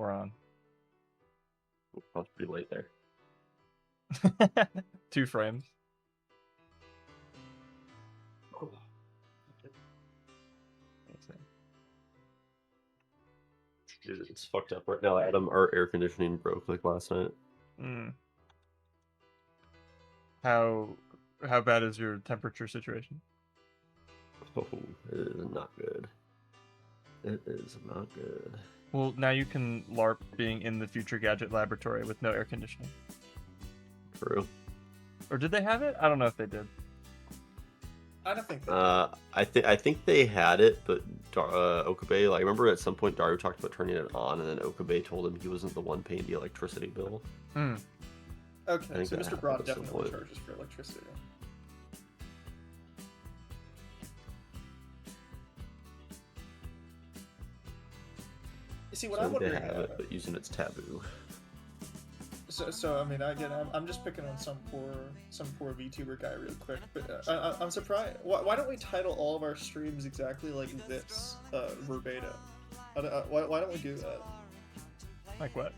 We're on. I was pretty late there. 2 frames. Dude, it's fucked up right now, Adam. Our air conditioning broke like last night. How bad is your temperature situation? Oh, it is not good. It is not good. Well, now you can LARP being in the Future Gadget Laboratory with no air conditioning. True. Or did they have it? I don't know if they did. I don't think they did. I think they had it, but Okabe, like, I remember at some point Daru talked about turning it on, and then Okabe told him he wasn't the one paying the electricity bill. Okay, so Mr. Broad definitely charges for electricity. You see, what I'm wondering, they have it, but using it's taboo. So I mean, again, I'm just picking on some poor VTuber guy real quick, but I'm surprised. Why don't we title all of our streams exactly like this, verbatim? Why don't we do that? Like what?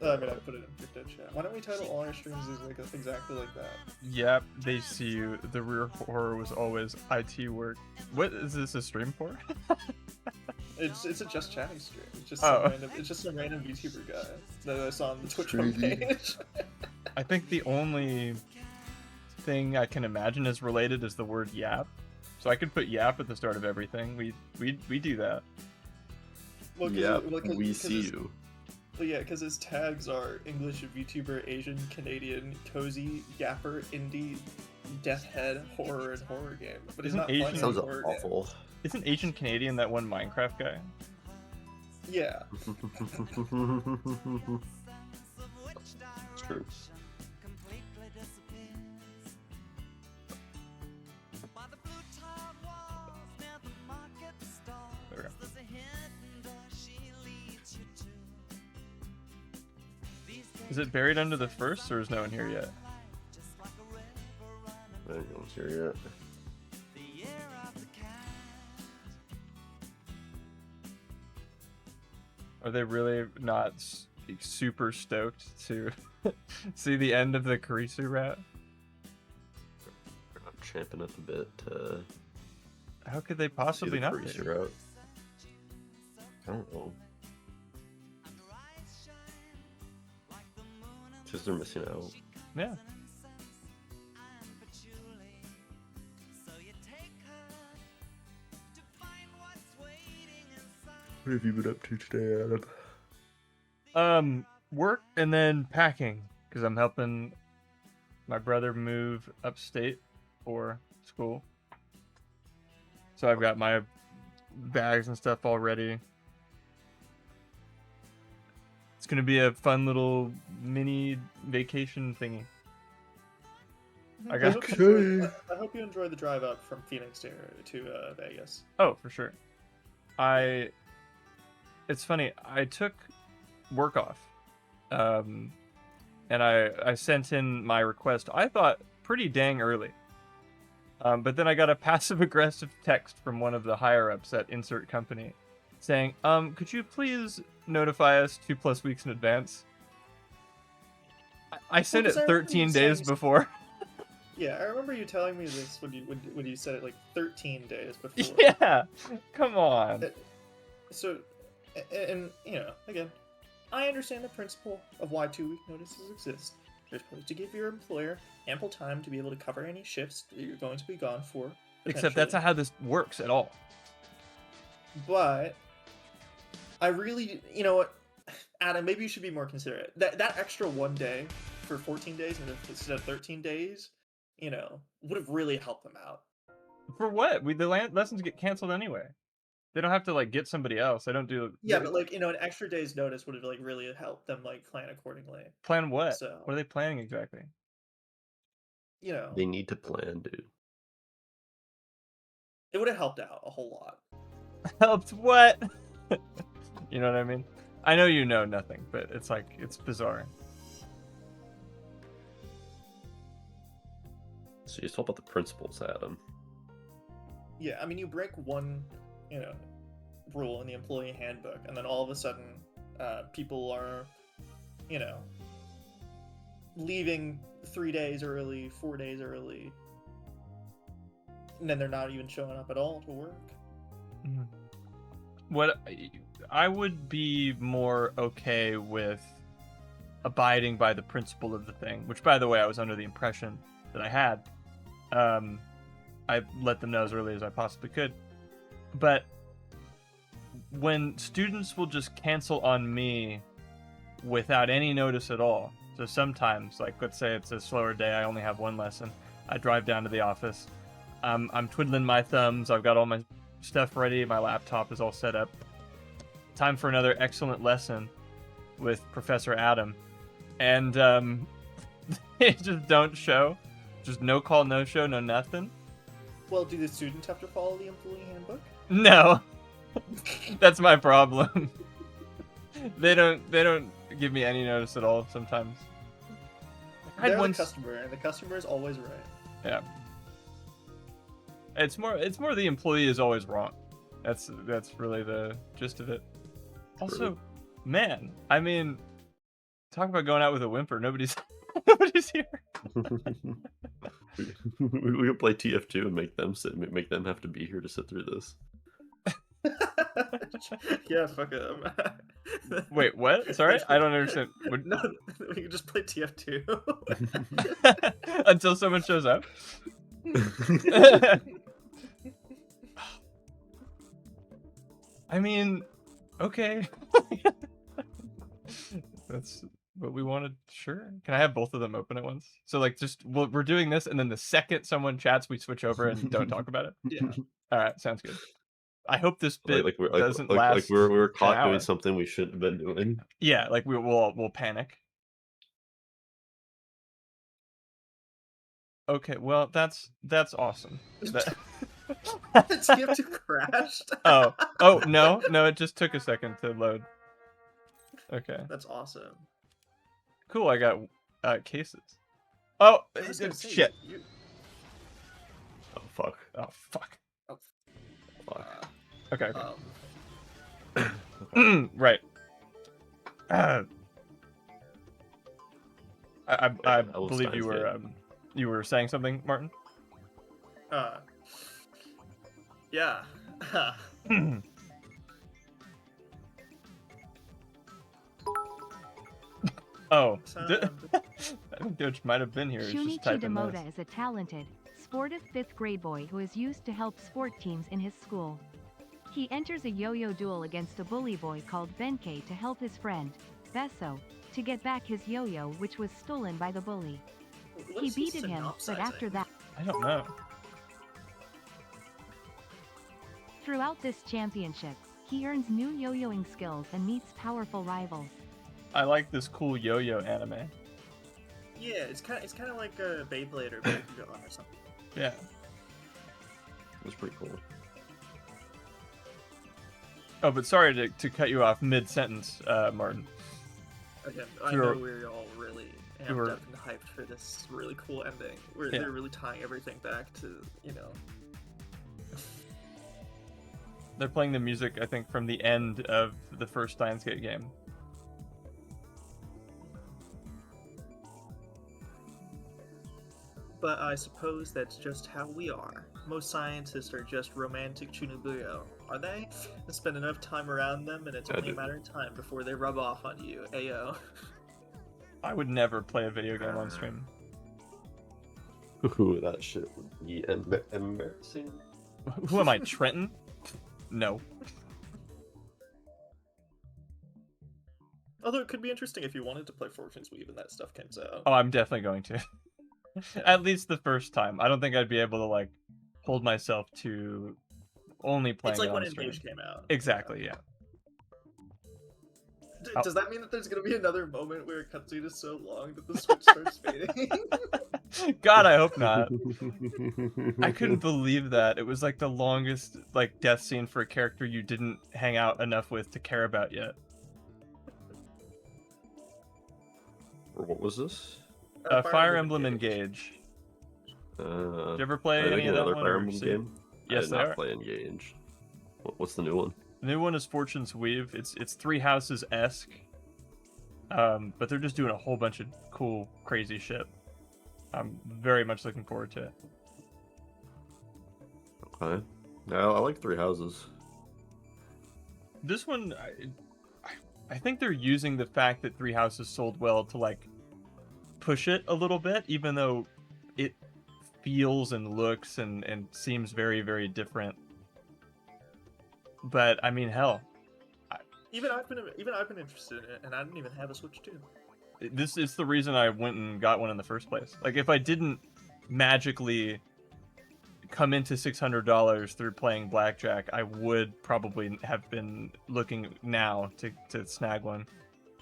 I mean, I put it in the chat. Why don't we title all our streams exactly like that? Yep, they see you. The real horror was always IT work. What is this a stream for? It's a just chatting stream. It's just some random VTuber guy that I saw on the Twitch homepage. I think the only thing I can imagine is related is the word yap. So I could put yap at the start of everything. We do that. Well, yeah, we see you. Well, yeah, because his tags are English VTuber, Asian, Canadian, cozy, yapper, indie, deathhead, horror, and horror game. But Isn't he's not Asian playing sounds horror awful. Game. Isn't Asian Canadian that one Minecraft guy? Yeah. It's true. There we go. Is it buried under the first, or is no one here yet? I don't know what's here yet. Are they really not super stoked to see the end of the Kurisu rat? They're not champing at the bit to How could they possibly not be? Route. I don't know. Just they're missing out. Yeah. What have you been up to today, Adam? Work and then packing, because I'm helping my brother move upstate for school. So I've got my bags and stuff all ready. It's gonna be a fun little mini vacation thingy. I hope you enjoy the drive up from Phoenix to Vegas. Oh, for sure. It's funny, I took work off, and I sent in my request, I thought, pretty dang early. But then I got a passive-aggressive text from one of the higher-ups at Insert Company saying, could you please notify us 2+ weeks in advance? I sent it 13 days before. Yeah, I remember you telling me this when you said it like 13 days before. Yeah, come on. So, and you know, again, I understand the principle of why 2-week notices exist. You're supposed to give your employer ample time to be able to cover any shifts that you're going to be gone for. Except that's not how this works at all. But I really, you know what, Adam, maybe you should be more considerate. That extra 1 day for 14 days instead of 13 days, you know, would have really helped them out. For what? The lessons get canceled anyway. They don't have to like get somebody else. They don't do. Yeah, but like, you know, an extra day's notice would have like really helped them like plan accordingly. Plan what? So, what are they planning exactly? You know, they need to plan, dude. It would have helped out a whole lot. Helped what? You know what I mean? I know you know nothing, but it's like, it's bizarre. So you talk about the principles, Adam. Yeah, I mean, you break one, you know, rule in the employee handbook, and then all of a sudden, people are, you know, leaving 3 days early, 4 days early, and then they're not even showing up at all to work. What I would be more okay with abiding by the principle of the thing, which, by the way, I was under the impression that I had. I let them know as early as I possibly could. But when students will just cancel on me without any notice at all, so sometimes, like, let's say it's a slower day, I only have one lesson, I drive down to the office, I'm twiddling my thumbs, I've got all my stuff ready, my laptop is all set up, time for another excellent lesson with Professor Adam, and they just don't show, just no call, no show, no nothing. Well, do the students have to follow the employee handbook? No. That's my problem. They don't give me any notice at all sometimes. They're the customer, and the customer is always right. Yeah. It's more the employee is always wrong. That's really the gist of it. Also, man, I mean, talk about going out with a whimper. Nobody's here. We could play TF2 and make them have to be here to sit through this. Yeah, fuck it. Wait, what? Sorry, I don't understand. No, we can just play TF2 until someone shows up. I mean, okay. That's what we wanted. Sure. Can I have both of them open at once? So, like, just we're doing this, and then the second someone chats, we switch over and don't talk about it. Yeah. All right, sounds good. I hope this bit doesn't like, last. Like we're caught doing hour. something we shouldn't have been doing. Yeah, like we'll panic. Okay, well that's awesome. TF2 crashed. Oh no, it just took a second to load. Okay. That's awesome. Cool, I got cases. Oh shit. Oh fuck. Oh fuck. Oh, Fuck. Okay. Okay. Right. I will believe you were saying something, Martin. Yeah. Oh, I think Doge might have been here. He's just Shunichi typing Demoda this. is a talented, sportive 5th grade boy who is used to help sport teams in his school. He enters a yo-yo duel against a bully boy called Benkei to help his friend, Besso, to get back his yo-yo which was stolen by the bully. He beated him, but after that, I don't know. throughout this championship, he earns new yo-yoing skills and meets powerful rivals. I like this cool yo-yo anime. Yeah, it's kind of like a Beyblade or Bakugan or something. Yeah. That's pretty cool. Oh, but sorry to cut you off mid-sentence, Martin. Again, I know we're all really amped up and hyped for this really cool ending. They're really tying everything back to, you know. They're playing the music, I think, from the end of the first Steins Gate game. But I suppose that's just how we are. Most scientists are just romantic chunubuyo, are they? Spend enough time around them and it's only a matter of time before they rub off on you, ayo. I would never play a video game on stream. Ooh, that shit would be embarrassing. Who am I, Trenton? No. Although it could be interesting if you wanted to play Fortune's Weave and that stuff comes out. Oh, I'm definitely going to. At least the first time. I don't think I'd be able to, like, hold myself to only playing It's like it when on stream. Engage came out. Exactly, yeah. Does that mean that there's going to be another moment where a cutscene is so long that the Switch starts fading? God, I hope not. I couldn't believe that. It was like the longest like death scene for a character you didn't hang out enough with to care about yet. What was this? Fire Emblem Engage. Did you ever play any of that another one? Fire or Emblem see- game? Yes, I did they not are. play Engage. What's the new one? The new one is Fortune's Weave. It's Three Houses esque, but they're just doing a whole bunch of cool, crazy shit. I'm very much looking forward to it. Okay. No, I like Three Houses. This one, I think they're using the fact that Three Houses sold well to like push it a little bit, even though it feels and looks and seems very, very different. But I mean, hell, Even I've been interested in it, and I didn't even have a Switch 2. this is the reason I went and got one in the first place. Like, if I didn't magically come into $600 through playing blackjack, I would probably have been looking now to snag one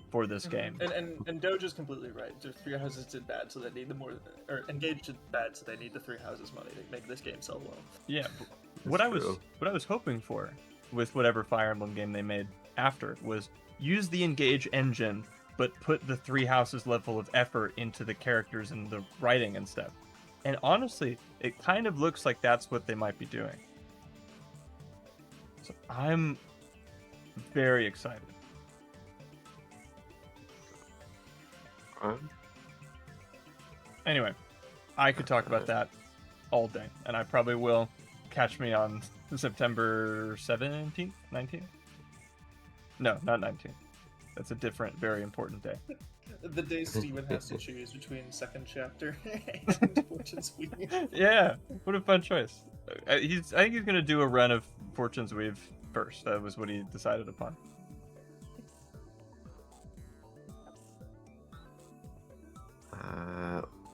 for this game. And Doge is completely right. The Three Houses did bad, so they need the more, or Engage did bad, so they need the Three Houses money to make this game sell well. Yeah, That's what I true. was hoping for with whatever Fire Emblem game they made after was use the Engage engine, but put the Three Houses level of effort into the characters and the writing and stuff. And honestly, it kind of looks like that's what they might be doing. So I'm very excited. Okay. Anyway, I could talk about that all day, and I probably will. Catch me on September 17th, 19th? No, not 19th. That's a different, very important day. The day Steven has to choose between second chapter and Fortune's Weave. Yeah, what a fun choice. I think he's gonna do a run of Fortune's Weave first. That was what he decided upon.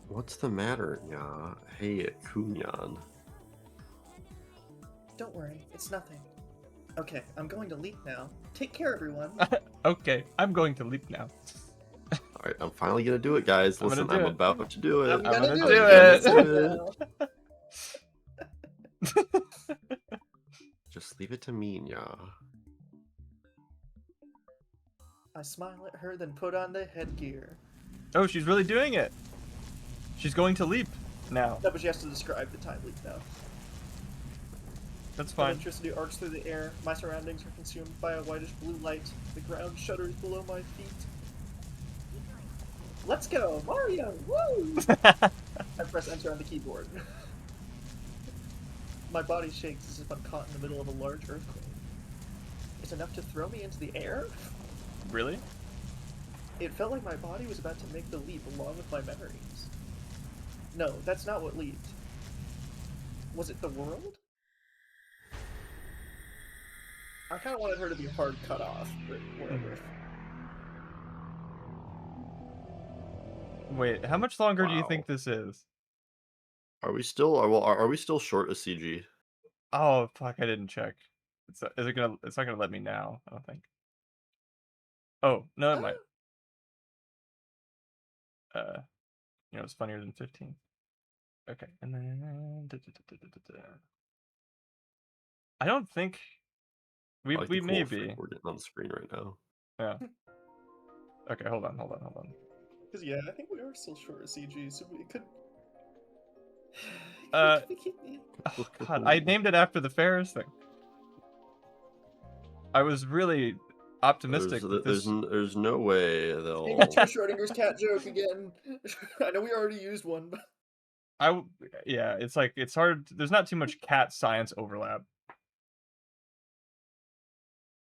What's the matter, Nya? Hey, Kunyan. Don't worry, it's nothing. Okay, I'm going to leap now. Take care, everyone. Okay, I'm going to leap now. All right, I'm finally gonna do it, guys. I'm gonna Listen, do I'm it. about to do it. I'm gonna gonna do do it. Just leave it to me, Nya. I smile at her, then put on the headgear. Oh, she's really doing it. She's going to leap now. No, but she has to describe the time leap now. That's fine. Electricity arcs through the air. My surroundings are consumed by a whitish blue light. The ground shudders below my feet. Let's go, Mario! Woo! I press enter on the keyboard. My body shakes as if I'm caught in the middle of a large earthquake. It's enough to throw me into the air? Really? It felt like my body was about to make the leap along with my memories. No, that's not what leaped. Was it the world? I kind of wanted her to be hard cut off, but whatever. Wait, how much longer do you Wow. think this is? Are we still? Are we still short a CG? Oh fuck! I didn't check. It's not gonna let me now. I don't think. Oh no, it might. It's funnier than 15. Okay, and then I don't think we I like the may cool be. effect we're getting on the screen right now. Yeah. Okay, hold on. Because yeah, I think we are still short of CG, so we could. Oh god, I named it after the Ferris thing. I was really optimistic. There's no way they'll. Schrodinger's cat joke again. I know we already used one, but Yeah, it's like it's hard. There's not too much cat science overlap.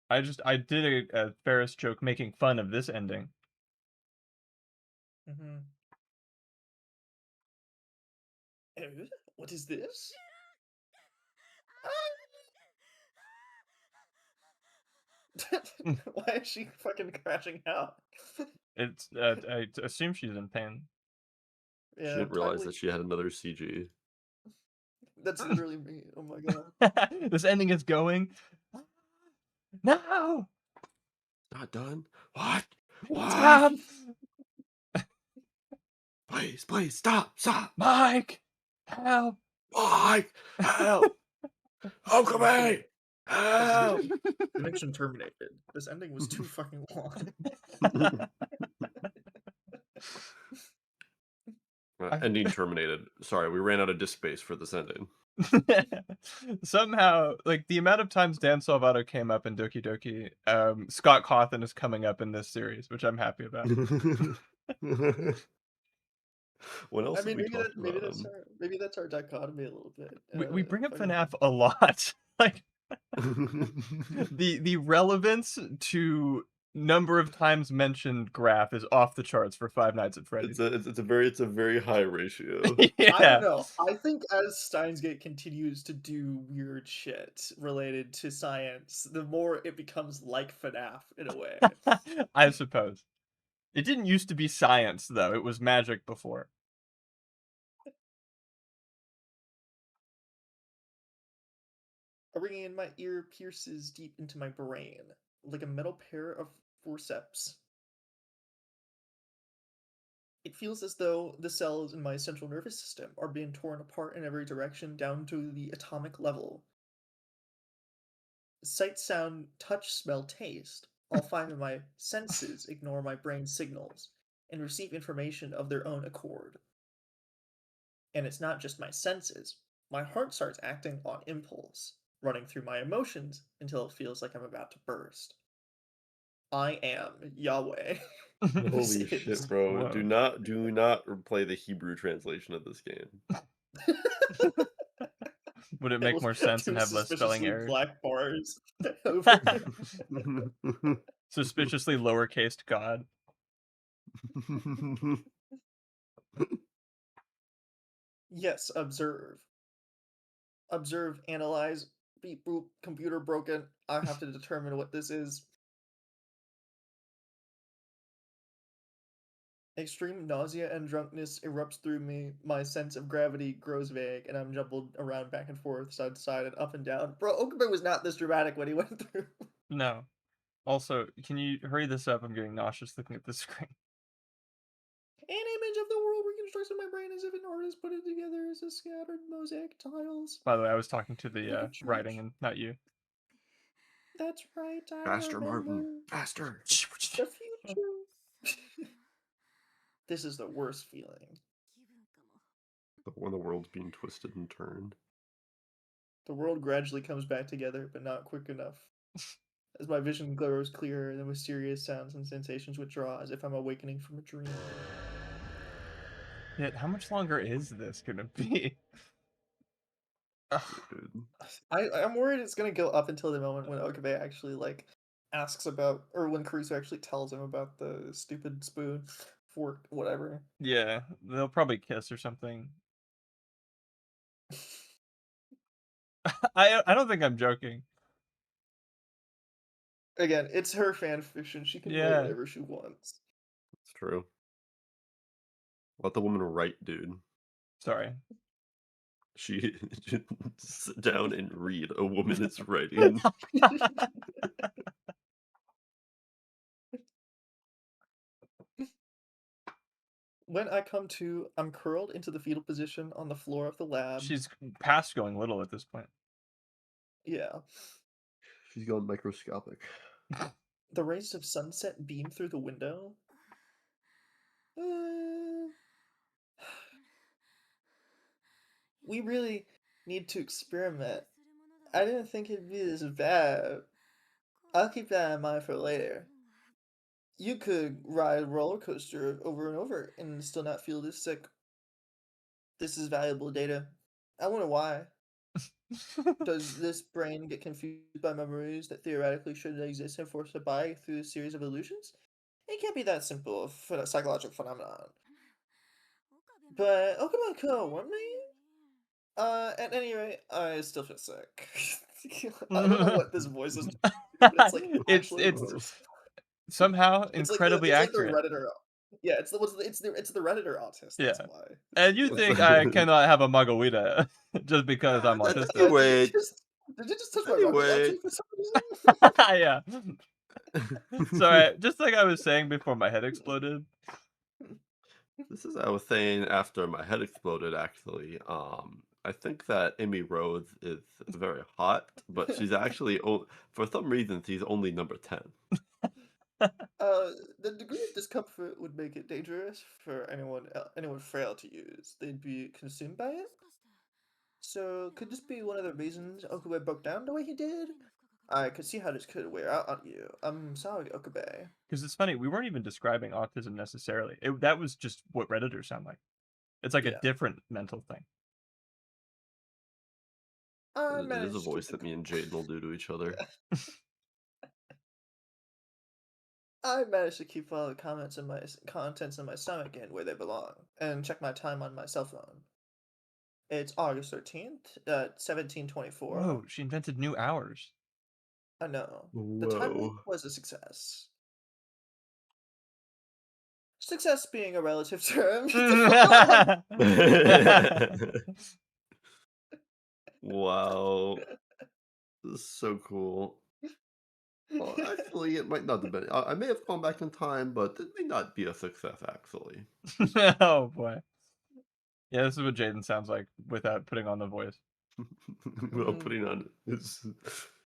I did a Ferris joke making fun of this ending. What is this? Why is she fucking crashing out? It's I assume she's in pain. Yeah, She didn't realize totally- that she had another CG. That's literally me. Oh my god. This ending is going. No! Not done. What? What? Stop! Please, stop! Mike! Help! Mike, help! Okami, help! Connection terminated. This ending was too fucking long. Ending terminated. Sorry, we ran out of disk space for this ending. Somehow, like the amount of times Dan Salvato came up in Doki Doki, Scott Cawthon is coming up in this series, which I'm happy about. What else I have mean, we talked maybe about that's him? our dichotomy a little bit. We bring up Fucking- FNAF a lot. Like the relevance to number of times mentioned graph is off the charts for Five Nights at Freddy's. It's a very high ratio. Yeah. I don't know. I think as Steins Gate continues to do weird shit related to science, the more it becomes like FNAF in a way. I suppose. It didn't used to be science, though. It was magic before. A ringing in my ear pierces deep into my brain, like a metal pair of forceps. It feels as though the cells in my central nervous system are being torn apart in every direction down to the atomic level. Sight, sound, touch, smell, taste. All five of my senses ignore my brain's signals and receive information of their own accord. And it's not just my senses. My heart starts acting on impulse, running through my emotions until it feels like I'm about to burst. I am Yahweh. Holy shit, bro! Whoa. Do not play the Hebrew translation of this game. Would it make more sense and Two have less spelling suspiciously errors? black bars over. Suspiciously lowercase god. Yes, observe. Observe, analyze, beep boop, computer broken. I have to determine what this is. Extreme nausea and drunkenness erupts through me. My sense of gravity grows vague, and I'm jumbled around back and forth, side to side, and up and down. Bro, Okabe was not this dramatic when he went through. No. Also, can you hurry this up? I'm getting nauseous looking at the screen. An image of the world reconstructs in my brain as if an artist put it together as a scattered mosaic tiles. By the way, I was talking to Like the a writing church. and not you. That's right, I Faster, remember Martin. Faster. the future. This is the worst feeling. When the world's being twisted and turned. The world gradually comes back together, but not quick enough. As my vision grows clearer, the mysterious sounds and sensations withdraw as if I'm awakening from a dream. Shit, how much longer is this gonna be? Ugh. Dude. I'm worried it's gonna go up until the moment when Okabe actually like asks about, or when Caruso actually tells him about the stupid spoon, fork, whatever. Yeah, they'll probably kiss or something. I don't think I'm joking. Again, it's her fan fiction. She can write Yeah. whatever she wants. It's true. Let the woman write, dude. Sorry. She sit down and read. A woman is writing. When I come to, I'm curled into the fetal position on the floor of the lab. She's past going little at this point. Yeah. She's gone microscopic. The rays of sunset beam through the window. We really need to experiment. I didn't think it'd be this bad. I'll keep that in mind for later. You could ride a roller coaster over and over and still not feel this sick. This is valuable data. I wonder why. Does this brain get confused by memories that theoretically should exist and forced to buy through a series of illusions? It can't be that simple for a psychological phenomenon. But Okama-ko, weren't they? At any rate, I still feel sick. I don't know what this voice is, but it's like actually it's worse. somehow It's like incredibly it's accurate. like the Redditor. Yeah, it's the Redditor autist. Yeah. That's why. And you think I cannot have a margarita just because I'm That- autistic? Anyway. Did you just touch my rocket Anyway. launcher for some reason? Yeah. Sorry, just like I was saying before my head exploded. This is I was saying after my head exploded. Actually, I think that Amy Rose is very hot, but she's actually for some reason she's only number 10. The degree of discomfort would make it dangerous for anyone frail to use. They'd be consumed by it. So could this be one of the reasons Okabe broke down the way he did? I could see how this could wear out on you. I'm sorry, Okabe. Because it's funny, we weren't even describing autism necessarily. That was just what Redditors sound like. It's like a Yeah. different mental thing. I It is a managed to voice keep that me and Jaden will do to each other. I managed to keep all the comments in my contents in my stomach in where they belong, and check my time on my cell phone. It's August 13th at 17:24. Whoa, she invented new hours. I know. The time leap Whoa. was a success. Success being a relative term. Wow. This is so cool. Well, actually, it might not have been. I may have gone back in time, but it may not be a success, actually. Oh boy. Yeah, this is what Jaden sounds like without putting on the voice. Well, putting on his.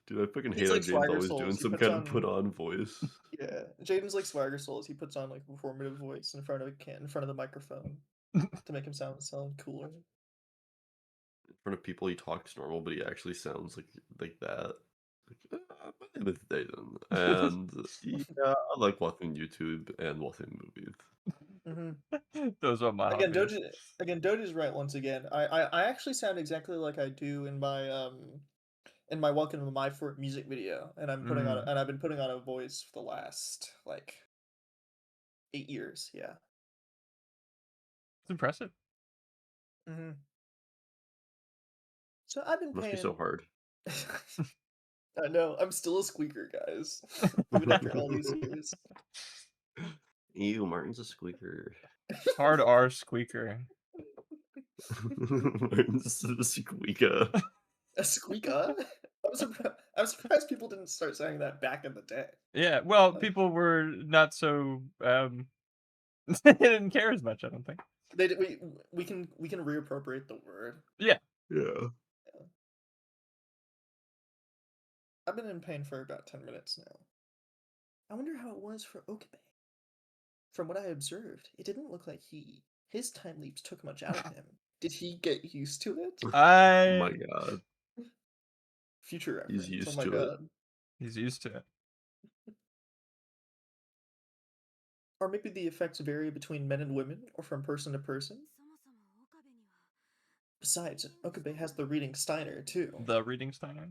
Dude, I fucking hate He's how like Jaden's Swagger always Souls. doing He some puts kind of on put on voice. Yeah, Jaden's like Swagger Souls. He puts on like a performative voice in front of in front of the microphone to make him sound cooler. In front of people, he talks normal, but he actually sounds like that. Like, my name is Jaden, and yeah, I like watching YouTube and watching movies. Those are my Again, hobbies. Doji's right once again. I actually sound exactly like I do in my Welcome to My Fort music video, and I've been putting on a voice for the last like 8 years. Yeah. It's impressive. So I've been Must be so paying. hard. I know I'm still a squeaker, guys, even after all these years. Ew, Martin's a squeaker. Hard R squeaker. Martin's a squeaker. A squeaker? I'm surprised people didn't start saying that back in the day. Yeah, well, people were not so they didn't care as much, I don't think. We can reappropriate the word. Yeah. Yeah. I've been in pain for about 10 minutes now. I wonder how it was for Okabe. From what I observed, it didn't look like his time leaps took much out of him. Did he get used to it? Oh my god. Future He's reference. Oh used my to it. god. He's used to it. Or maybe the effects vary between men and women, or from person to person. Besides, Okabe has the reading Steiner, too. The reading Steiner?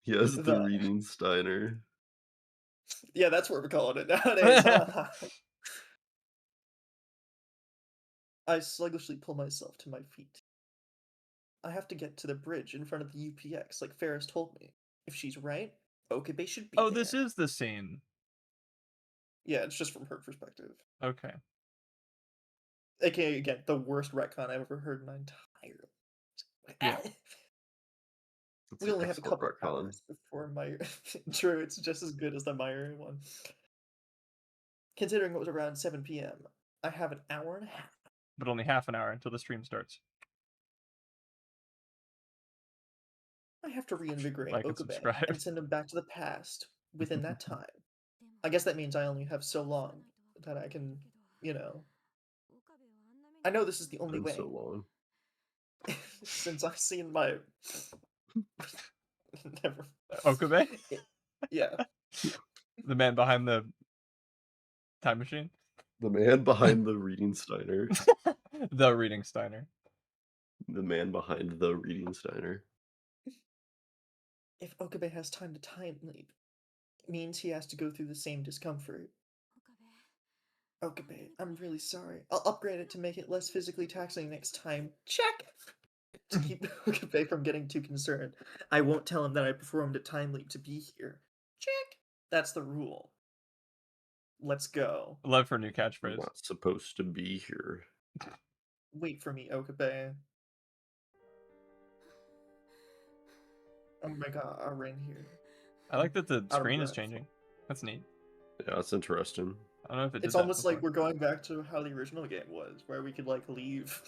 He has the The- reading Steiner. Yeah, that's what we're calling it nowadays. Huh? I sluggishly pull myself to my feet. I have to get to the bridge in front of the UPX, like Ferris told me. If she's right, Okabe should be Oh, there. this is the scene. Yeah, it's just from her perspective. Okay. AKA, again, the worst retcon I've ever heard in my entire Yeah. It's We an only have a excellent couple retcon. hours before my. True, it's just as good as the Meyer one. Considering it was around 7 p.m., I have an hour and a half. But only half an hour until the stream starts. I have to reinvigorate Like and Okabe subscribe. and send him back to the past within that time. I guess that means I only have so long that I can, I know this is the only Been way. so long. Since I've seen my. Never. Okabe? Yeah. The man behind the time machine? The man behind the reading Steiner. The reading Steiner. The man behind the reading Steiner. If Okabe has time to time leap, it means he has to go through the same discomfort. Okabe, I'm really sorry. I'll upgrade it to make it less physically taxing next time. Check! To keep Okabe from getting too concerned, I won't tell him that I performed a time leap to be here. Check! That's the rule. Let's go. Love for a new You're catchphrase. not supposed to be here. Wait for me, Okabe. Oh my god, I ran here. I like that the Out of screen is breath. changing. That's neat. Yeah, that's interesting. I don't know if it did It's that almost like before. we're going back to how the original game was, where we could like leave.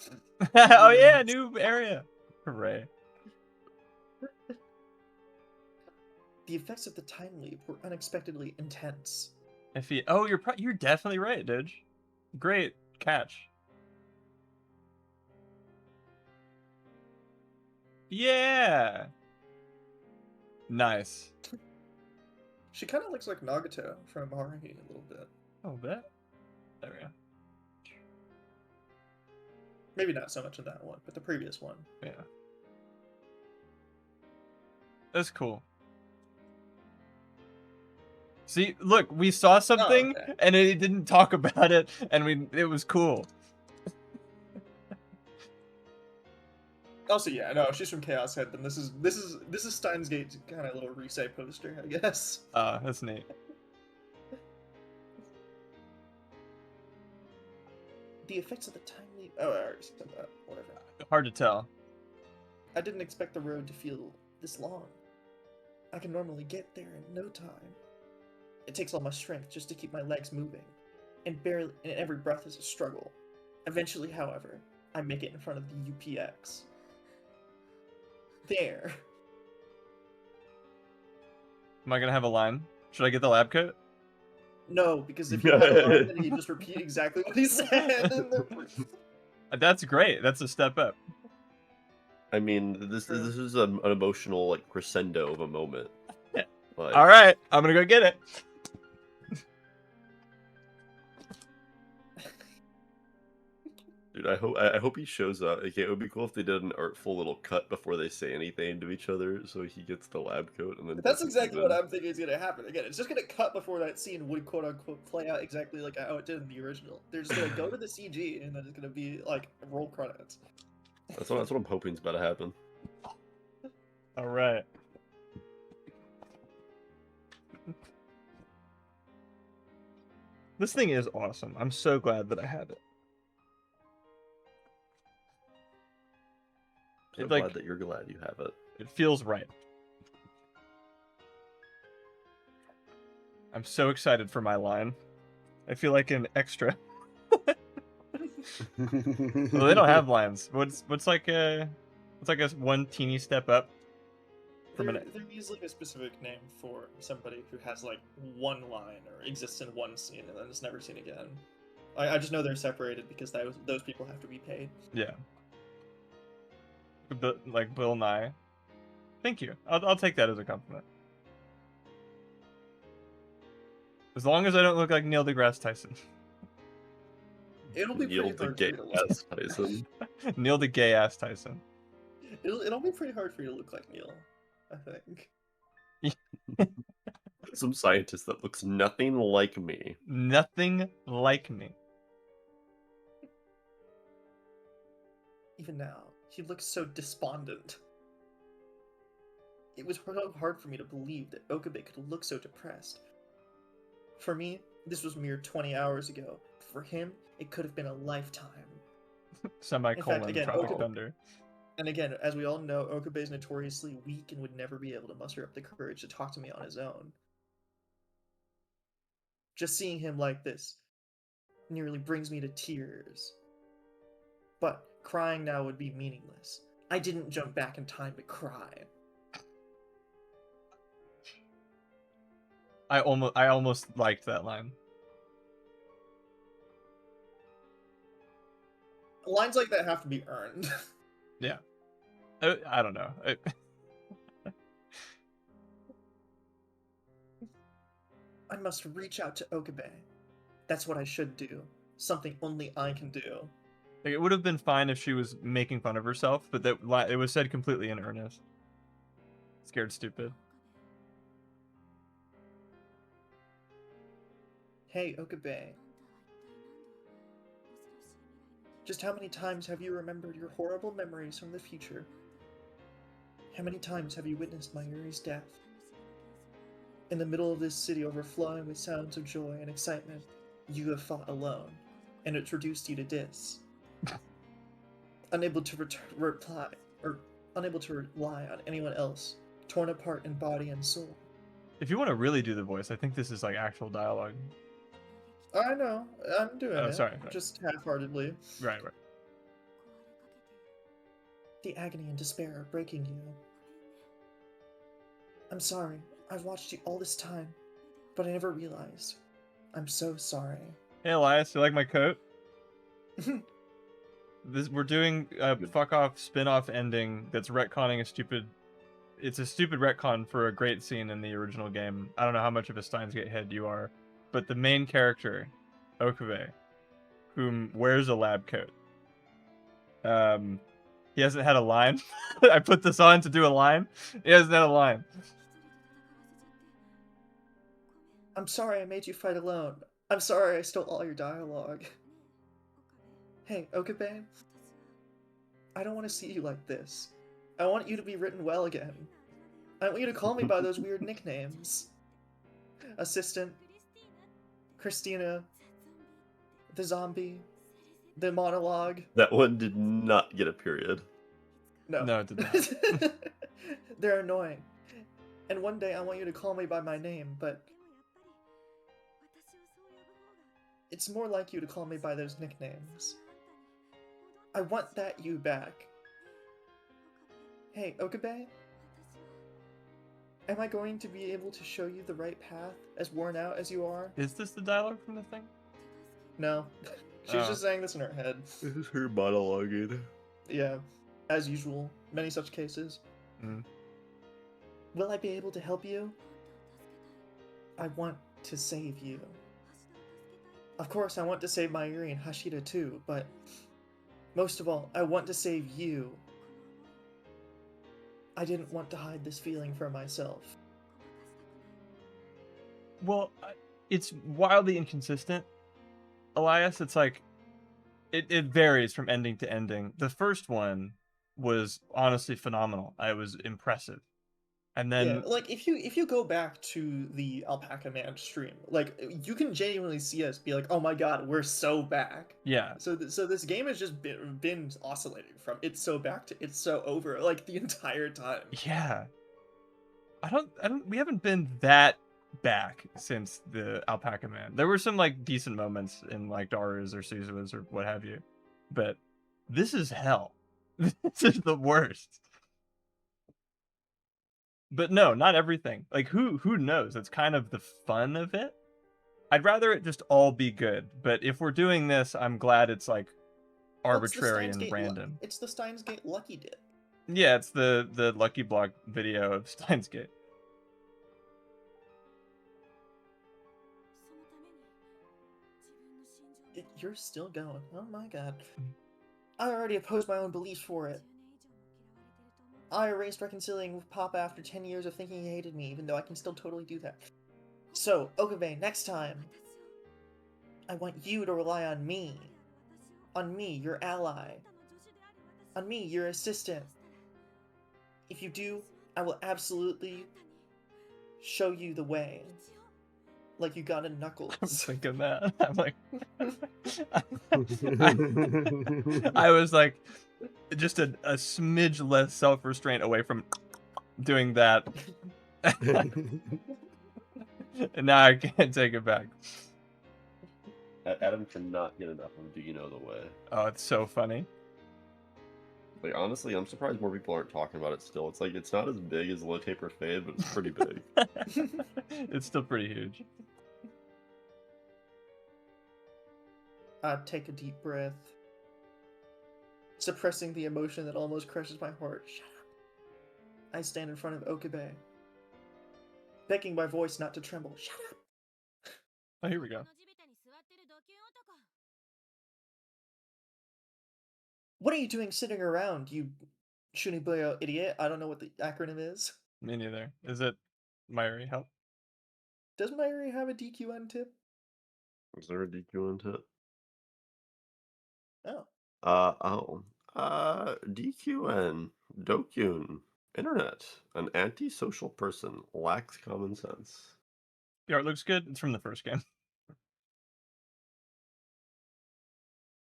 Oh yeah, new area. Hooray. The effects of the time leap were unexpectedly intense. Oh, you're definitely right, dude. Great catch. Yeah. Nice. She kind of looks like Nagato from Haruhi a little bit. Oh, bet. There we go. Maybe not so much in that one, but the previous one. Yeah. That's cool. See, look, we saw something okay. and it didn't talk about it, and it was cool. Also, yeah, no, she's from Chaos Head. Then this is Steins Gate's kind of little Risei poster, I guess. That's neat. The effects of the timely. Oh, I already said that. Whatever. Hard to tell. I didn't expect the road to feel this long. I can normally get there in no time. It takes all my strength just to keep my legs moving, and every breath is a struggle. Eventually, however, I make it in front of the UPX. There. Am I gonna have a line? Should I get the lab coat? No, because if you have a line, then you just repeat exactly what he said. That's great. That's a step up. I mean, this is an emotional like crescendo of a moment. Like, All right, I'm gonna go get it. dude, I hope he shows up. Okay, it would be cool if they did an artful little cut before they say anything to each other, so he gets the lab coat and then. That's exactly what I'm thinking is going to happen. Again, it's just going to cut before that scene would quote unquote play out exactly like how it did in the original. They're just going to go to the CG and then it's going to be like roll credits. That's what I'm hoping is about to happen. All right. This thing is awesome. I'm so glad that I have it. I'm like- glad that you're glad you have it. It feels right. I'm so excited for my line. I feel like an extra. Well, they don't have lines. What's like a one teeny step up from There an is like a specific name for somebody who has like one line or exists in one scene and then is never seen again. I just know they're separated because those people have to be paid. yeah. Like Bill Nye. Thank you. I'll take that as a compliment. As long as I don't look like Neil deGrasse Tyson. It'll be Neil pretty hard for you to look. deGrasse Tyson. Neil the gay ass Tyson. It'll be pretty hard for you to look like Neil, I think. Some scientist that looks nothing like me. Nothing like me. Even now, he looks so despondent. It was so hard for me to believe that Okabe could look so depressed. For me, this was mere 20 hours ago. For him, it could have been a lifetime. Semicolon again, Tropic Okabe- Thunder. And again, as we all know, Okabe is notoriously weak and would never be able to muster up the courage to talk to me on his own. Just seeing him like this nearly brings me to tears. But crying now would be meaningless. I didn't jump back in time to cry. I almost liked that line. Lines like that have to be earned. Yeah. I don't know. I must reach out to Okabe. That's what I should do. Something only I can do. Like, it would have been fine if she was making fun of herself, but it was said completely in earnest. Scared stupid. Hey, Okabe. Just how many times have you remembered your horrible memories from the future? How many times have you witnessed Mayuri's death? In the middle of this city overflowing with sounds of joy and excitement, you have fought alone, and it's reduced you to this. Unable to rely on anyone else, torn apart in body and soul. If you want to really do the voice, I think this is like actual dialogue. I know, I'm doing it. Sorry. Just half-heartedly. Right. The agony and despair are breaking you. I'm sorry. I've watched you all this time, but I never realized. I'm so sorry. Hey Elias, you like my coat? We're doing a fuck off spin-off ending that's retconning a stupid. It's a stupid retcon for a great scene in the original game. I don't know how much of a Steins Gate head you are, but the main character, Okabe, whom wears a lab coat. He hasn't had a line. I put this on to do a line. He hasn't had a line. I'm sorry I made you fight alone. I'm sorry I stole all your dialogue. Hey, Okabe. I don't want to see you like this. I want you to be written well again. I want you to call me by those weird nicknames. Assistant, Christina, the zombie, the monologue. That one did not get a period. No, it did not. They're annoying. And one day I want you to call me by my name, but it's more like you to call me by those nicknames. I want that you back. Hey, Okabe? Am I going to be able to show you the right path, as worn out as you are? Is this the dialogue from the thing? No. She's just saying this in her head. This is her monologuing. Yeah, as usual. Many such cases. Mm. Will I be able to help you? I want to save you. Of course, I want to save Mayuri and Hashida too, but most of all, I want to save you. I didn't want to hide this feeling from myself. Well, it's wildly inconsistent, Elias. It's like, it varies from ending to ending. The first one was honestly phenomenal. It was impressive. And then... Yeah, like, if you go back to the Alpaca Man stream, like, you can genuinely see us be like, oh my god, we're so back. Yeah. So this game has just been oscillating from it's so back to it's so over, like, the entire time. Yeah. We haven't been that back since the Alpaca Man. There were some, like, decent moments in, like, Dara's or Suzua's or what have you. But this is hell. This is the worst. But no, not everything. Like, who knows? That's kind of the fun of it. I'd rather it just all be good. But if we're doing this, I'm glad it's, like, arbitrary and random. It's the Steins Gate Lucky Dip. Yeah, it's the Lucky Block video of Steins Gate. You're still going. Oh my god. I already opposed my own beliefs for it. I erased reconciling with Papa after 10 years of thinking he hated me, even though I can still totally do that. So, Okabe, next time, I want you to rely on me. On me, your ally. On me, your assistant. If you do, I will absolutely show you the way. Like you got in Knuckles. I'm thinking that. I'm like... I was like, just a smidge less self-restraint away from doing that. And now I can't take it back. Adam cannot get enough of Do You Know the Way. Oh, it's so funny. Like, honestly, I'm surprised more people aren't talking about it still. It's like, it's not as big as Low Taper Fade, but it's pretty big. It's still pretty huge. I take a deep breath, suppressing the emotion that almost crushes my heart. Shut up. I stand in front of Okabe, begging my voice not to tremble. Shut up. Oh, here we go. What are you doing sitting around, you Shunibuyo idiot? I don't know what the acronym is. Me neither. Is it Mayuri help? Does Mayuri have a DQN tip? Is there a DQN tip? Oh. DQN, Dokyun, Internet, an antisocial person, lacks common sense. The art looks good. It's from the first game.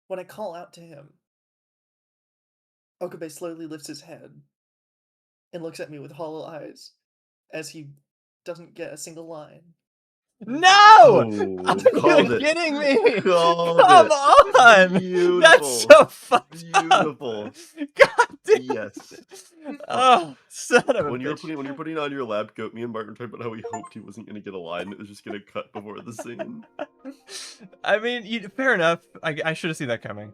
When I call out to him, Okabe slowly lifts his head and looks at me with hollow eyes as he doesn't get a single line. No! Oh, Are called you it. kidding me? Called Come it. on! Beautiful. That's so fucked Beautiful. up. God damn. Yes. Oh, son of a When you're bitch. putting on your lab coat, me and Martin talked about how we hoped he wasn't going to get a line. It was just going to cut before the scene. I mean, fair enough. I should have seen that coming.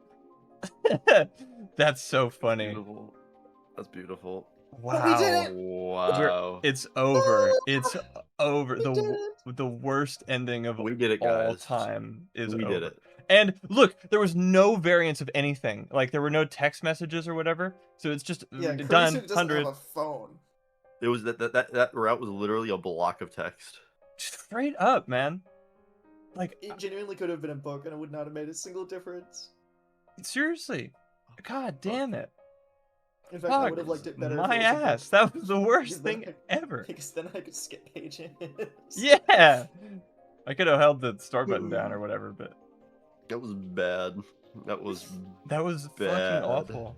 That's so funny. Beautiful. That's beautiful. Wow. we did it! Wow. It's over. It's over. We did it! The worst ending of We did it, all guys. time is We over. did it. And look, there was no variance of anything. Like there were no text messages or whatever. So it's just Yeah, done. Kurisu doesn't 100. have a phone. It was that route was literally a block of text. Straight up, man. Like It genuinely could have been a book, and it would not have made a single difference. seriously. God damn it. In fact, I Fuck would have liked it better. if my it was a book, ass. That was the worst because then thing I- ever. Because then I could skip pages. Yeah. I could have held the start button down or whatever, but That was bad. That was that was bad. fucking awful.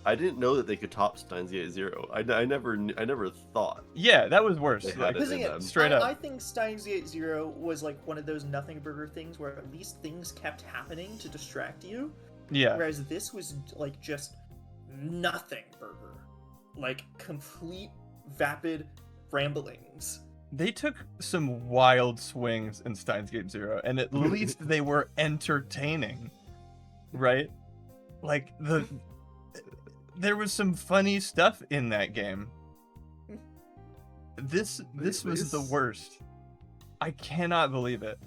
I didn't know that they could top Steins Gate Zero. I never thought. Yeah, that was worse. They had Like, it Because in again, them. Straight I, up. I think Steins Gate Zero was like one of those nothing burger things where at least things kept happening to distract you. yeah. Whereas this was like just nothing burger. Like complete vapid ramblings. They took some wild swings in Steins Gate Zero, and at least they were entertaining. Right? Like there was some funny stuff in that game. This was the worst. I cannot believe it.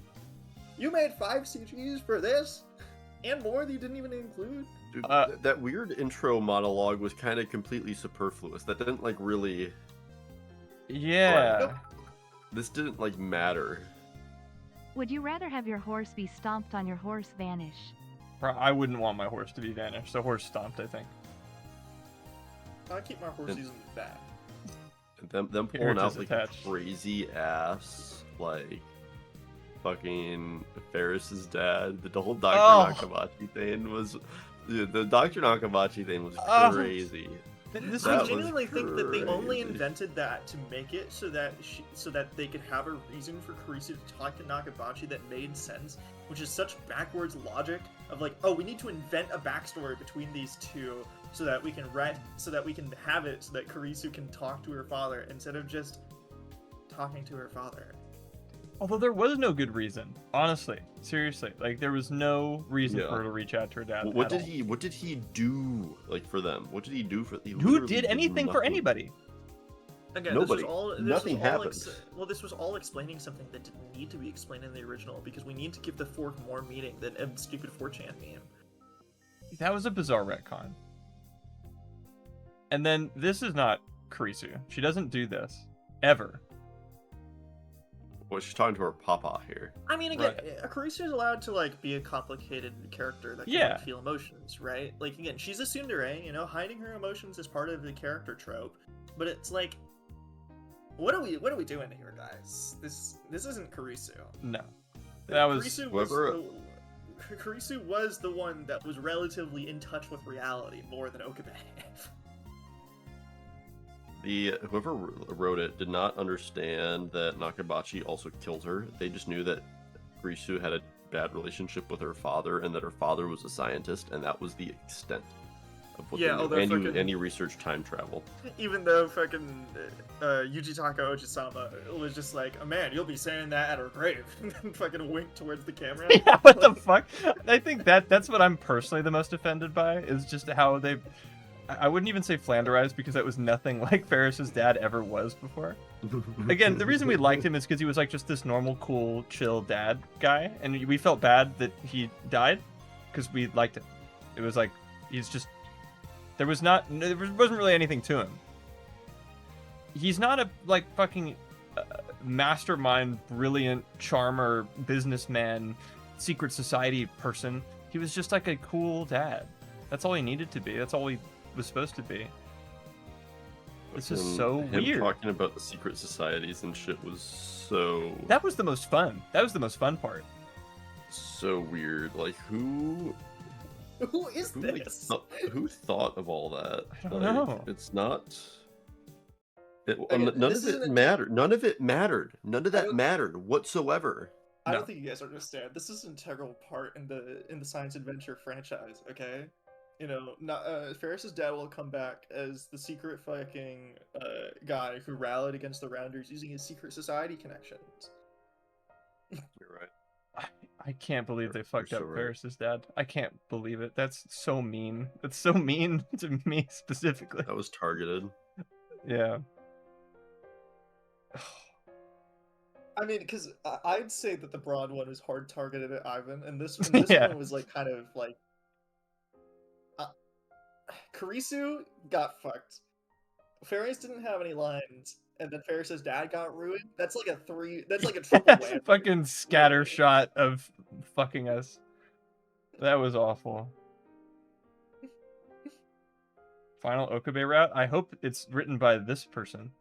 You made 5 CGs for this? And more that you didn't even include? Dude, Uh, that weird intro monologue was kind of completely superfluous. That didn't like really. Yeah. This didn't like matter. Would you rather have your horse be stomped on your horse vanish? I wouldn't want my horse to be vanished. So horse stomped, I think. I keep my horse using that. Them Here pulling it out is like attached. crazy ass like fucking Ferris's dad. The whole Dr. Oh. Nakamachi thing was. Dude, the Dr. Nakamachi thing was Oh. crazy. This That I was genuinely think that they only crazy. invented that to make it so that they could have a reason for Kurisu to talk to Nakabachi that made sense, which is such backwards logic of like, oh, we need to invent a backstory between these two so that we can have it so that Kurisu can talk to her father instead of just talking to her father. Although there was no good reason, honestly, seriously, like there was no reason Yeah. for her to reach out to her dad. What at did all. What did he do like for them? What did he do for? He Who literally did anything for nothing. anybody? Again, Nobody. This Nothing was all happened. well, this was all explaining something that didn't need to be explained in the original because we need to give the fork more meaning than a stupid 4chan meme. That was a bizarre retcon. And then this is not Kurisu. She doesn't do this ever. Well, she's talking to her papa here. I mean, again, Kurisu is allowed to like be a complicated character that can Yeah. like, feel emotions, right? Like again, she's a tsundere, you know, hiding her emotions is part of the character trope. But it's like, what are we doing here, guys? This isn't Kurisu. No, that was Kurisu was the one that was relatively in touch with reality more than Okabe. Whoever wrote it did not understand that Nakabachi also killed her. They just knew that Kurisu had a bad relationship with her father, and that her father was a scientist, and that was the extent of what Yeah, they knew. although And fucking- and he researched time travel. Even though fucking Yujitaka Ojisama was just like, oh man, you'll be saying that at her grave, and then fucking winked towards the camera. yeah, what the fuck? I think that's what I'm personally the most offended by is just how they. I wouldn't even say flanderized because that was nothing like Ferris's dad ever was before. Again, the reason we liked him is because he was like just this normal, cool, chill dad guy, and we felt bad that he died because we liked him. It was like he's just there wasn't really anything to him. He's not a like fucking mastermind, brilliant charmer, businessman, secret society person. He was just like a cool dad. That's all he needed to be. That's all he was supposed to be. This is so Him weird. talking about the secret societies and shit was so That was the most fun. That was the most fun part. so weird. Like who Who is who, like, this? who thought of all that? I don't Like, know. It's not. Again, None this of it isn't a- mattered. None of it mattered. None of I that don't- mattered whatsoever. I No. don't think you guys understand. This is an integral part in the science adventure franchise. Okay, you know, Ferris's dad will come back as the secret fucking guy who rallied against the Rounders using his secret society connections. You're right. I can't believe they You're fucked so up right. Ferris's dad. I can't believe it. That's so mean. That's so mean to me specifically. That was targeted. Yeah. I mean, because I'd say that the broad one was hard targeted at Ivan, and this Yeah. one was like kind of like Karisu got fucked. Ferris didn't have any lines, and then Ferris's dad got ruined. That's like a triple whammy. Fucking scatter Really. shot of fucking us. That was awful. Final Okabe route? I hope it's written by this person.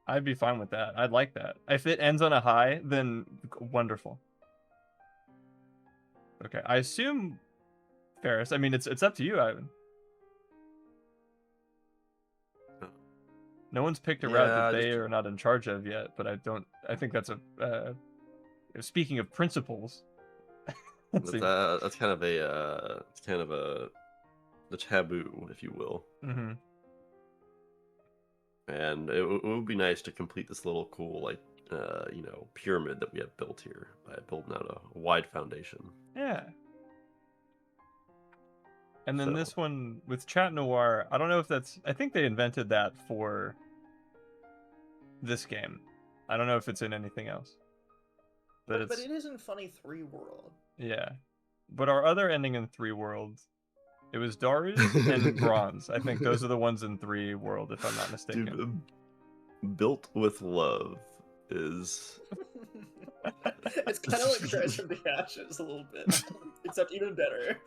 I'd be fine with that. I'd like that. If it ends on a high, then wonderful. Okay, I assume Ferris. I mean, it's up to you, Ivan. No one's picked a route that they are not in charge of yet, but I think that's a. Speaking of principles, That's kind of a the taboo, if you will. Mm-hmm. And it would be nice to complete this little cool, like, pyramid that we have built here by building out a wide foundation. Yeah. And then this one with Chat Noir, I don't know if that's... I think they invented that for this game. I don't know if it's in anything else. But it is in Funny 3 World. Yeah. But our other ending in 3 Worlds, it was Daru's and Bronze. I think those are the ones in 3 World, if I'm not mistaken. Dude, Built with Love is... It's kind of like Rise from the Ashes a little bit, except even better.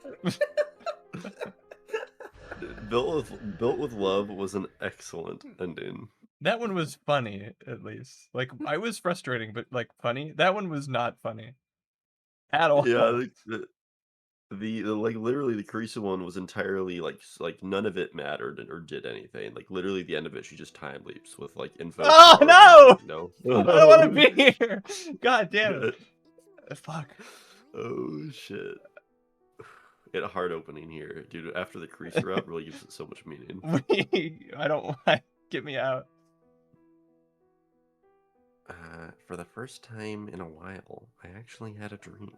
Built with Love was an excellent ending. That one was funny, at least. Like, I was frustrating, but, like, funny. That one was not funny. At all. Yeah, the like literally the Carissa one was entirely like none of it mattered or did anything. Like literally the end of it, she just time leaps with like info. Oh no! No, I don't want to be here. God damn it! Fuck. Oh shit! It hard opening here, dude. After the Carissa route really gives it so much meaning. I don't want. Get me out. For the first time in a while, I actually had a dream.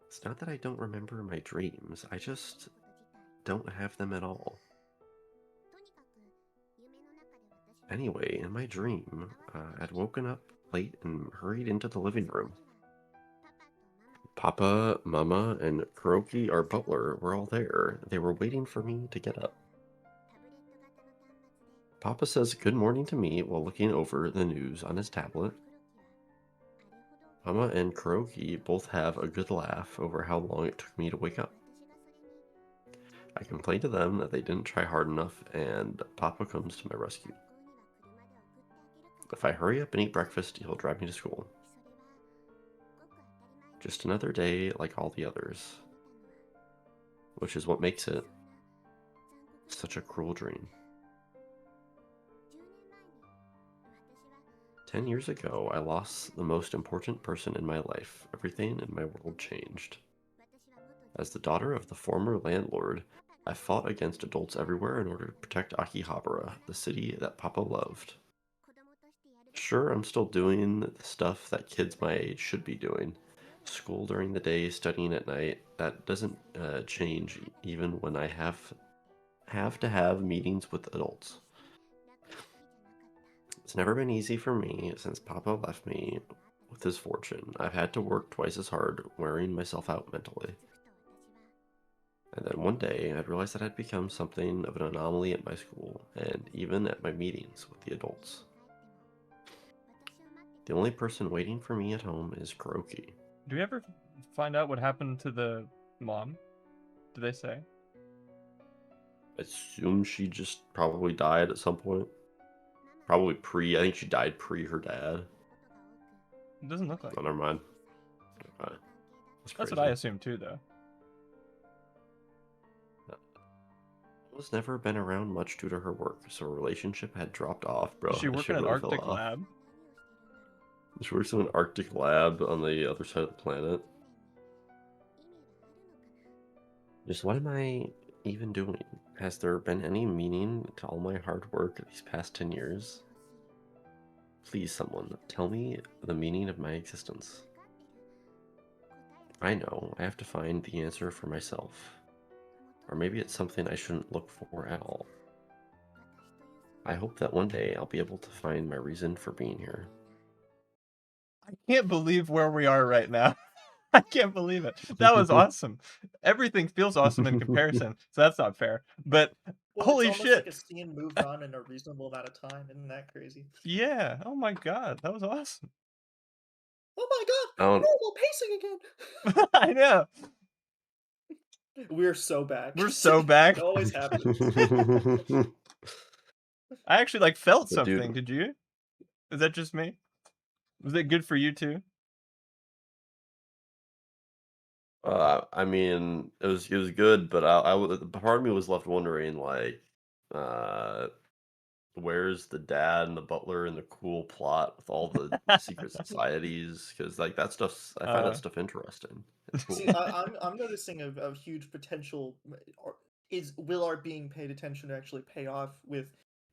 It's not that I don't remember my dreams, I just don't have them at all. Anyway, in my dream, I'd woken up late and hurried into the living room. Papa, Mama, and Kuroki, our butler, were all there. They were waiting for me to get up. Papa says good morning to me while looking over the news on his tablet. Mama and Kuroki both have a good laugh over how long it took me to wake up. I complain to them that they didn't try hard enough, and Papa comes to my rescue. If I hurry up and eat breakfast, he'll drive me to school. Just another day like all the others. Which is what makes it such a cruel dream. 10 years ago, I lost the most important person in my life. Everything in my world changed. As the daughter of the former landlord, I fought against adults everywhere in order to protect Akihabara, the city that Papa loved. Sure, I'm still doing the stuff that kids my age should be doing. School during the day, studying at night. That doesn't change even when I have to have meetings with adults. It's never been easy for me since Papa left me with his fortune. I've had to work twice as hard, wearing myself out mentally. And then one day, I'd realized that I'd become something of an anomaly at my school, and even at my meetings with the adults. The only person waiting for me at home is Kuroki. Do we ever find out what happened to the mom? Did they say? I assume she just probably died at some point. Probably I think she died pre her dad. It doesn't look like. Oh, never mind. Okay. That's what I assumed too, though. Mama's never been around much due to her work, so her relationship had dropped off, bro. Does she work in an Arctic lab? She works in an Arctic lab on the other side of the planet. Just what am I even doing? Has there been any meaning to all my hard work these past 10 years? Please, someone, tell me the meaning of my existence. I know, I have to find the answer for myself. Or maybe it's something I shouldn't look for at all. I hope that one day I'll be able to find my reason for being here. I can't believe where we are right now. I can't believe it. That was awesome. Everything feels awesome in comparison, so that's not fair. But Well, holy it's almost shit. like a scene moved on in a reasonable amount of time. Isn't that crazy? Yeah. Oh my god, that was awesome. Oh my god! I don't- Normal pacing again! I know. We're so back. We're so back. It always happens. I actually like felt But dude- something. Did you? Is that just me? Was it good for you too? I mean, it was good, but part of me was left wondering, like, where's the dad and the butler and the cool plot with all the secret societies? Because like that stuff's, I find that stuff interesting. It's cool. See, I'm noticing a huge potential. Will our being paid attention to actually pay off with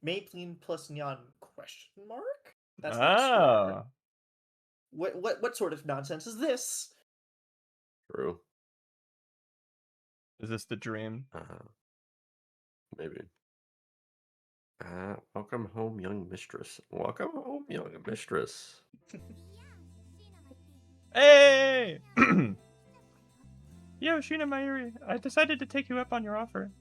Maplin plus Nyan question mark? That's the next Oh. What sort of nonsense is this? True. Is this the dream? Maybe. Welcome home, young mistress. Welcome home, young mistress. Hey! Yo, Shina Mayuri, I decided to take you up on your offer.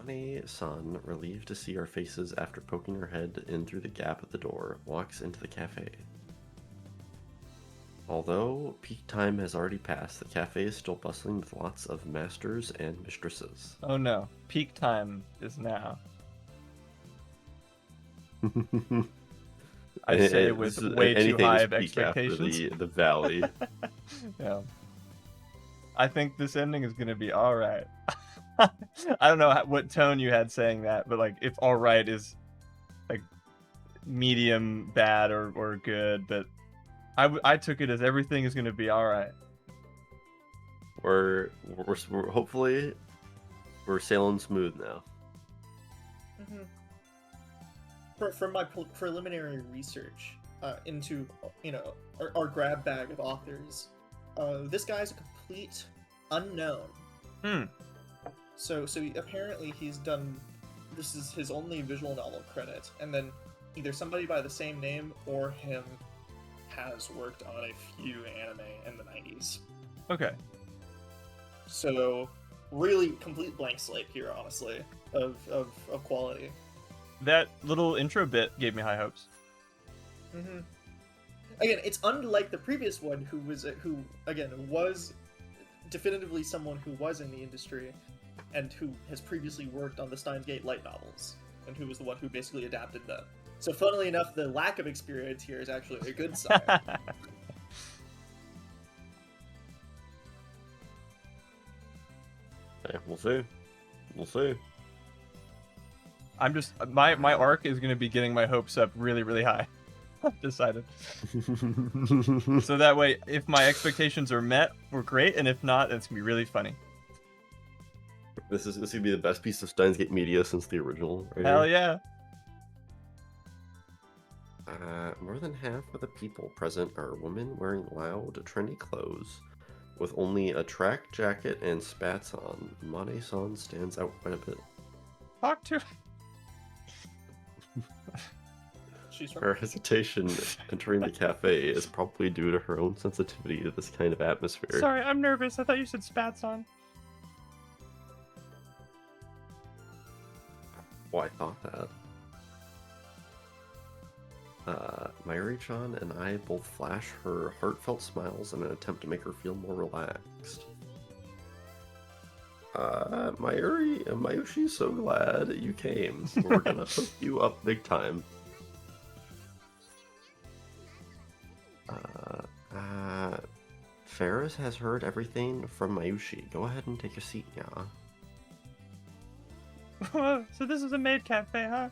Mane-san, relieved to see our faces after poking her head in through the gap of the door, walks into the cafe. Although peak time has already passed, the cafe is still bustling with lots of masters and mistresses. Oh no, peak time is now. I say it with way too high of expectations. The valley. Yeah. I think this ending is gonna be alright. I don't know what tone you had saying that, but like if alright is like medium bad or good, but I took it as everything is gonna be alright. We're hopefully we're sailing smooth now. From my preliminary research into our grab bag of authors, this guy's a complete unknown. So apparently he's done. This is his only visual novel credit, and then either somebody by the same name or him has worked on a few anime in the 90s. Okay. So really complete blank slate here, honestly, of quality. That little intro bit gave me high hopes. Again, it's unlike the previous one, who was definitively someone who was in the industry and who has previously worked on the Steins Gate light novels, and who was the one who basically adapted them. So funnily enough, the lack of experience here is actually a good sign. Okay, we'll see. We'll see. I'm just my arc is gonna be getting my hopes up really, really high. I've decided. So that way, if my expectations are met, we're great, and if not, it's gonna be really funny. This gonna be the best piece of Steins Gate media since the original. Right Hell here. yeah. More than half of the people present are women wearing loud, trendy clothes, with only a track jacket and spats on. Mane-san stands out quite a bit. Talk to. She's from Her hesitation entering the cafe is probably due to her own sensitivity to this kind of atmosphere. Sorry, I'm nervous. I thought you said spats on. Oh, I thought that. Mayuri-chan and I both flash her heartfelt smiles in an attempt to make her feel more relaxed. Mayushi's so glad you came. We're gonna hook you up big time. Ferris has heard everything from Mayushi. Go ahead and take a seat, yeah. So this is a maid cafe, huh?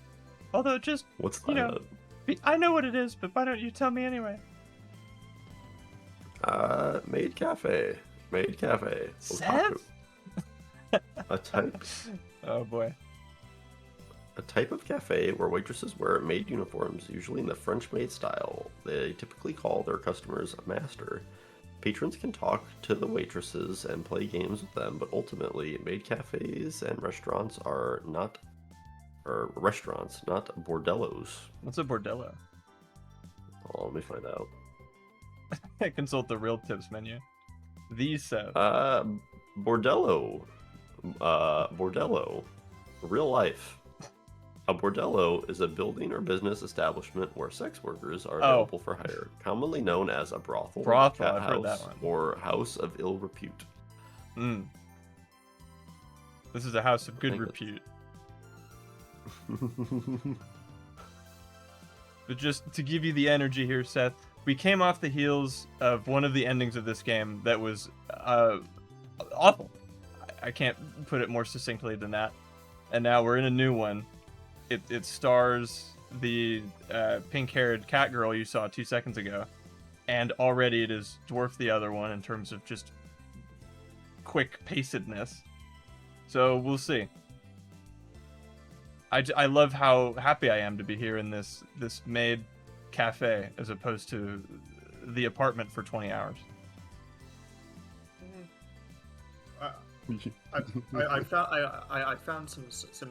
Although just, What's that? you know, I know what it is, but why don't you tell me anyway? Maid cafe. Maid cafe. Sev? A type. Oh boy. a type of cafe where waitresses wear maid uniforms, usually in the French maid style. They typically call their customers a master. Patrons can talk to the waitresses and play games with them, but ultimately, maid cafes and restaurants are not restaurants, not bordellos. What's a bordello? Oh, let me find out. Consult the real tips menu. These said. Bordello. Bordello. Real life. A bordello is a building or business establishment where sex workers are available for hire, commonly known as a brothel, cat I've heard that house, one. or house of ill repute. This is a house of I good think repute. But just to give you the energy here, Seth, we came off the heels of one of the endings of this game that was awful. I can't put it more succinctly than that. And now we're in a new one. It stars the pink-haired cat girl you saw 2 seconds ago, and already it has dwarfed the other one in terms of just quick pacedness. So we'll see. I love how happy I am to be here in this maid cafe as opposed to the apartment for 20 hours. I found some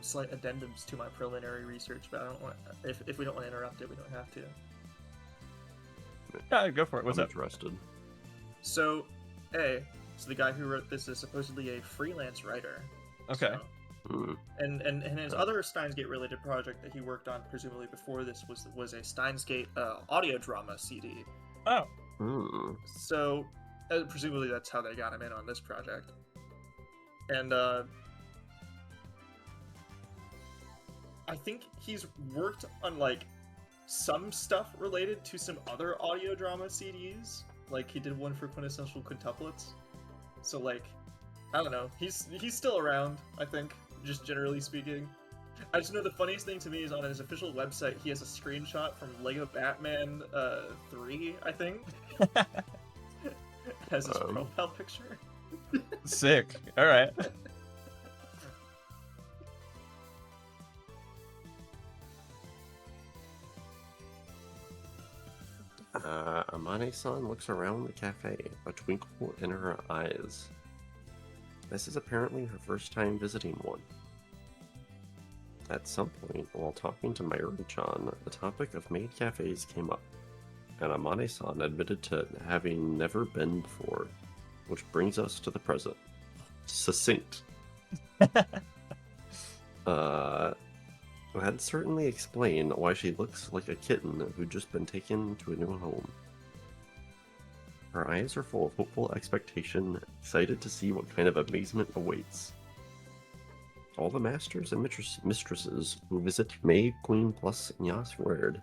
slight addendums to my preliminary research, but I don't want if we don't want to interrupt it, we don't have to. Yeah, go for it. What's I'm up? interested. So the guy who wrote this is supposedly a freelance writer. Okay. So, and his other Steins Gate related project that he worked on, presumably before this, was a Steins Gate audio drama CD. Oh. So presumably that's how they got him in on this project. And I think he's worked on like some stuff related to some other audio drama CDs. Like he did one for Quintessential Quintuplets. So like, I don't know. He's still around, I think, just generally speaking. I just know the funniest thing to me is on his official website he has a screenshot from Lego Batman 3, I think. As his profile picture. Sick. All right. Amane-san looks around the cafe, a twinkle in her eyes. This is apparently her first time visiting one. At some point, while talking to Mayuri-chan, the topic of maid cafes came up, and Amane-san admitted to having never been before, which brings us to the present. Succinct. That certainly explain why she looks like a kitten who'd just been taken to a new home. Her eyes are full of hopeful expectation, excited to see what kind of amazement awaits. All the masters and mistresses who visit May Queen plus Nyas Word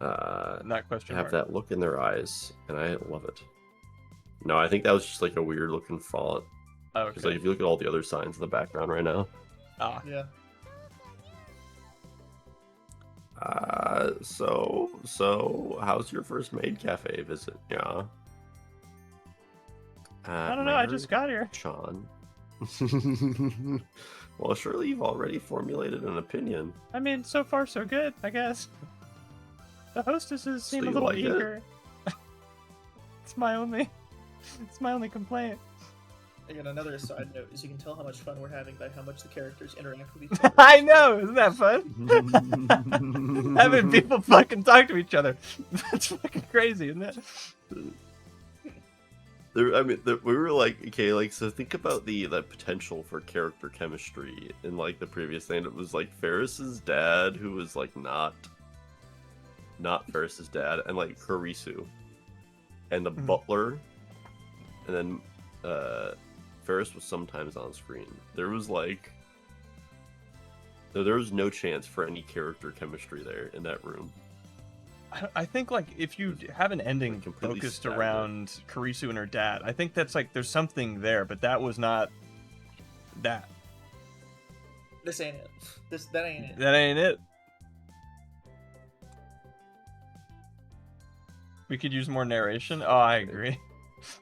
Not question have mark. that look in their eyes, and I love it. No, I think that was just like a weird looking font. Oh, Because okay. like if you look at all the other signs in the background right now. Ah. Yeah. So how's your first maid cafe visit? Yeah. I don't know. I just got here. Sean. Well, surely you've already formulated an opinion. I mean, so far so good, I guess. The hostesses seem So a you little like it? eager. It's my only complaint. Again, another side note is you can tell how much fun we're having by how much the characters interact with each other. I know, isn't that fun? Having people fucking talk to each other. That's fucking crazy, isn't it? We were like, okay, like, so think about the potential for character chemistry in like the previous thing. It was like Ferris's dad, who was like not Ferris's dad, and like Kurisu, and the butler, and then Ferris was sometimes on screen. There was no chance for any character chemistry there in that room. I think like if you have an ending completely focused stagnant. around Kurisu and her dad, I think that's like there's something there, but that was not that. This ain't it. That ain't it. That ain't it. We could use more narration. Oh, I agree.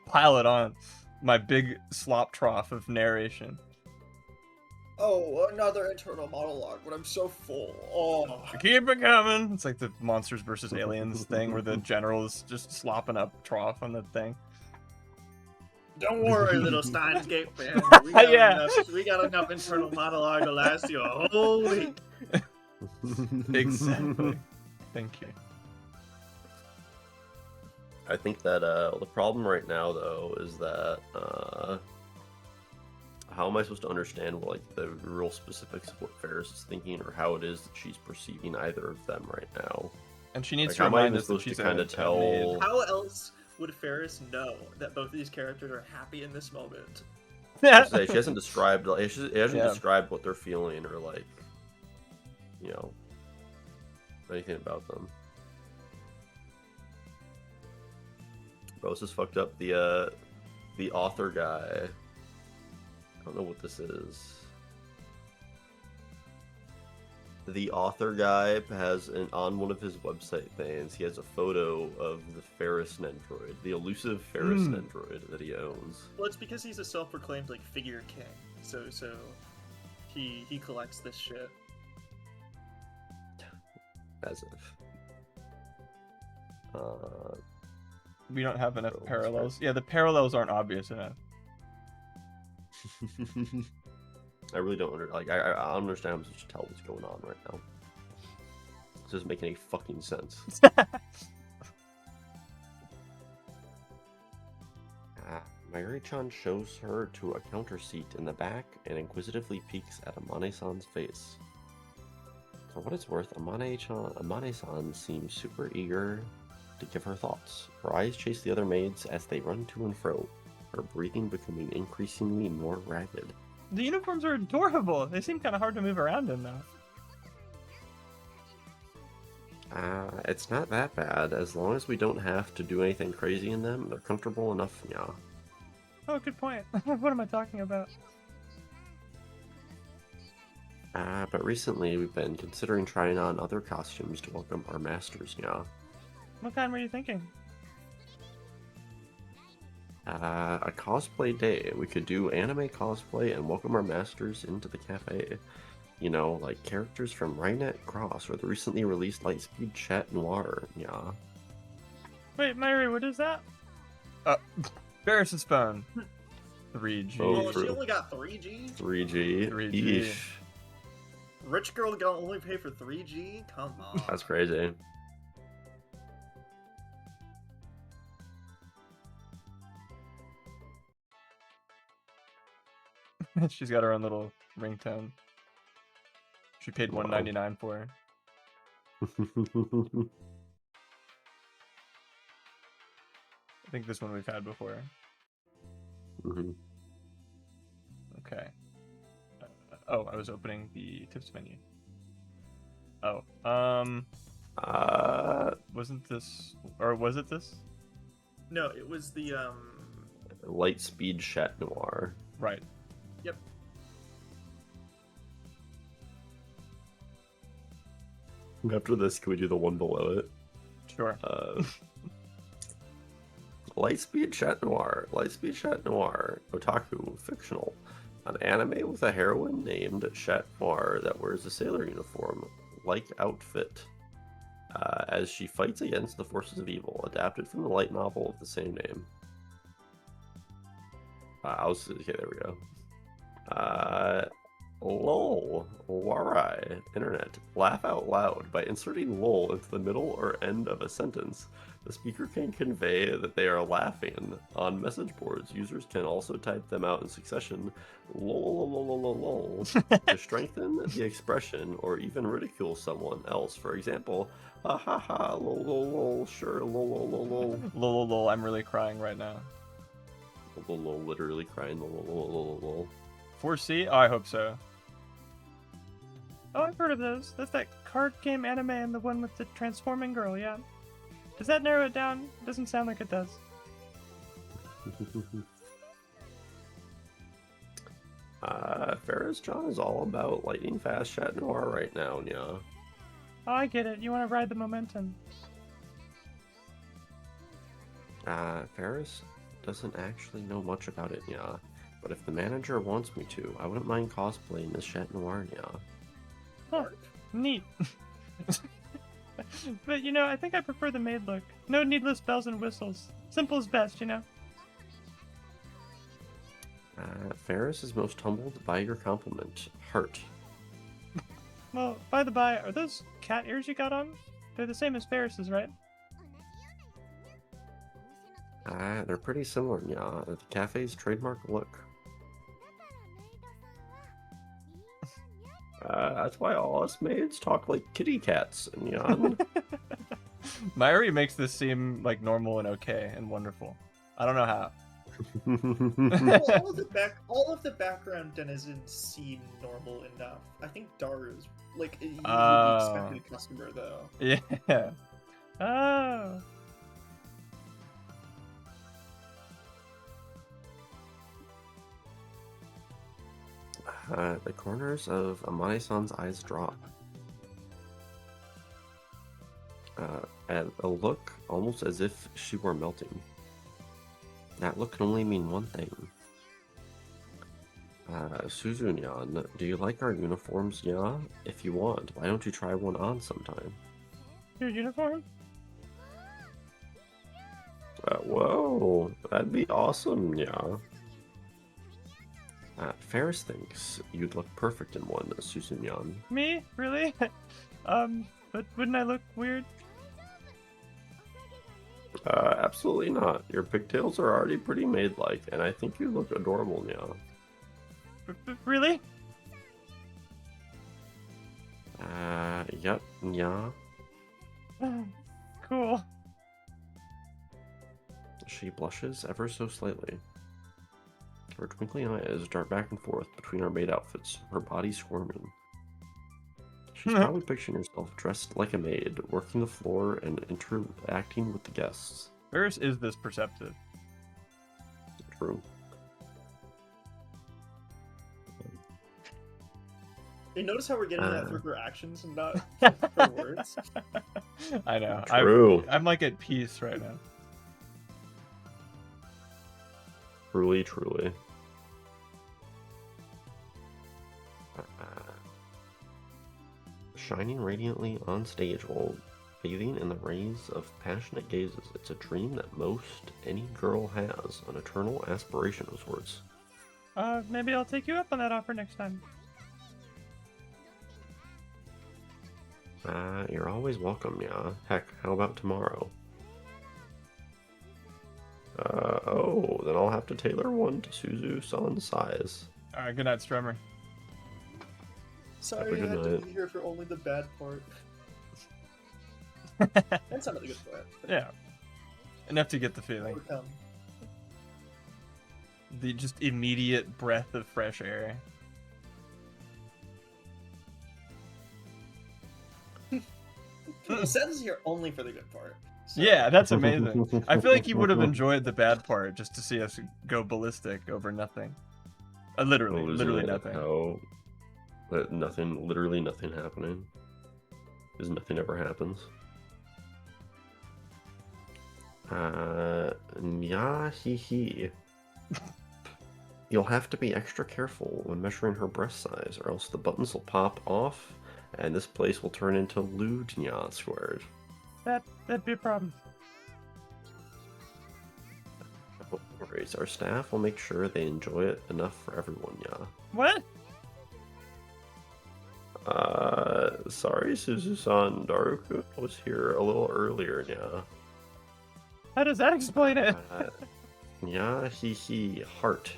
Pile it on. My big slop trough of narration. Oh, another internal monologue, but I'm so full. Oh. Keep it coming. It's like the monsters versus aliens thing where the general is just slopping up trough on the thing. Don't worry, little Steins Gate fan. Yeah. We got enough internal monologue to last you a whole week. Exactly. Thank you. I think that the problem right now, though, is that how am I supposed to understand what, like, the real specifics of what Ferris is thinking, or how it is that she's perceiving either of them right now? And she needs Like, to how am I remind even us that supposed she's to kind a of tell? How else would Ferris know that both of these characters are happy in this moment? I say, she hasn't described. Like, she hasn't Yeah. described what they're feeling, or, like, you know, anything about them. Bro, this is fucked up. The author guy. I don't know what this is. The author guy has on one of his website things, he has a photo of the Ferris Nendroid, the elusive Ferris Nendroid that he owns. Well, it's because he's a self-proclaimed like figure king, so he collects this shit. As if. We don't have enough Oh, parallels. Yeah, the parallels aren't obvious enough. I really don't I don't understand how I'm supposed to tell what's going on right now. This doesn't make any fucking sense. Mayuri-chan shows her to a counter seat in the back and inquisitively peeks at Amane-san's face. For what it's worth, Amane-san seems super eager to give her thoughts. Her eyes chase the other maids as they run to and fro, her breathing becoming increasingly more ragged. The uniforms are adorable. They seem kind of hard to move around in, though. It's not that bad. As long as we don't have to do anything crazy in them, they're comfortable enough, yeah. Oh, good point. What am I talking about? But recently we've been considering trying on other costumes to welcome our masters, yeah. What kind were you thinking? A cosplay day. We could do anime cosplay and welcome our masters into the cafe. You know, like characters from Rainet Cross or the recently released Lightspeed Chat Noir, yeah. Wait, Mary, what is that? Ferris's phone. 3G. Oh, Oh, she true. only got 3G? 3G. 3G. Eesh. Rich girl gonna only pay for 3G? Come on. That's crazy. She's got her own little ringtone. She paid Wow. $1.99 for her. I think this one we've had before. Mhm. Okay. Oh, I was opening the tips menu. Oh, wasn't this, or was it this? No, it was the Lightspeed Chat Noir. Right. Yep. After this, can we do the one below it? Sure. Lightspeed Chat Noir. Lightspeed Chat Noir. Otaku. Fictional. An anime with a heroine named Chat Noir that wears a sailor uniform like outfit as she fights against the forces of evil. Adapted from the light novel of the same name. Okay, there we go. LOL. Warai. Internet. Laugh out loud. By inserting LOL into the middle or end of a sentence, the speaker can convey that they are laughing. On message boards, users can also type them out in succession, lol, to strengthen the expression or even ridicule someone else. For example, ha ha ha, lol, sure, lol. Lol, I'm really crying right now. Lol, literally crying, lol. 4C? Oh, I hope so. Oh, I've heard of those. That's that card game anime and the one with the transforming girl, yeah. Does that narrow it down? Doesn't sound like it does. Ferris John is all about lightning fast chat noir right now, yeah. Oh, I get it. You want to ride the momentum. Ferris doesn't actually know much about it, yeah. but if the manager wants me to, I wouldn't mind cosplaying as Chat Noir, yeah. Huh. Neat. But, you know, I think I prefer the maid look. No needless bells and whistles. Simple is best, you know? Ferris is most humbled by your compliment. Heart. Well, by the by, are those cat ears you got on? They're the same as Ferris's, right? They're pretty similar, yeah. The cafe's trademark look. That's why all us maids talk like kitty cats, and yeah. Myri makes this seem like normal and okay and wonderful. I don't know how. Well, all of the background denizens seem normal enough. I think Daru's like he's the expected customer though. Yeah. Oh. The corners of Amane-san's eyes drop. At a look almost as if she were melting. That look can only mean one thing. Suzunyan, do you like our uniforms, yeah? If you want, why don't you try one on sometime? Your uniform? Whoa, that'd be awesome, yeah. Ferris thinks you'd look perfect in one, Suzunyan. Me? Really? But wouldn't I look weird? Absolutely not. Your pigtails are already pretty maid-like, and I think you look adorable, yeah. Really? Yep, yeah. Cool. She blushes ever so slightly. Her twinkling eyes dart back and forth between our maid outfits, her body squirming. She's probably picturing herself dressed like a maid, working the floor and interacting with the guests. Ferris is this perceptive. True. You notice how we're getting that through her actions and not her words? I know. True. I'm like at peace right now. Truly, truly. Shining radiantly on stage while bathing in the rays of passionate gazes, it's a dream that most any girl has, an eternal aspiration of sorts. Maybe I'll take you up on that offer next time. You're always welcome, yeah. Heck, how about tomorrow? Oh, then I'll have to tailor one to Suzu-san's size. Alright, good night, Strummer. Sorry, Have I a had good to night. be here for only the bad part. And some of the good part. Yeah. Enough to get the feeling. Overcome. The just immediate breath of fresh air. He says here only for the good part. So- Yeah, that's amazing. I feel like you would have enjoyed the bad part just to see us go ballistic over nothing. Literally nothing. No. Nothing, literally nothing happening. Because nothing ever happens. Yeah, hee. You'll have to be extra careful when measuring her breast size, or else the buttons will pop off, and this place will turn into Ludnya squared. That'd be a problem. No worries, our staff will make sure they enjoy it enough for everyone, yeah. What? Sorry, Suzu-san, Daruku was here a little earlier, yeah. How does that explain it? Yeah, hee, heart.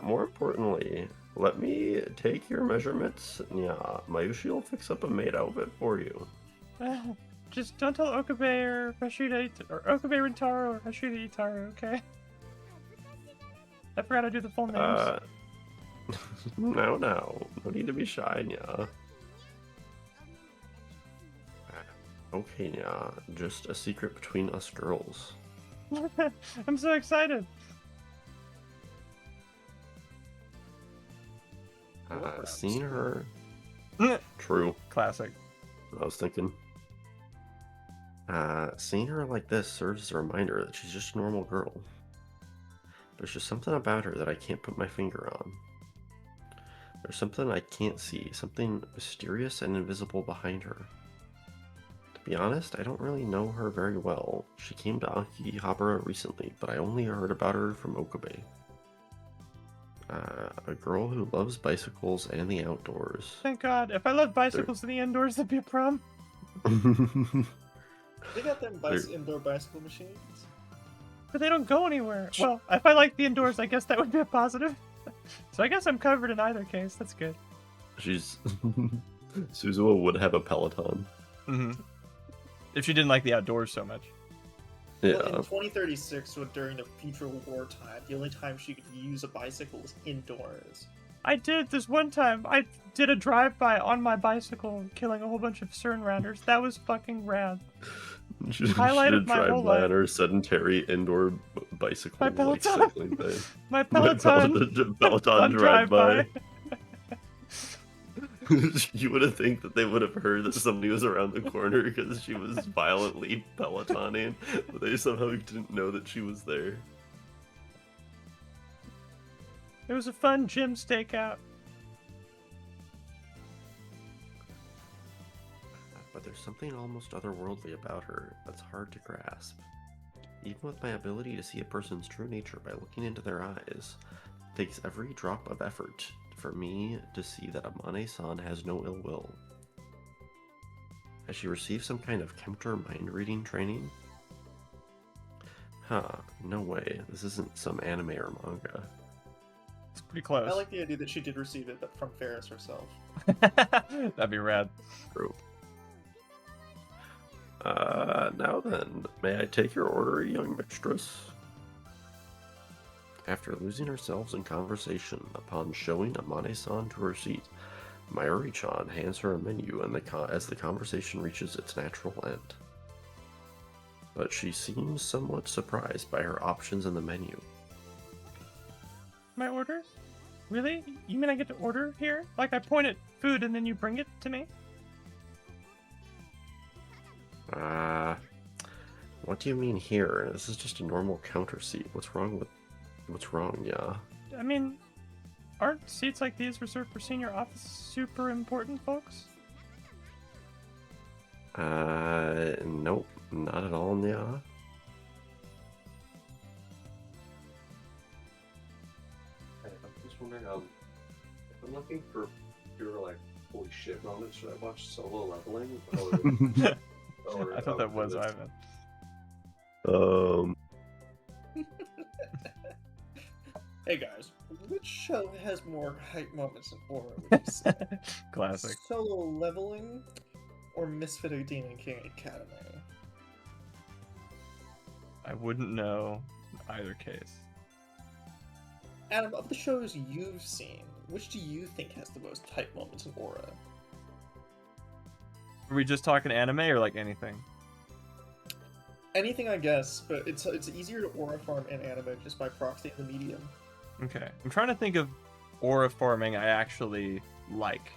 More importantly, let me take your measurements. Yeah, Mayushi will fix up a maid outfit for you. Just don't tell Okabe or Hashida or Okabe Rintaro or Hashida Itaru, okay? I forgot to do the full names. No need to be shy, yeah. Okay, yeah, just a secret between us girls. I'm so excited. Seeing her... True. Classic. I was thinking. Seeing her like this serves as a reminder that she's just a normal girl. There's just something about her that I can't put my finger on. There's something I can't see, something mysterious and invisible behind her. To be honest, I don't really know her very well. She came to Akihabara recently, but I only heard about her from Okabe. A girl who loves bicycles and the outdoors. Thank God. If I loved bicycles in the indoors, that'd be a problem. They got them indoor bicycle machines. But they don't go anywhere. Well, if I like the indoors, I guess that would be a positive. So I guess I'm covered in either case. That's good. She's... Suzuo would have a Peloton. Mm-hmm. If she didn't like the outdoors so much. Yeah. Well, in 2036, so during the future wartime, the only time she could use a bicycle was indoors. I did this one time. I did a drive-by on my bicycle, killing a whole bunch of CERN rounders. That was fucking rad. She Highlight did of my drive whole by life. on her sedentary indoor bicycle. My like, Peloton. cycling thing. My Peloton. Peloton on drive-by. You would have think that they would have heard that somebody was around the corner because she was violently Pelotoning, but they somehow didn't know that she was there. It was a fun gym stakeout. But there's something almost otherworldly about her that's hard to grasp. Even with my ability to see a person's true nature by looking into their eyes, it takes every drop of effort for me to see that Amane-san has no ill will. Has she received some kind of counter mind reading training? Huh, no way. This isn't some anime or manga. It's pretty close. I like the idea that she did receive it, but from Ferris herself. That'd be rad. True. Now then, may I take your order, young mistress? After losing ourselves in conversation, upon showing Amane-san to her seat, Mayuri-chan hands her a menu and as the conversation reaches its natural end. But she seems somewhat surprised by her options in the menu. My order? Really? You mean I get to order here? Like I point at food and then you bring it to me? What do you mean here? This is just a normal counter seat. What's wrong, yeah? I mean, aren't seats like these reserved for senior office super important folks? Nope, not at all, yeah. Hey, I'm just wondering, if I'm looking for pure, like, holy shit moments, should I watch Solo Leveling? Or I thought that was this? Ivan. Hey guys, which show has more hype moments and aura, would you say? Classic. Solo Leveling or Misfit of Demon King Academy? I wouldn't know in either case. Adam, of the shows you've seen, which do you think has the most hype moments and aura? Are we just talking anime or like anything? Anything, I guess, but it's easier to aura farm in anime just by proxying the medium. Okay. I'm trying to think of aura farming I actually like.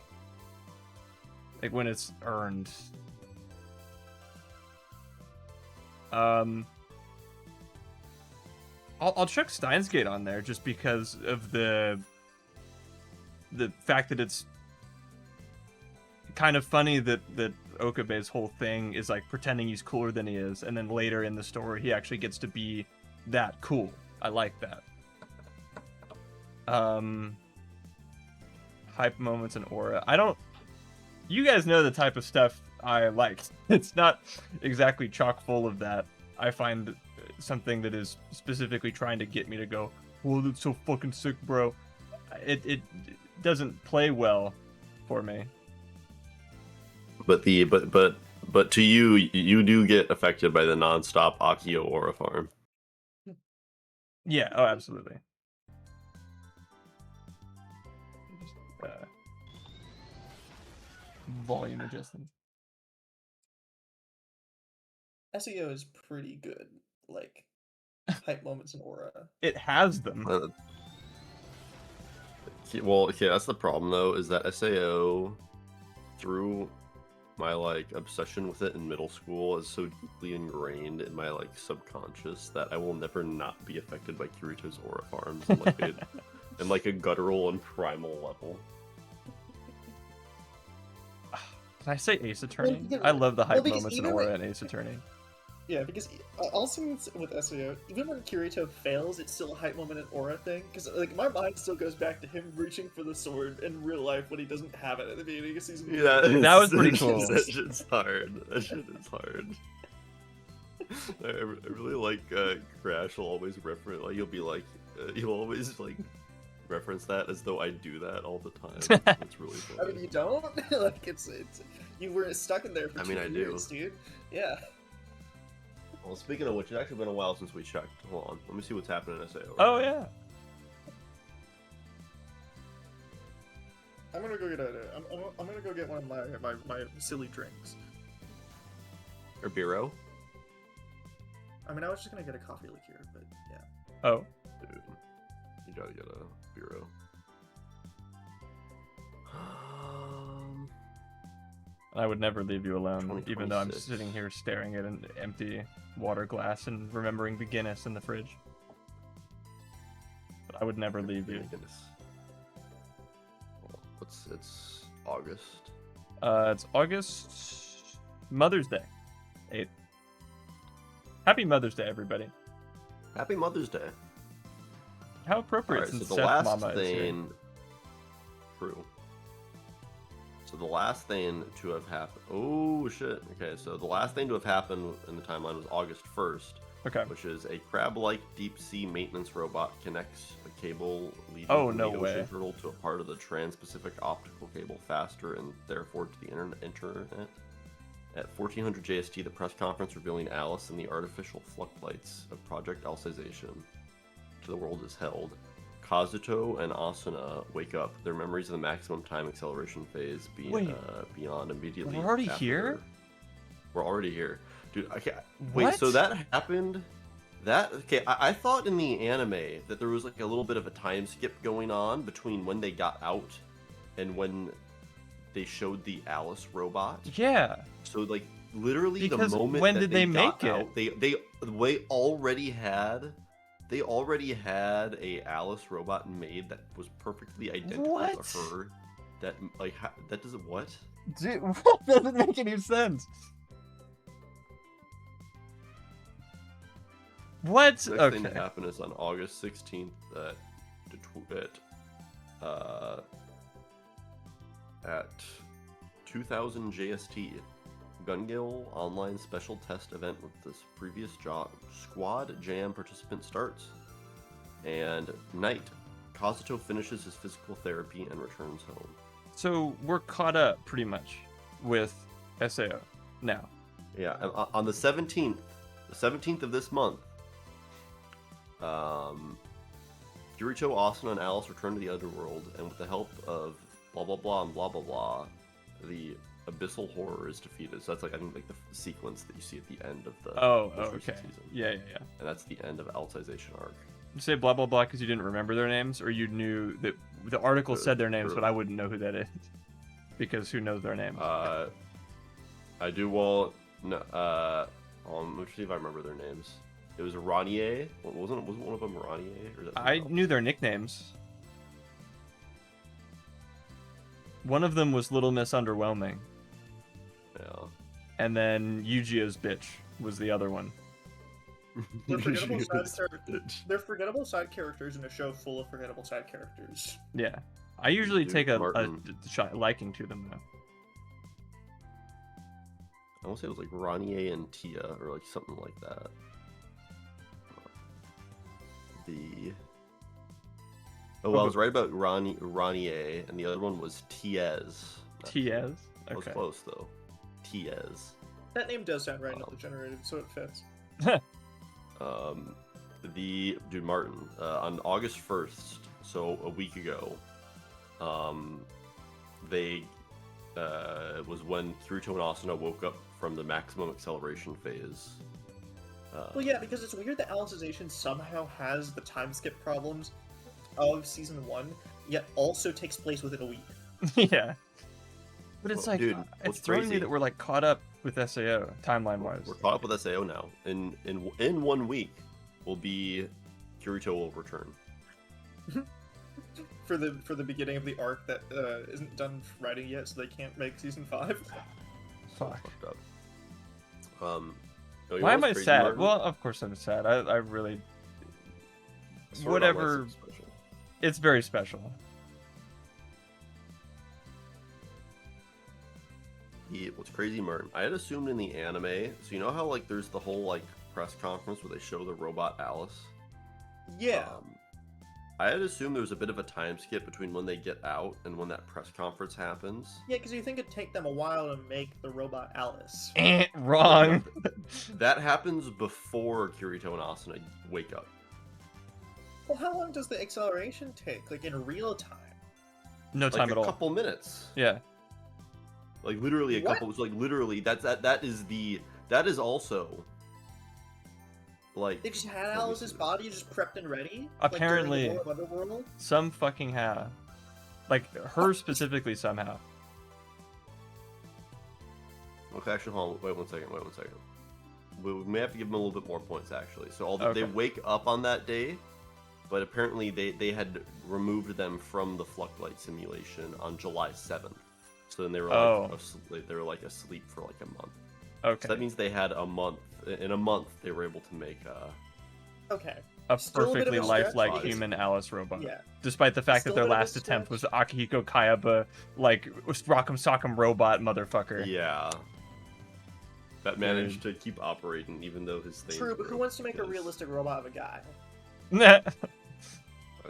Like when it's earned. I'll chuck Steins Gate on there just because of the fact that it's kind of funny that Okabe's whole thing is like pretending he's cooler than he is, and then later in the story he actually gets to be that cool. I like that. Hype moments and aura. You guys know the type of stuff I like. It's not exactly chock full of that. I find something that is specifically trying to get me to go, "Whoa, that's so fucking sick, bro." It doesn't play well for me. But to you do get affected by the non-stop Akio aura farm. Yeah, oh, absolutely. Volume adjusting. SEO is pretty good, like, hype moments and aura. It has them. Well, okay, that's the problem though, is that SAO through my like obsession with it in middle school is so deeply ingrained in my like subconscious that I will never not be affected by Kirito's aura farms in like a guttural and primal level. Can I say Ace Attorney? because- I love the hype because moments in even Aura when- and Ace Attorney. Yeah, because also with SAO, even when Kirito fails, it's still a hype moment and aura thing. Because like my mind still goes back to him reaching for the sword in real life when he doesn't have it at the beginning of season. Yeah, That was pretty cool. That shit's hard. That shit is hard. I really like Crash will always reference like you'll always like reference that as though I do that all the time. It's really I funny. mean, you don't like it's you were stuck in there for I mean, 2 I do. years, dude. Yeah. Well, speaking of which, it's actually been a while since we checked. Hold on, let me see what's happening in SAO. Oh yeah. I'm gonna go get I'm gonna go get one of my silly drinks. Or Bureau. I mean, I was just gonna get a coffee liqueur, but yeah. Oh. Dude, you gotta get a Bureau. I would never leave you alone, even though I'm 2026. sitting here staring at an empty water glass and remembering the Guinness in the fridge. But I would never leave you. Goodness. Well, it's August. It's August Mother's Day, 8th. Happy Mother's Day, everybody. Happy Mother's Day. How appropriate Alright, so since the Seth last Mama is here. thing. True. So the last thing to have happened. Oh shit. Okay, so the last thing to have happened in the timeline was August 1st, Okay. which is a crab-like deep-sea maintenance robot connects a cable leading Oh, from no the way. ocean turtle to a part of the trans-Pacific optical cable faster and therefore to the internet. At 1400 JST, the press conference revealing Alice and the artificial floodlights of Project Alcization to the world is held. Kazuto and Asuna wake up, their memories of the maximum time acceleration phase Wait. beyond immediately. We're already after here? their- We're already here. Dude, okay. Wait, so What? that happened? I thought in the anime that there was like a little bit of a time skip going on between when they got out and when they showed the Alice robot. Yeah. So like literally Because the moment when that did they got make it? out, they already had a Alice robot made that was perfectly identical What? to her. That like that doesn't what? Dude, what doesn't make any sense? What? Next thing Okay. that happened is on August 16th at 2000 JST. Gun-Gale online special test event with this previous squad jam participant starts. And night, Kazuto finishes his physical therapy and returns home. So we're caught up pretty much with SAO now. Yeah, and on the 17th of this month, Kirito, Asuna, and Alice return to the underworld, and with the help of blah blah blah and blah blah blah, the abyssal horror is defeated. So that's like I think like the sequence that you see at the end of the Oh, most recent okay. season. Yeah. And that's the end of Alcization arc. You say blah blah blah because you didn't remember their names, or you knew that the article said their names, True. but I wouldn't know who that is because who knows their names? I do well. No, let's see if I remember their names. It was Ranier. Wasn't one of them Ranier? Or is that I someone knew their nicknames. One of them was Little Miss Underwhelming, else? and then Yu-Gi-Oh's bitch was the other one. They're forgettable Yeah. They're forgettable side characters in a show full of forgettable side characters. Yeah, I usually Dude, take a Martin. liking to them though. I want to say it was like Ranier and Tia, or like something like that. I was right about Ranier, and the other one was Tiez. Tiez. That was Okay. close though. Tiez. That name does sound randomly generated, so it fits. Dude Martin, on August 1st, so a week ago, they was when Kirito and Asuna woke up from the maximum acceleration phase. Well, yeah, because it's weird that Alicization somehow has the time skip problems of season 1, yet also takes place within a week. Yeah. But it's Well, like, dude, it's what's throwing me crazy- that we're like caught up with SAO timeline wise. We're caught up with SAO now. In 1 week, will be Kirito will return. For the beginning of the arc that isn't done writing yet, so they can't make season 5. Fuck. Fucked up. Oh, you Why know am I what's crazy, sad? Martin? Well, of course I'm sad. I really. Sword Art Whatever. Online is special. It's very special. What's crazy, Martin? I had assumed in the anime, so you know how like there's the whole like press conference where they show the robot Alice. Yeah. I had assumed there was a bit of a time skip between when they get out and when that press conference happens. Yeah, because you think it'd take them a while to make the robot Alice. Wrong. That happens before Kirito and Asuna wake up. Well, how long does the acceleration take? Like in real time? No Like time a at all. couple minutes. Yeah. Like literally a What? couple. Like literally, that is also like. They just had let me Alice's see. body just prepped and ready? Apparently. Like during the War of Underworld? Some fucking have. Like her specifically somehow. Okay, actually, hold on. Wait one second. We may have to give them a little bit more points actually. So although Okay. they wake up on that day, but apparently they had removed them from the Fluctlight simulation on July 7th. So then they were like asleep for like a month. Okay. So that means they had a month. In a month, they were able to make Okay. A Still a bit of perfectly a stretch, lifelike because- human Alice robot. Yeah. Despite the fact that Still their a bit of a last attempt was stretch. Akihiko Kayaba, like Rock'em Sock'em robot motherfucker. Yeah. That managed to keep operating even though his thing. True, but who wants to make a realistic robot of a guy? That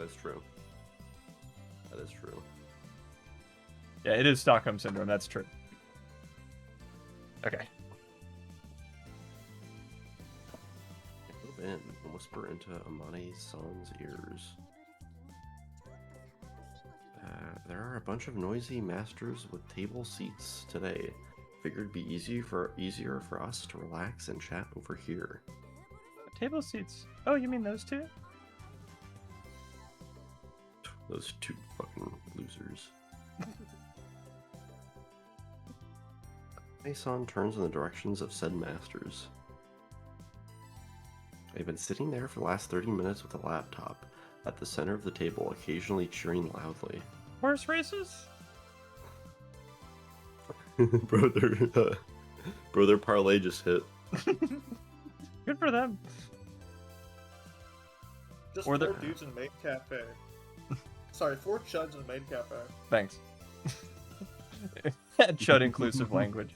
is true. That is true. Yeah, it is Stockholm Syndrome, that's true. Okay. Move in and whisper into Amane-san's ears. There are a bunch of noisy masters with table seats today. Figured it'd be easier for us to relax and chat over here. Table seats. Oh, you mean those two? Those two fucking losers. Amane-san turns in the directions of said masters. They've been sitting there for the last 30 minutes with a laptop at the center of the table, occasionally cheering loudly. Horse races? Brother parlay just hit. Good for them. Just Or 4 the- dudes in Maid Cafe. Sorry, 4 chuds in Maid Cafe. Thanks. Chud inclusive language.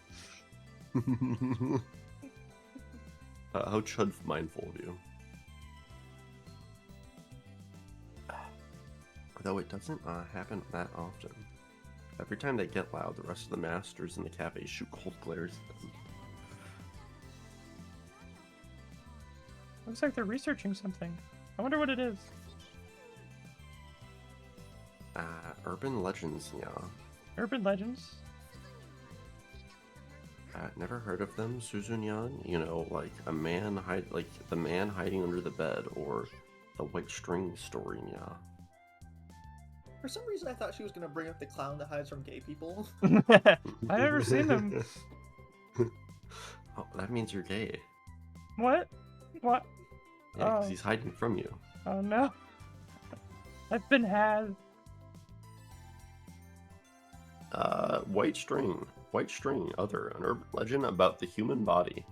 How Chud mindful of you. Though it doesn't happen that often. Every time they get loud, the rest of the masters in the cafe shoot cold glares at them. Looks like they're researching something. I wonder what it is. Urban legends, yeah. Urban legends? Never heard of them, Suzunyan? You know, like the man hiding under the bed, or the white string story, yeah. For some reason, I thought she was gonna bring up the clown that hides from gay people. I've never seen them. Oh, that means you're gay. What? What? Yeah, 'cause Oh. he's hiding from you. Oh no. I've been had. White string. White string, other, an urban legend about the human body.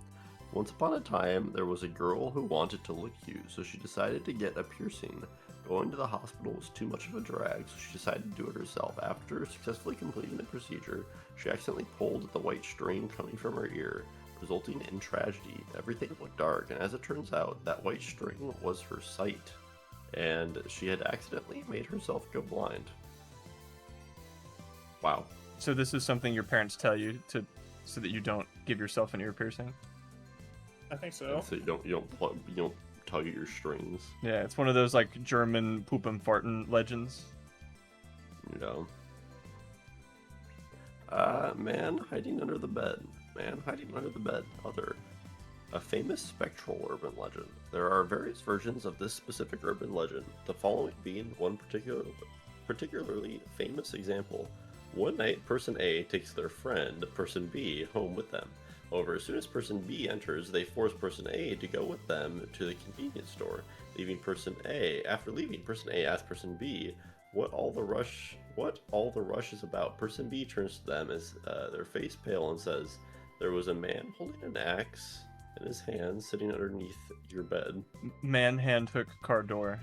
Once upon a time, there was a girl who wanted to look cute, so she decided to get a piercing. Going to the hospital was too much of a drag, so she decided to do it herself. After successfully completing the procedure, she accidentally pulled the white string coming from her ear, resulting in tragedy. Everything looked dark, and as it turns out, that white string was her sight, and she had accidentally made herself go blind. Wow. So this is something your parents tell you to, so that you don't give yourself an ear piercing? I think so. So you don't tug at your strings, Yeah, it's one of those like German poopin' fartin' legends. you know. Man hiding under the bed. Man hiding under the bed. Other. A famous spectral urban legend. There are various versions of this specific urban legend, the following being one particularly famous example. One night, Person A takes their friend, Person B, home with them. However, as soon as Person B enters, they force Person A to go with them to the convenience store, leaving Person A. After leaving, Person A asks Person B what all the rush is about. Person B turns to them as their face pale and says, "There was a man holding an axe in his hand sitting underneath your bed." Man hand hook car door.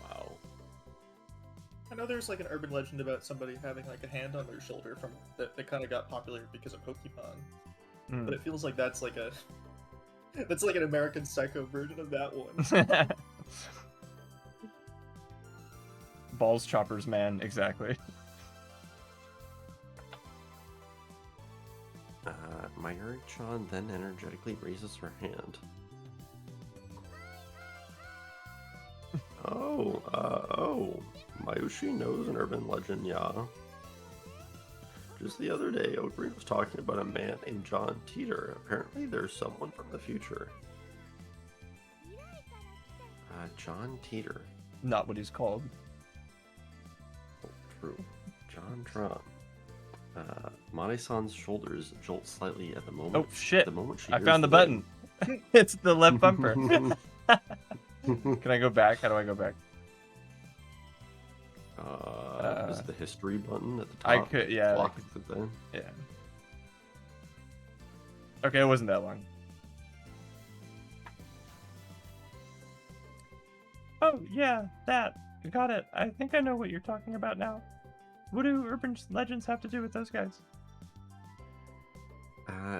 Wow. I know there's like an urban legend about somebody having like a hand on their shoulder from that kind of got popular because of Pokemon, Hmm. but it feels like that's like a that's like an American Psycho version of that one. Balls choppers, man. Exactly. Mayuri-chan then energetically raises her hand. Oh, Mayushi knows an urban legend, yeah. Just the other day, Ogre was talking about a man named John Teeter. Apparently there's someone from the future. John Teeter. Not what he's called. Oh, true. John Tron. Mane-san's shoulders jolt slightly at the moment. Oh shit! The moment she I hears found the button. It's the left bumper. ring. Can I go back? How do I go back? Is the history button at the top? I could, yeah. Clock at the end? Yeah. Okay, it wasn't that long. Oh, yeah, that. Got it. I think I know what you're talking about now. What do urban legends have to do with those guys?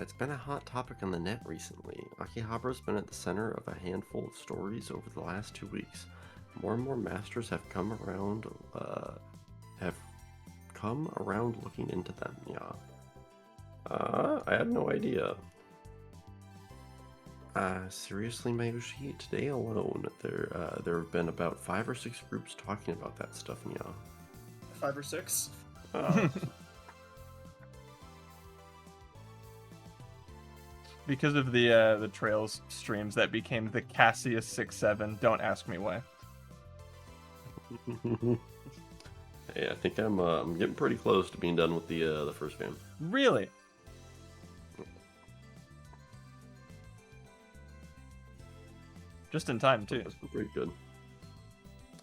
It's been a hot topic on the net recently. Akihabara's been at the center of a handful of stories over the last 2 weeks. More and more masters have come around looking into them, yeah. I had no idea. Seriously, Mayushi, today alone, there have been about 5 or 6 groups talking about that stuff, yeah. 5 or 6. Because of the Trails streams that became the Cassius 6-7. Don't ask me why. Hey, I think I'm getting pretty close to being done with the first game. Really? Just in time too. That's been pretty good.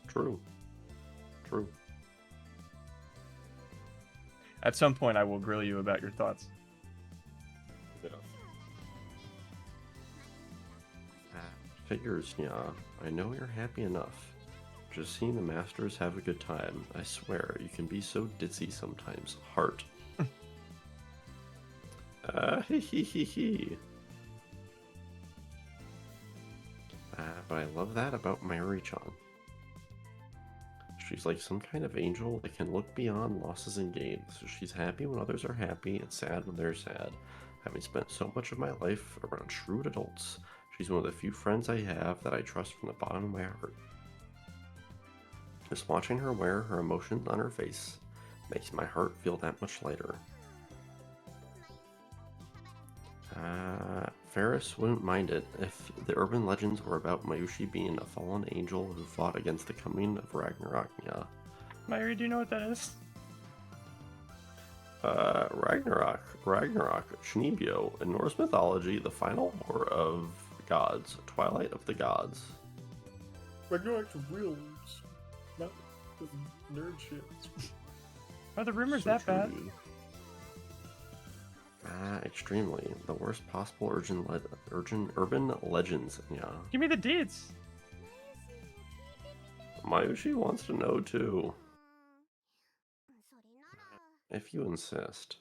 True. At some point, I will grill you about your thoughts. Yeah. Figures, yeah. I know you're happy enough. Just seeing the masters have a good time. I swear, you can be so ditzy sometimes. Heart. Hee. But I love that about Mayuri-chan. She's like some kind of angel that can look beyond losses and gains. She's happy when others are happy and sad when they're sad. Having spent so much of my life around shrewd adults, she's one of the few friends I have that I trust from the bottom of my heart. Just watching her wear her emotions on her face makes my heart feel that much lighter. Ferris wouldn't mind it if the urban legends were about Mayushi being a fallen angel who fought against the coming of Ragnarok, yeah. Mayuri, do you know what that is? Ragnarok, Shinibyo. In Norse mythology, the final war of gods, Twilight of the Gods. Ragnarok's real. Not this nerd shit. Are the rumors So that bad? true. Extremely. The worst possible urban legends, yeah. Give me the deeds. Mayushi wants to know too. If you insist.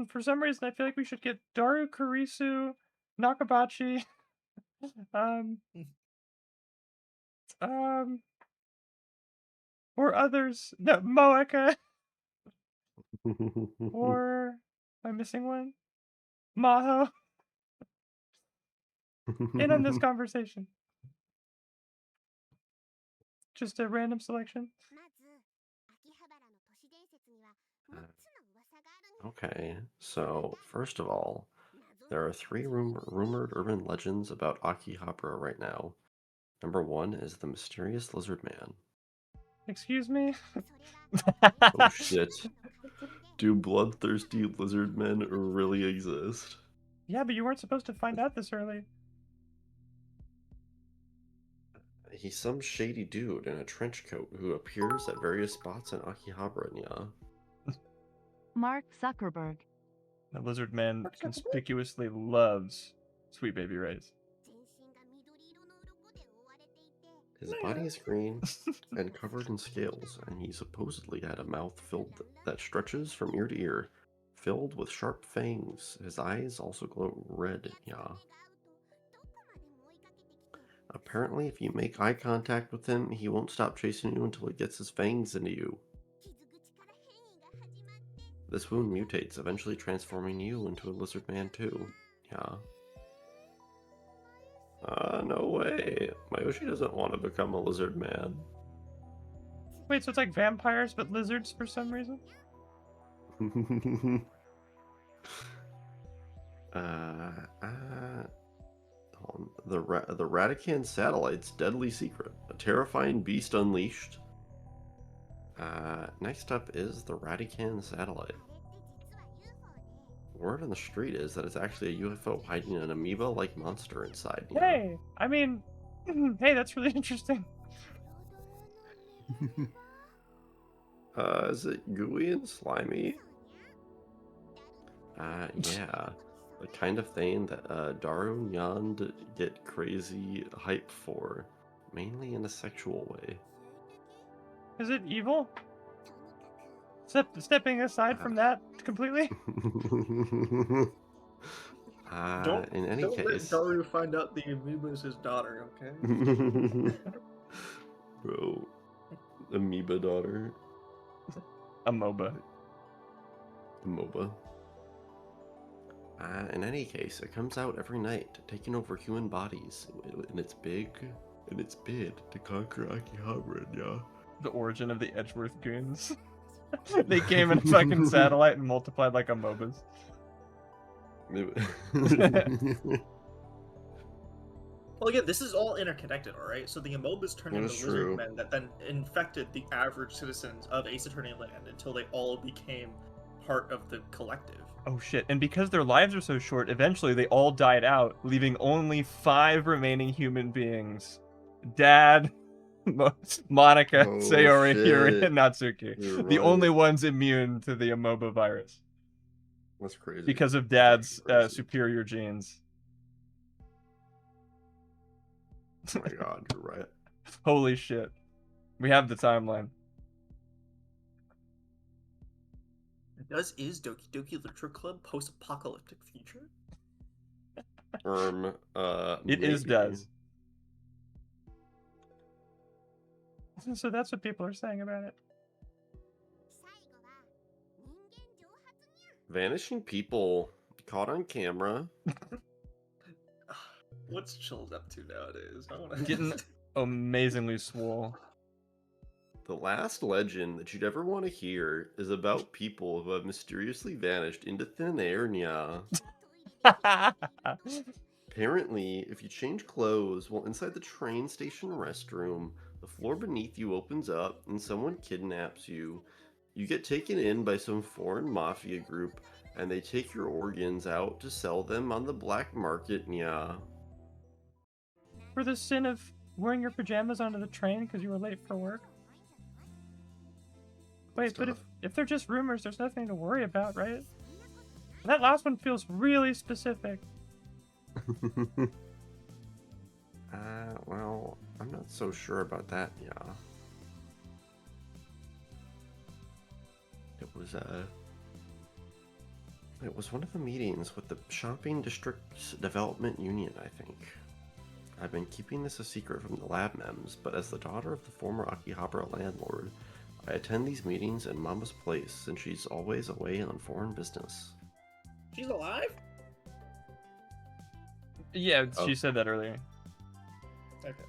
For some reason, I feel like we should get Daru Kurisu, Nakabachi, or others. No, Moeka, or am I missing one? Maho. In on this conversation. Just a random selection. Okay, so first of all, there are 3 rumored urban legends about Akihabara right now. Number 1 is the mysterious lizard man. Excuse me? Oh shit. Do bloodthirsty lizard men really exist? Yeah, but you weren't supposed to find out this early. He's some shady dude in a trench coat who appears at various spots in Akihabara, yeah. Mark Zuckerberg. The lizard man conspicuously loves Sweet Baby Ray's. His body is green and covered in scales, and he supposedly had a mouth filled that stretches from ear to ear, filled with sharp fangs. His eyes also glow red, yeah. Apparently, if you make eye contact with him, he won't stop chasing you until he gets his fangs into you. This wound mutates, eventually transforming you into a lizard man too. Yeah. No way. Mayoshi doesn't want to become a lizard man. Wait, so it's like vampires but lizards for some reason? The Radican Satellite's Deadly Secret. A terrifying beast unleashed. Next up is the Radican Satellite. Word on the street is that it's actually a UFO hiding an amoeba-like monster inside. You know? Hey, I mean, hey, that's really interesting. Is it gooey and slimy? Yeah. The kind of thing that Daru Nyand get crazy hype for, mainly in a sexual way. Is it evil? Stepping aside from that completely? In any don't let case... Daru find out the amoeba is his daughter, okay? Bro. Amoeba daughter. Amoeba. Amoeba. In any case, it comes out every night, taking over human bodies, and it's bid to conquer Akihabara, yeah. The origin of the Edgeworth goons. They came in a fucking satellite and multiplied like amoebas. Well, again, this is all interconnected, alright? So the amoebas turned into That's lizard true. men that then infected the average citizens of Ace Attorney Land until they all became part of the collective. Oh shit, and because their lives are so short, eventually they all died out, leaving only 5 remaining human beings. Dad, Monica, Oh, Sayori, Yuri, shit. and Natsuki. You're The right. only ones immune to the amoeba virus. That's crazy. Because of That's Dad's crazy. superior genes. Oh my god, you're right. Holy shit. We have the timeline. Is Doki Doki Literature Club post-apocalyptic future? It is Maybe. does. So that's what people are saying about it. Vanishing people caught on camera. What's Chill's up to nowadays? I want to Getting amazingly swole. The last legend that you'd ever want to hear is about people who have mysteriously vanished into thin air, nya. Apparently, if you change clothes while inside the train station restroom, the floor beneath you opens up and someone kidnaps you. You get taken in by some foreign mafia group, and they take your organs out to sell them on the black market, nya. For the sin of wearing your pajamas onto the train because you were late for work? Wait, but if they're just rumors, there's nothing to worry about, right? That last one feels really specific. Well, I'm not so sure about that, yeah. It was one of the meetings with the Shopping District's Development Union, I think. I've been keeping this a secret from the lab mems, but as the daughter of the former Akihabara landlord, I attend these meetings in Mama's place since she's always away on foreign business. She's alive? Yeah, Oh. she said that earlier. Okay.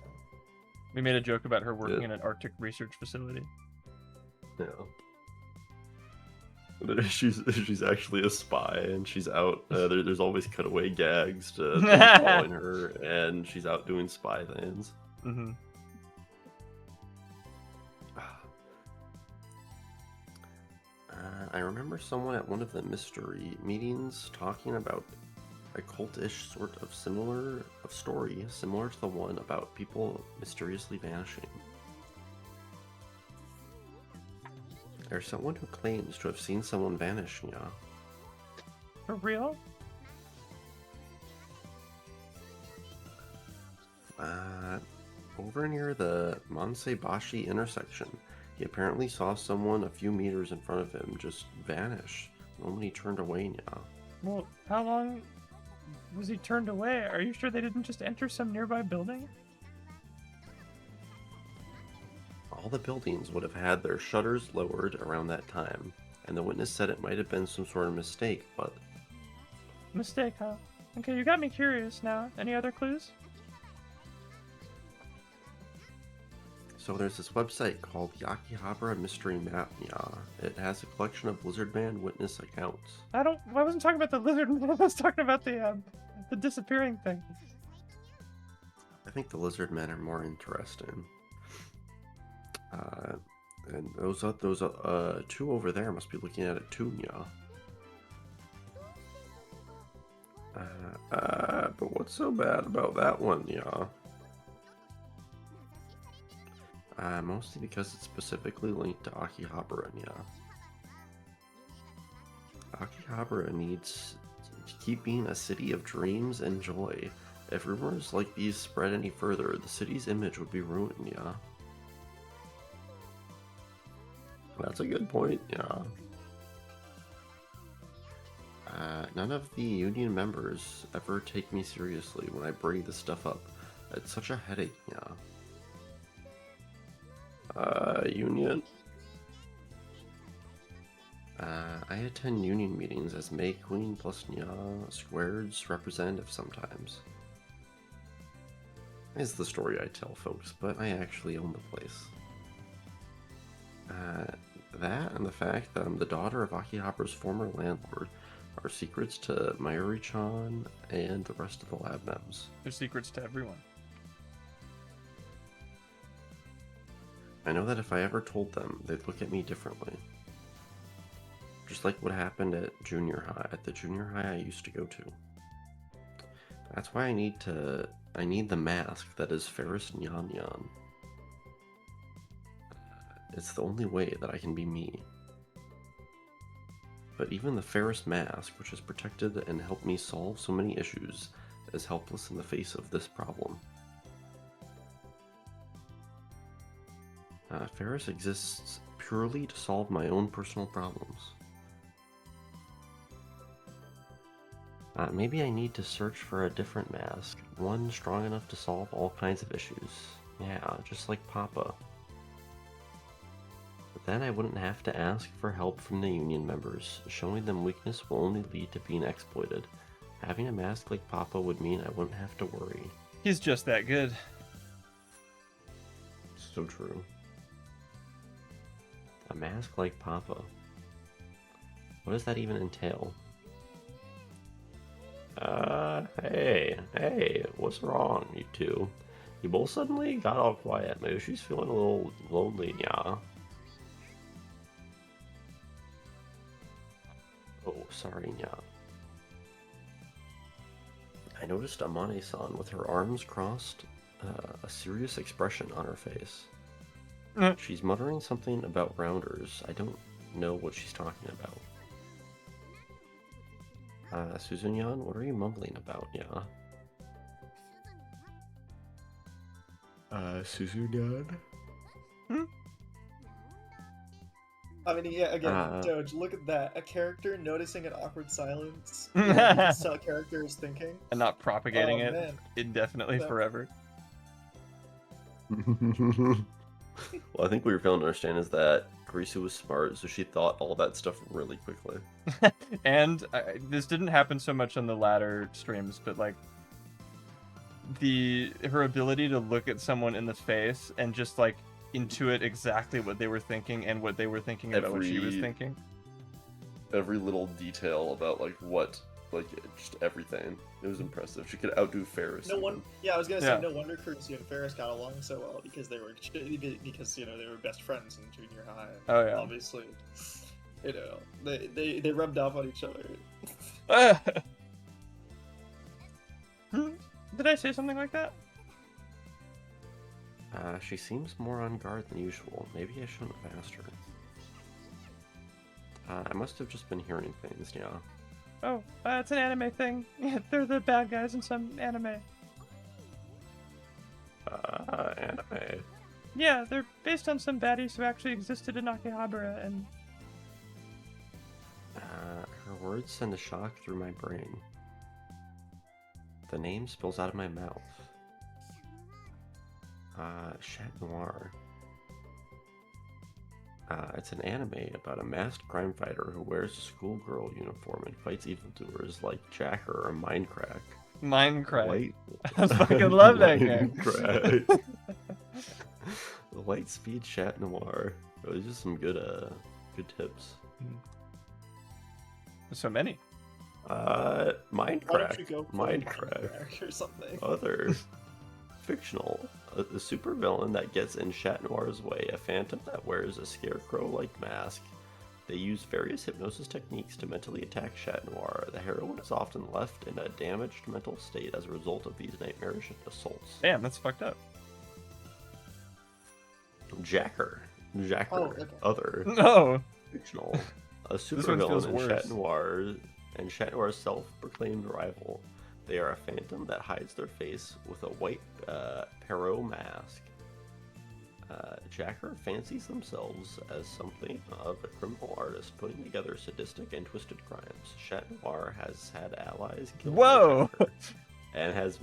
We made a joke about her working Yeah. in an Arctic research facility. Yeah. But she's actually a spy, and she's out. There's always cutaway gags to them following her, and she's out doing spy things. Mm-hmm. I remember someone at one of the mystery meetings talking about a cultish sort of story similar to the one about people mysteriously vanishing. There's someone who claims to have seen someone vanish, yeah. For real? Over near the Mansebashi intersection, he apparently saw someone a few meters in front of him just vanish the moment he turned away, yeah. Well, how long was he turned away? Are you sure they didn't just enter some nearby building? All the buildings would have had their shutters lowered around that time, and the witness said it might have been some sort of mistake, but... Mistake, huh? Okay, you got me curious now. Any other clues? So there's this website called Yakihabara Mystery Map, yeah. It has a collection of Lizardman witness accounts. I wasn't talking about the lizard man. I was talking about the disappearing thing. I think the Lizardmen are more interesting. And those two over there must be looking at it too, yeah. But what's so bad about that one, yeah? Mostly because it's specifically linked to Akihabara, yeah. Akihabara needs to keep being a city of dreams and joy. If rumors like these spread any further, the city's image would be ruined, yeah. That's a good point, yeah. None of the union members ever take me seriously when I bring this stuff up. It's such a headache, yeah. Union? I attend union meetings as May Queen plus Nya Squared's representative sometimes. It's the story I tell folks, but I actually own the place. That and the fact that I'm the daughter of Akihabara's former landlord are secrets to Mayuri-chan and the rest of the lab mems. They're secrets to everyone. I know that if I ever told them, they'd look at me differently. Just like what happened at the junior high I used to go to. That's why I need the mask that is Ferris Nyan Nyan. It's the only way that I can be me. But even the Ferris mask, which has protected and helped me solve so many issues, is helpless in the face of this problem. Ferris exists purely to solve my own personal problems. Maybe I need to search for a different mask, one strong enough to solve all kinds of issues. Yeah, just like Papa. But then I wouldn't have to ask for help from the union members. Showing them weakness will only lead to being exploited. Having a mask like Papa would mean I wouldn't have to worry. He's just that good. So true. A mask like Papa. What does that even entail? Hey, what's wrong, you two? You both suddenly got all quiet. Maybe she's feeling a little lonely, yeah? Oh, sorry, yeah. I noticed Amane-san with her arms crossed, a serious expression on her face. She's muttering something about rounders. I don't know what she's talking about. Suzunyan, what are you mumbling about, yeah? Suzunyan? I mean, yeah, again, Doge, look at that. A character noticing an awkward silence. So a character is thinking. And not propagating it man. indefinitely forever. Well, I think what you're failing to understand is that Karisu was smart, so she thought all that stuff really quickly. And this didn't happen so much on the latter streams, but like her ability to look at someone in the face and just like intuit exactly what they were thinking and what they were thinking about what she was thinking. Every little detail about just everything. It was impressive. She could outdo Ferris. Yeah, I was gonna say no wonder Karisu and Ferris got along so well because they were best friends in junior high. And obviously, You know, they rubbed off on each other. Did I say something like that? She seems more on guard than usual. Maybe I shouldn't have asked her. I must have just been hearing things, yeah. Oh, it's an anime thing. Yeah, they're the bad guys in some anime. Anime. Yeah, they're based on some baddies who actually existed in Akihabara, and Her words send a shock through my brain. The name spills out of my mouth. Chat Noir. It's an anime about a masked crime fighter who wears a schoolgirl uniform and fights evildoers like Jacker or Mindcrack. Minecraft. I fucking love that game. Minecraft. Lightspeed Chat Noir. Those are some good tips. So many. Why don't you Mindcrack. go for Mindcrack. or something? Other fictional. A supervillain that gets in Chat Noir's way, a phantom that wears a scarecrow-like mask. They use various hypnosis techniques to mentally attack Chat Noir. The heroine is often left in a damaged mental state as a result of these nightmarish assaults. Damn, that's fucked up. Jacker. Oh, okay. Other. No. Fictional. A one feels supervillain in worse. Chat Noir and Chat Noir's self-proclaimed rival. They are a phantom that hides their face with a white Perot mask. Jacker fancies themselves as something of a criminal artist putting together sadistic and twisted crimes. Chat Noir has had allies killed by Whoa! Jacker and has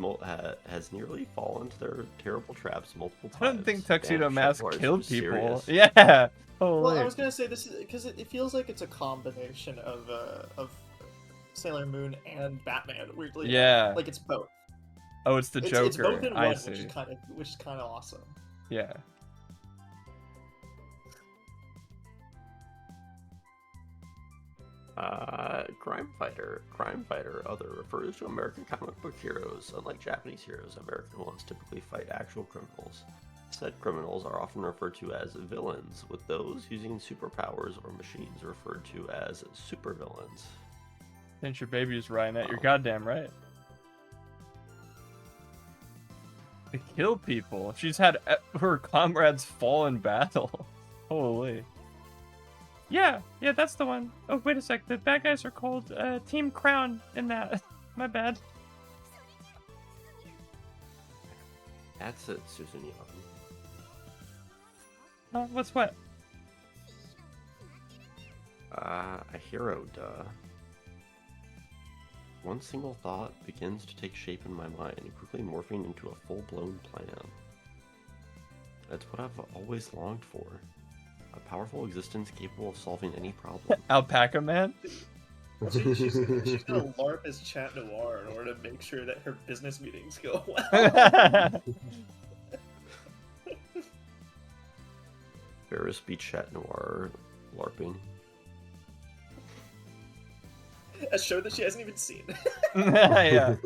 nearly fallen to their terrible traps multiple times. I don't think Tuxedo Damn, Mask Chat Noir is killed people. serious. Yeah. Holy. Well, I was gonna say this is because it feels like it's a combination of Sailor Moon and Batman. Weirdly, Yeah. like it's both. Oh, it's the Joker. It's both in one, I which see. is kind of awesome. Yeah. Crime fighter, other refers to American comic book heroes. Unlike Japanese heroes, American ones typically fight actual criminals. Said criminals are often referred to as villains, with those using superpowers or machines referred to as supervillains. Since your baby is Ryanette, you're goddamn right. To kill people. She's had her comrades fall in battle. Holy. yeah, that's the one. Oh, wait a sec. The bad guys are called Team Crown in that. My bad. That's it, Susan Young. What's what? A hero, duh. One single thought begins to take shape in my mind, quickly morphing into a full-blown plan. That's what I've always longed for. A powerful existence capable of solving any problem. Alpaca Man? She's gonna LARP as Chat Noir in order to make sure that her business meetings go well. Ferris Beach Chat Noir LARPing. A show that she hasn't even seen. Yeah.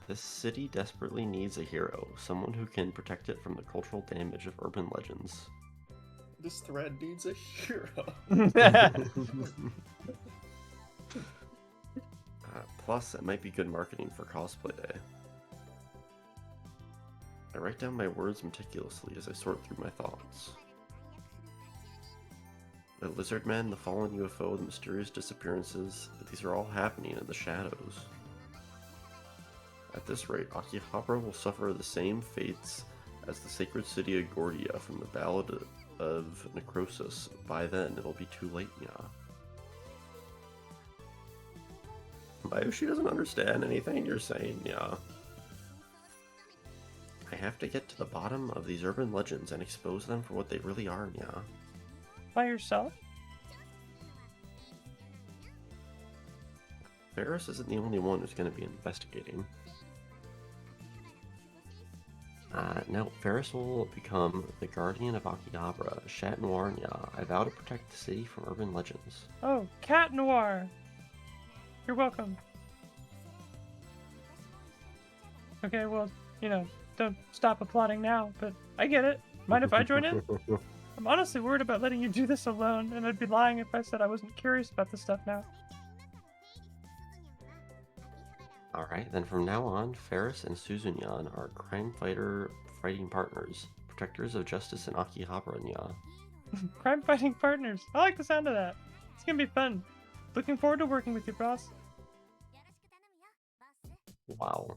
This city desperately needs a hero, someone who can protect it from the cultural damage of urban legends. This thread needs a hero. Plus, it might be good marketing for cosplay day. I write down my words meticulously as I sort through my thoughts. The lizard men, the fallen UFO, the mysterious disappearances, these are all happening in the shadows. At this rate, Akihabara will suffer the same fates as the sacred city of Gordia from the Ballad of Necrosis. By then, it'll be too late, yeah. She doesn't understand anything you're saying, yeah. I have to get to the bottom of these urban legends and expose them for what they really are, yeah. By yourself? Ferris isn't the only one who's going to be investigating. No, Ferris will become the guardian of Akihabara, Chat Noir, yeah. I vow to protect the city from urban legends. Oh, Cat Noir. You're welcome. Okay, well, don't stop applauding now, but I get it. Mind if I join in? I'm honestly worried about letting you do this alone, and I'd be lying if I said I wasn't curious about this stuff now. Alright, then from now on, Ferris and Suzunyan are crime fighting partners, protectors of justice in Akihabara-nya. Crime fighting partners. I like the sound of that. It's gonna be fun. Looking forward to working with you, boss. Wow.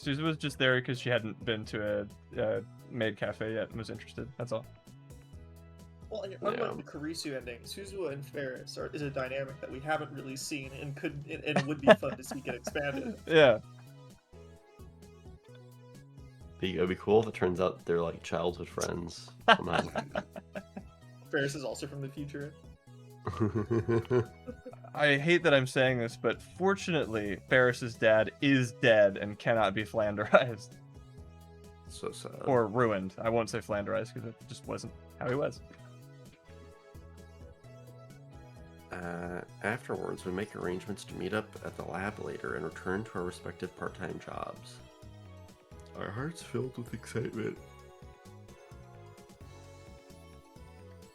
Suzu was just there because she hadn't been to a maid cafe yet and was interested. That's all. Well, and Yeah. unlike the Karisu ending, Suzuha and Ferris is a dynamic that we haven't really seen and would be fun to see get expanded. Yeah. It'd be cool if it turns out they're like childhood friends. Somehow. Ferris is also from the future. I hate that I'm saying this, but fortunately, Ferris's dad is dead and cannot be flanderized. So sad. Or ruined. I won't say flanderized because it just wasn't how he was. Afterwards, we make arrangements to meet up at the lab later and return to our respective part-time jobs. Our hearts filled with excitement.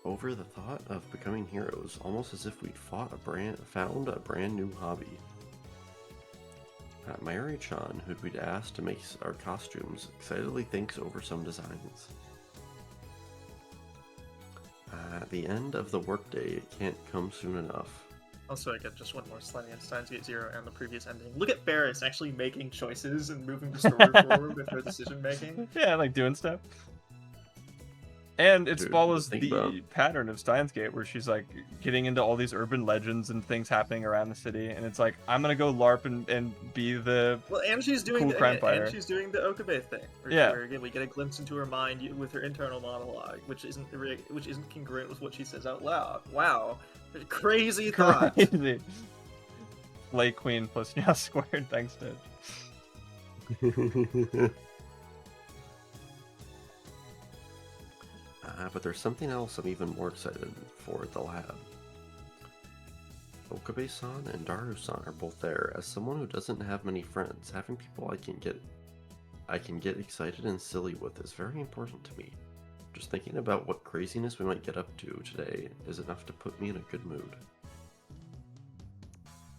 Over the thought of becoming heroes, almost as if we'd found a brand new hobby. Mayuri-chan, who we'd asked to make our costumes, excitedly thinks over some designs. At the end of the workday, it can't come soon enough. Also, I get just one more sliding on Steins Gate Zero and the previous ending. Look at Ferris actually making choices and moving the story forward with her decision making. Yeah, like doing stuff. And it Dude, follows think the about- pattern of Steins Gate, where she's like getting into all these urban legends and things happening around the city, and it's like, I'm gonna go LARP and be the Well, and she's doing Cool crime fighter. and she's doing the Okabe thing. Where again, we get a glimpse into her mind with her internal monologue, which isn't congruent with what she says out loud. Wow, crazy thought. crazy. Lay Queen plus Nya squared. Thanks, Did. But there's something else I'm even more excited for at the lab. Okabe-san and Daru-san are both there. As someone who doesn't have many friends, having people I can get excited and silly with is very important to me. Just thinking about what craziness we might get up to today is enough to put me in a good mood.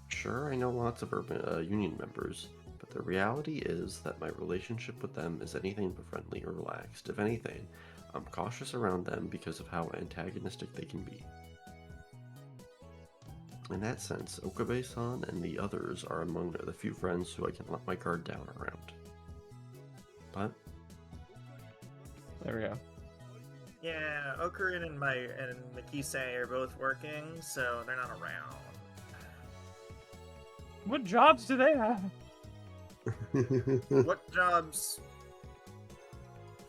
Sure, I know lots of urban union members, but the reality is that my relationship with them is anything but friendly or relaxed. If anything, I'm cautious around them because of how antagonistic they can be. In that sense, Okabe-san and the others are among the few friends who I can let my guard down around. But There we go. Yeah, Okurin and Mikise are both working, so they're not around. What jobs do they have? What jobs?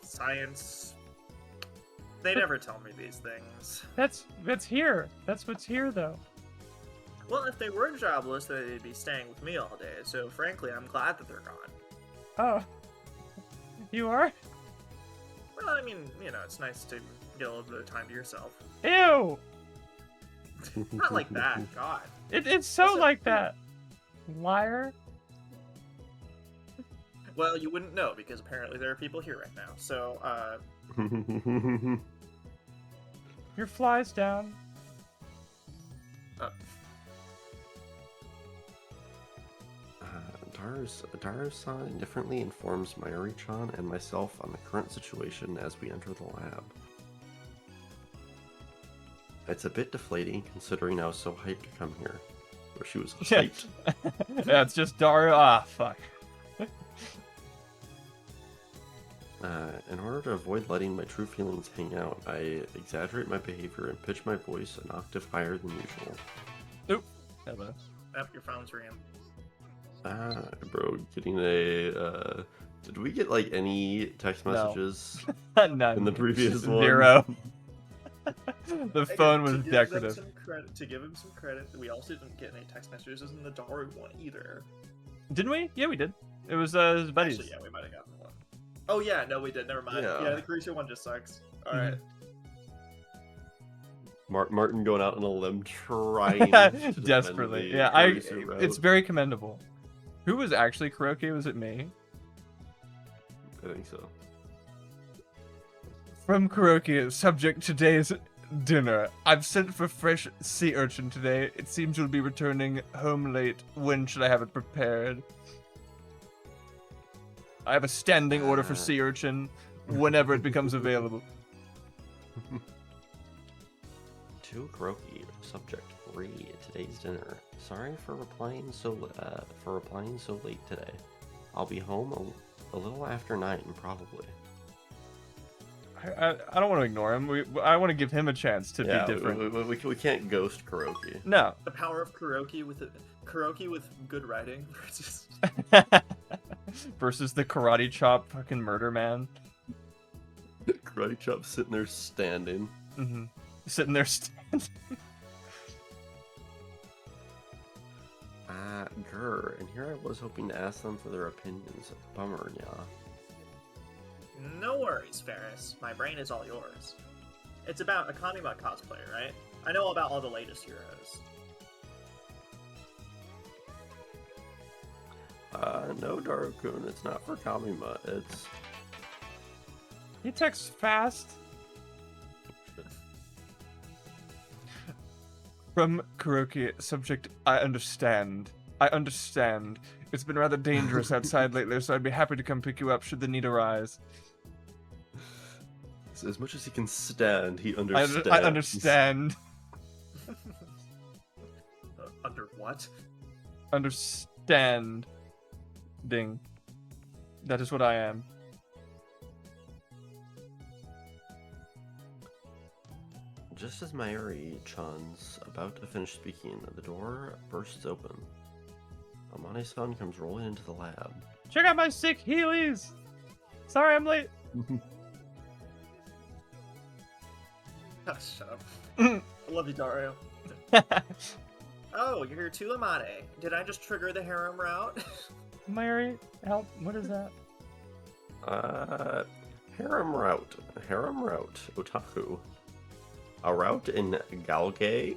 Science. They never tell me these things. That's here. That's what's here, though. Well, if they were jobless, they'd be staying with me all day, so frankly, I'm glad that they're gone. Oh. You are? Well, I mean, it's nice to get a little bit of time to yourself. Ew! Not like that, God. It's so Listen. like that. Liar. Well, you wouldn't know, because apparently there are people here right now, so, Your fly's down. Daru-san indifferently informs Mayuri-chan and myself on the current situation as we enter the lab. It's a bit deflating considering I was so hyped to come here. Where she was hyped. Yeah, it's just Daru. Ah, fuck. In order to avoid letting my true feelings hang out, I exaggerate my behavior and pitch my voice an octave higher than usual. Oop. Hello. yep, your phone's ringing. Bro, getting a, did we get, like, any text No. messages None. in the previous one? Zero. The Again, phone was to give them decorative. some credit, to give him some credit, we also didn't get any text messages in the Daru one either. Didn't we? Yeah, we did. It was his buddies. Actually, yeah, we might have gotten one. Oh yeah, no, we did. Never mind. Yeah. Yeah, the Carisha one just sucks. All right. Martin going out on a limb trying to defend Desperately. the Yeah, Karisu route. it's very commendable. Who was actually Kuroki? Was it me? I think so. From Kuroki, subject today's dinner. I've sent for fresh sea urchin today. It seems you'll be returning home late. When should I have it prepared? I have a standing order for sea urchin whenever it becomes available. To Kuroki, subject 3, today's dinner. Sorry for replying so late today. I'll be home a little after 9, probably. I don't want to ignore him. I want to give him a chance to be different. We can't ghost Kuroki. No. The power of Kuroki with good writing versus Versus the karate chop fucking murder man. Karate Chop sitting there standing. Mm-hmm. Sitting there standing. Grr, and here I was hoping to ask them for their opinions. Bummer, yeah. No worries, Ferris. My brain is all yours. It's about a Kanima cosplayer, right? I know about all the latest heroes. No, Darukun, it's not for Kamima, it's... He texts fast. From Kuroki, subject, I understand. It's been rather dangerous outside lately, so I'd be happy to come pick you up should the need arise. So as much as he can stand, he understands. I understand. Under what? Understand. Ding. That is what I am. Just as Mayuri-chan's about to finish speaking, the door bursts open. Amane-san comes rolling into the lab. Check out my sick Heelys! Sorry I'm late. Oh, shut up. I love you, Dario. Oh, you're here too, Amane. Did I just trigger the harem route? Mary, help. What is that? Harem route, otaku. A route in Galgay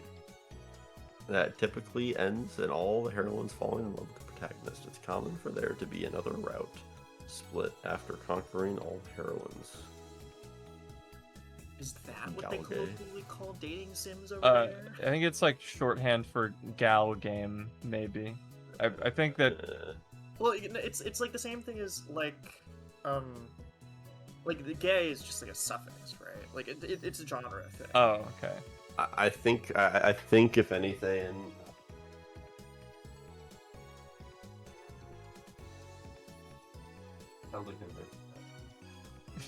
that typically ends in all the heroines falling in love with the protagonist. It's common for there to be another route split after conquering all the heroines. Is that what they Galgay. colloquially call dating sims over I there? think it's like shorthand for gal game, maybe. I think that Well, it's like the same thing as like the gay is just like a suffix, right? Like it's a genre thing. oh, okay. I think if anything, Sounds like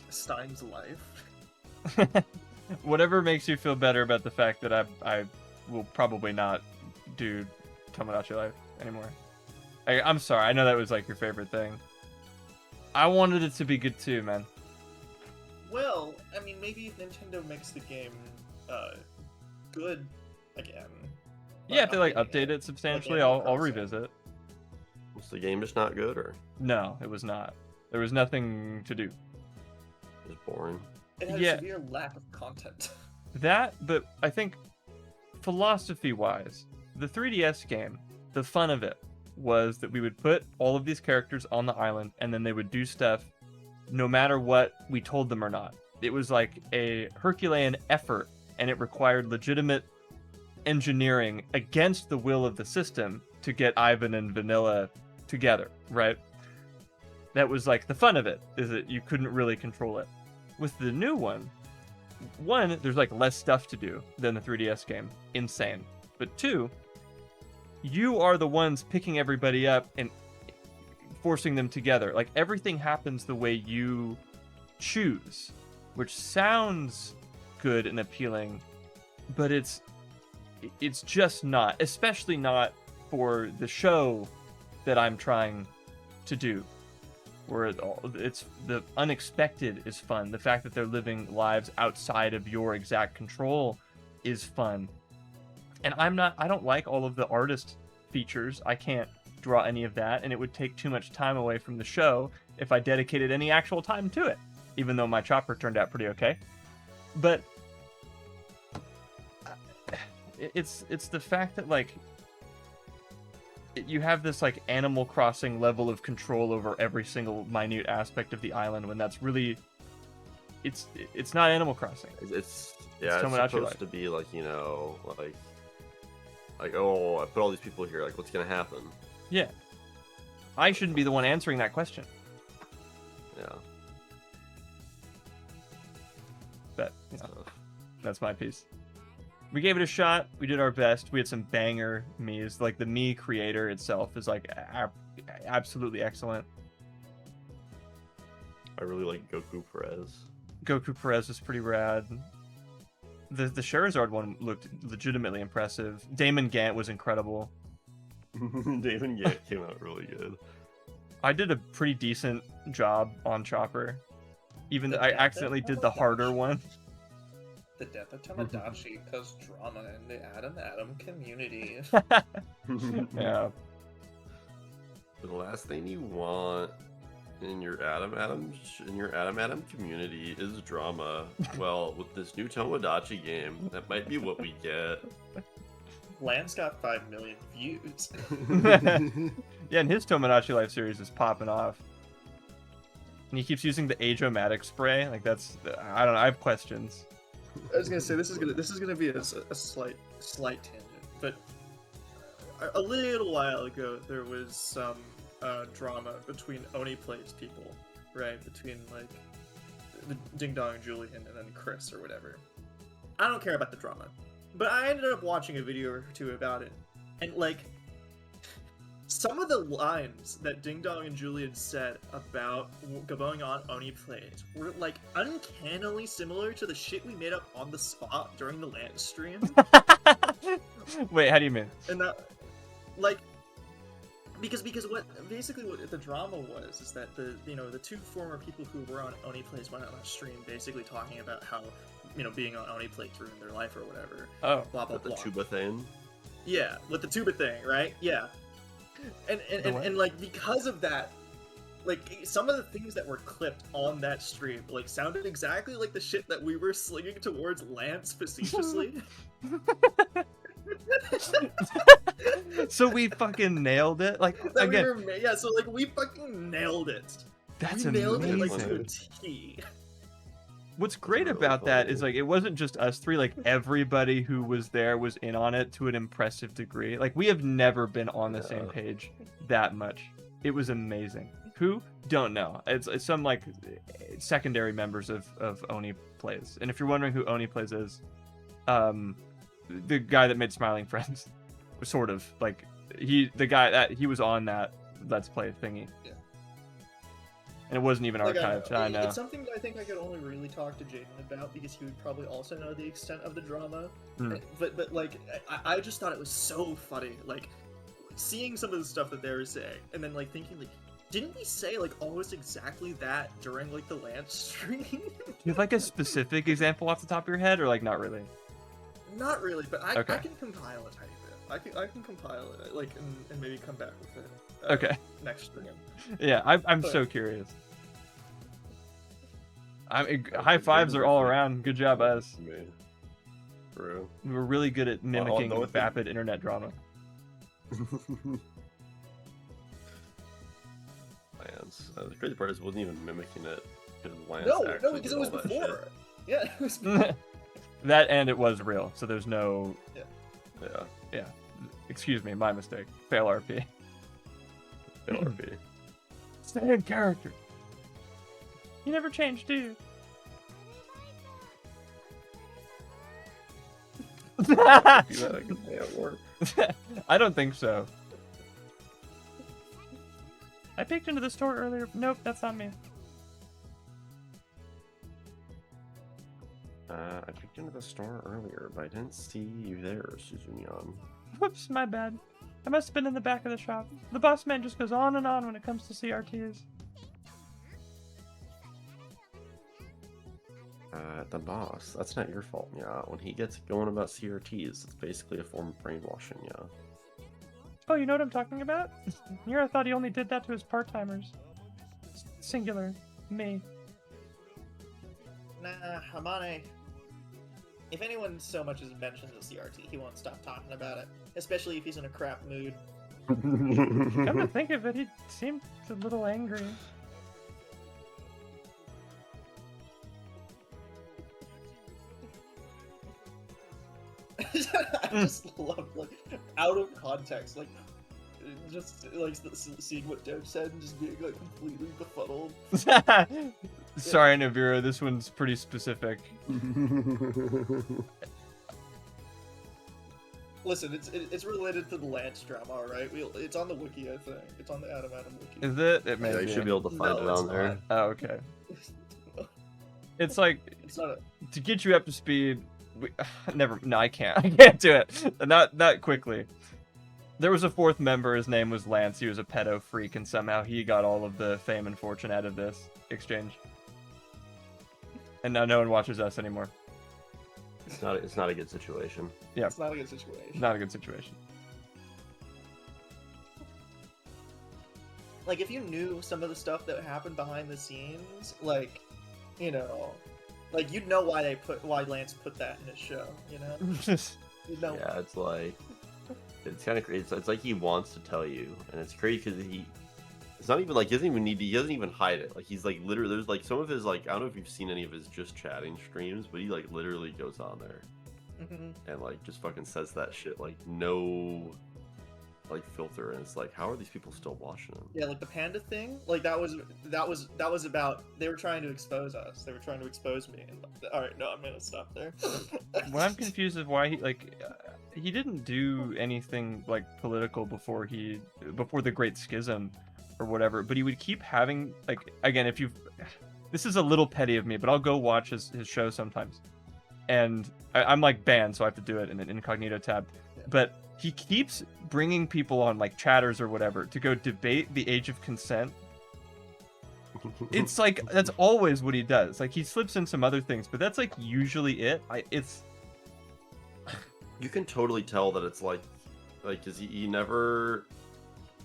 a Stein's life. Whatever makes you feel better about the fact that I will probably not do Tomodachi Life anymore. I'm sorry, I know that was like your favorite thing. I wanted it to be good too, man. Well, I mean, maybe if Nintendo makes the game good again. Yeah, if they like updating update it substantially, Animal I'll Crossing. revisit. Was the game just not good, or No, it was not. There was nothing to do. just boring? It had Yeah. a severe lack of content. That, but I think philosophy-wise, the 3DS game, the fun of it was that we would put all of these characters on the island and then they would do stuff no matter what we told them or not. It was like a Herculean effort and it required legitimate engineering against the will of the system to get Ivan and Vanilla together, right? That was like the fun of it, is that you couldn't really control it. With the new one, there's like less stuff to do than the 3DS game. Insane. But two, you are the ones picking everybody up and forcing them together. Like everything happens the way you choose, which sounds good and appealing, but it's just not, especially not for the show that I'm trying to do. Where it's the unexpected is fun. The fact that they're living lives outside of your exact control is fun. And I don't like all of the artist features. I can't draw any of that, and it would take too much time away from the show if I dedicated any actual time to it, even though my chopper turned out pretty okay. But it's the fact that like you have this like Animal Crossing level of control over every single minute aspect of the island, when that's really it's not Animal Crossing. It's Tomodachi supposed Life. to be like, you know, like oh, I put all these people here. Like, what's gonna happen? Yeah. I shouldn't be the one answering that question. Yeah. But you know, So, that's my piece. We gave it a shot. We did our best. We had some banger Miis. Like the Mii creator itself is like absolutely excellent. I really like Goku Perez. Goku Perez was pretty rad. The Charizard one looked legitimately impressive. Damon Gant was incredible. Damon Gant came out really good. I did a pretty decent job on Chopper. Even though I accidentally did the harder one. The death of Tomodachi caused drama in the Adam community. Yeah. The last thing you want in your Adam community is drama. Well, with this new Tomodachi game, that might be what we get. Lance got 5 million views. Yeah, and his Tomodachi Life series is popping off. And he keeps using the Age-O-Matic spray. Like that's, I don't know. I have questions. I was gonna say this is gonna be a slight tangent, but a little while ago there was some drama between Oni Plays people, right? Between like the Ding Dong Julian and then Chris or whatever. I don't care about the drama, but I ended up watching a video or two about it, and like some of the lines that Ding Dong and Julian said about going on Oni Plays were like uncannily similar to the shit we made up on the spot during the Lance stream. Wait, how do you mean? And that, like, because what the drama was is that the two former people who were on Oni Plays went on a stream basically talking about how being on Oni Plays ruined their life or whatever. Oh, blah blah With the blah. tuba thing. Yeah, with the tuba thing, right? Yeah. And like because of that, like some of the things that were clipped on that stream like sounded exactly like the shit that we were slinging towards Lance facetiously. So we fucking nailed it. Like That again, so like we fucking nailed it. that's we nailed it like amazing. to a T. What's great really about that funny. is like it wasn't just us three. Like everybody who was there was in on it to an impressive degree. Like we have never been on the same Yeah. page that much. It was amazing. Who? Don't know. It's some like secondary members of Oni Plays. And if you're wondering who Oni Plays is, the guy that made Smiling Friends, sort of like he was on that Let's Play thingy. Yeah. And it wasn't even Like, archived. I know. It's something that I think I could only really talk to Jaden about because he would probably also know the extent of the drama. Mm. But like I just thought it was so funny, like seeing some of the stuff that they were saying, and then like thinking like, didn't we say like almost exactly that during like the Lance stream? Do you have like a specific example off the top of your head, or like not really? Not really, but I Okay. can compile a tiny bit. I can compile it like and maybe come back with it. Okay. Next stream. Yeah, I'm But- so curious. High fives are all around. Good job, us. Man. Bro. We were really good at mimicking no, I think- vapid internet drama. Lance. The crazy part is, wasn't even mimicking it because Lance. No, actually because did it was all that before. shit. Yeah, it was. That and it was real, so there's no. Yeah. Yeah, excuse me, my mistake. Fail RP. Fail RP. Stay in character. You never change, do you? Do that a good day at work. I don't think so. I peeked into the store earlier. Nope, that's not me. I peeked into the store earlier, but I didn't see you there, Suzunion. Whoops, my bad. I must have been in the back of the shop. The boss man just goes on and on when it comes to CRTs. The boss. That's not your fault, yeah. When he gets going about CRTs, it's basically a form of brainwashing, yeah. Oh, you know what I'm talking about? Mira thought he only did that to his part-timers. Singular. Me. Nah, Hamane. If anyone so much as mentions a CRT, he won't stop talking about it. Especially if he's in a crap mood. Come to think of it, he seemed a little angry. I just love like out of context, like just like seeing what Dev said and just being like completely befuddled. Sorry, Navira, this one's pretty specific. Listen, it's related to the Lance drama, all right? It's on the wiki, I think. It's on the Adam wiki. Is it? It may Yeah, be. you should be able to find No, it it's on there. Oh, okay. It's like It's not a... to get you up to speed. No, I can't. I can't do it. Not quickly. There was a fourth member. His name was Lance. He was a pedo freak, and somehow he got all of the fame and fortune out of this exchange. And now no one watches us anymore. It's not a good situation. Yeah. It's not a good situation. Not a good situation. Like, if you knew some of the stuff that happened behind the scenes, like, you know, like, you'd know why Lance put that in his show, you know? You'd know. Yeah, it's like it's kind of crazy. It's like he wants to tell you, and it's crazy because it's not even like he doesn't even hide it. Like he's like literally there's like some of his like I don't know if you've seen any of his just chatting streams, but he like literally goes on there and like just fucking says that shit like no like filter, and it's like how are these people still watching him? Yeah, like the panda thing, like that was about they were trying to expose us. They were trying to expose me. And all right, no, I'm gonna stop there. What I'm confused is why he didn't do anything like political before the Great Schism or whatever, but he would keep having like again if you this is a little petty of me, but I'll go watch his show sometimes, and I'm like banned, so I have to do it in an incognito tab, but he keeps bringing people on like chatters or whatever to go debate the age of consent. It's like that's always what he does. Like he slips in some other things, but that's like usually it. You can totally tell that it's like because he never.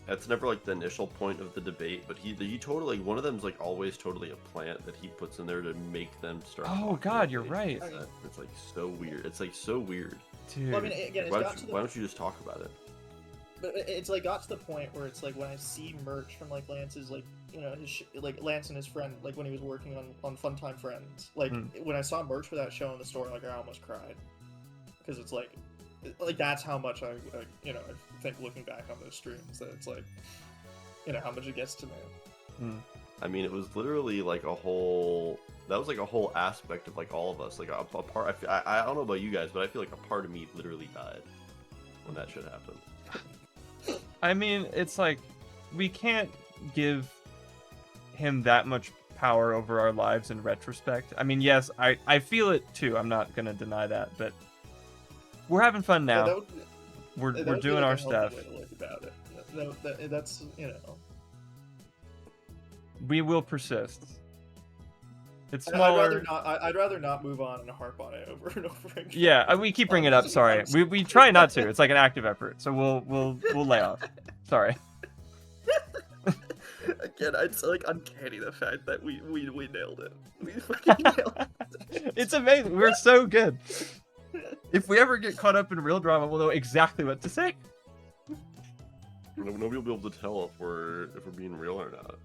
That's never like the initial point of the debate, but he totally one of them's like always totally a plant that he puts in there to make them start. Oh God, you're right. It's like so weird. It's like so weird. Dude. Well, I mean, again, Why don't you just talk about it? But it's like got to the point where it's like when I see merch from like Lance's like you know like Lance and his friend like when he was working on Fun Time Friends like when I saw merch for that show in the store like I almost cried because it's like that's how much I you know I think looking back on those streams that it's like you know how much it gets to me. I mean, it was literally like a whole. That was like a whole aspect of like all of us. Like a part. I don't know about you guys, but I feel like a part of me literally died when that shit happened. I mean, it's like we can't give him that much power over our lives in retrospect. I mean, yes, I feel it too. I'm not gonna deny that, but we're having fun now. Yeah, we're that would be, doing like, our a healthy stuff. way to look about it. That's you know. We will persist. It's I'd smaller. I'd rather not move on and harp on it over and over again. Yeah, we keep bringing it up. Sorry, we try not to. It's like an active effort, so we'll lay off. Sorry. Again, it's like uncanny the fact that we nailed it. We fucking nailed it. It's amazing. We're so good. If we ever get caught up in real drama, we'll know exactly what to say. Nobody will be able to tell if we're being real or not.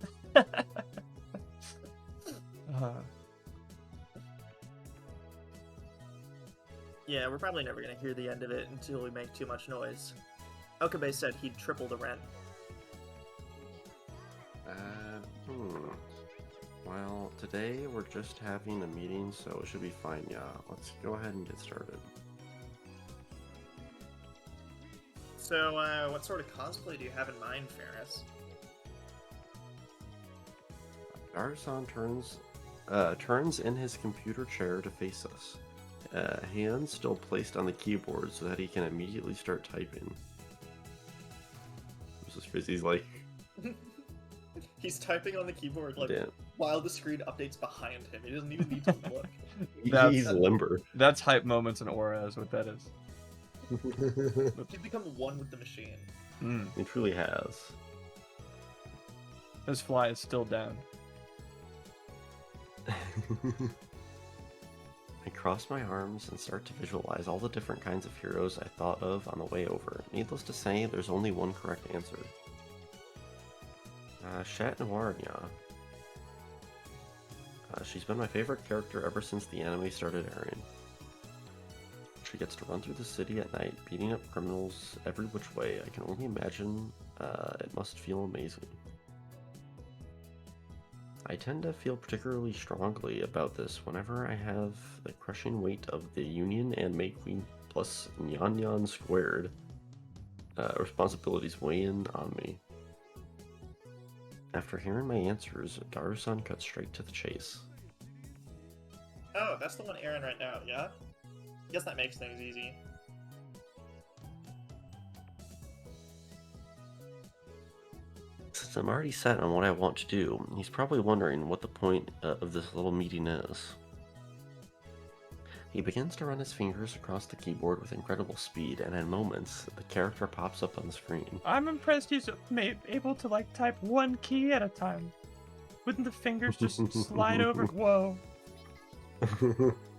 Yeah, we're probably never gonna hear the end of it until we make too much noise. Okabe said he'd triple the rent. Well, today we're just having a meeting, so it should be fine, yeah. Let's go ahead and get started. So, what sort of cosplay do you have in mind, Ferris? Garson turns in his computer chair to face us. Hands still placed on the keyboard so that he can immediately start typing. This is crazy. He's like, He's typing on the keyboard like Damn. while the screen updates behind him. He doesn't even need to look. he's limber. That's hype moments in Aura is what that is. He's become one with the machine. He truly has. His fly is still down. I cross my arms and start to visualize all the different kinds of heroes I thought of on the way over. Needless to say, there's only one correct answer. Chat Noir, yeah. She's been my favorite character ever since the anime started airing. She gets to run through the city at night, beating up criminals every which way. I can only imagine it must feel amazing. I tend to feel particularly strongly about this whenever I have the crushing weight of the Union and May Queen plus Nyan Nyan squared responsibilities weigh in on me. After hearing my answers, Garu-san cuts straight to the chase. Oh, that's the one airing right now, yeah? Guess that makes things easy. Since I'm already set on what I want to do, he's probably wondering what the point of this little meeting is. He begins to run his fingers across the keyboard with incredible speed, and in moments, the character pops up on the screen. I'm impressed he's able to like type one key at a time. Wouldn't the fingers just slide over? Whoa.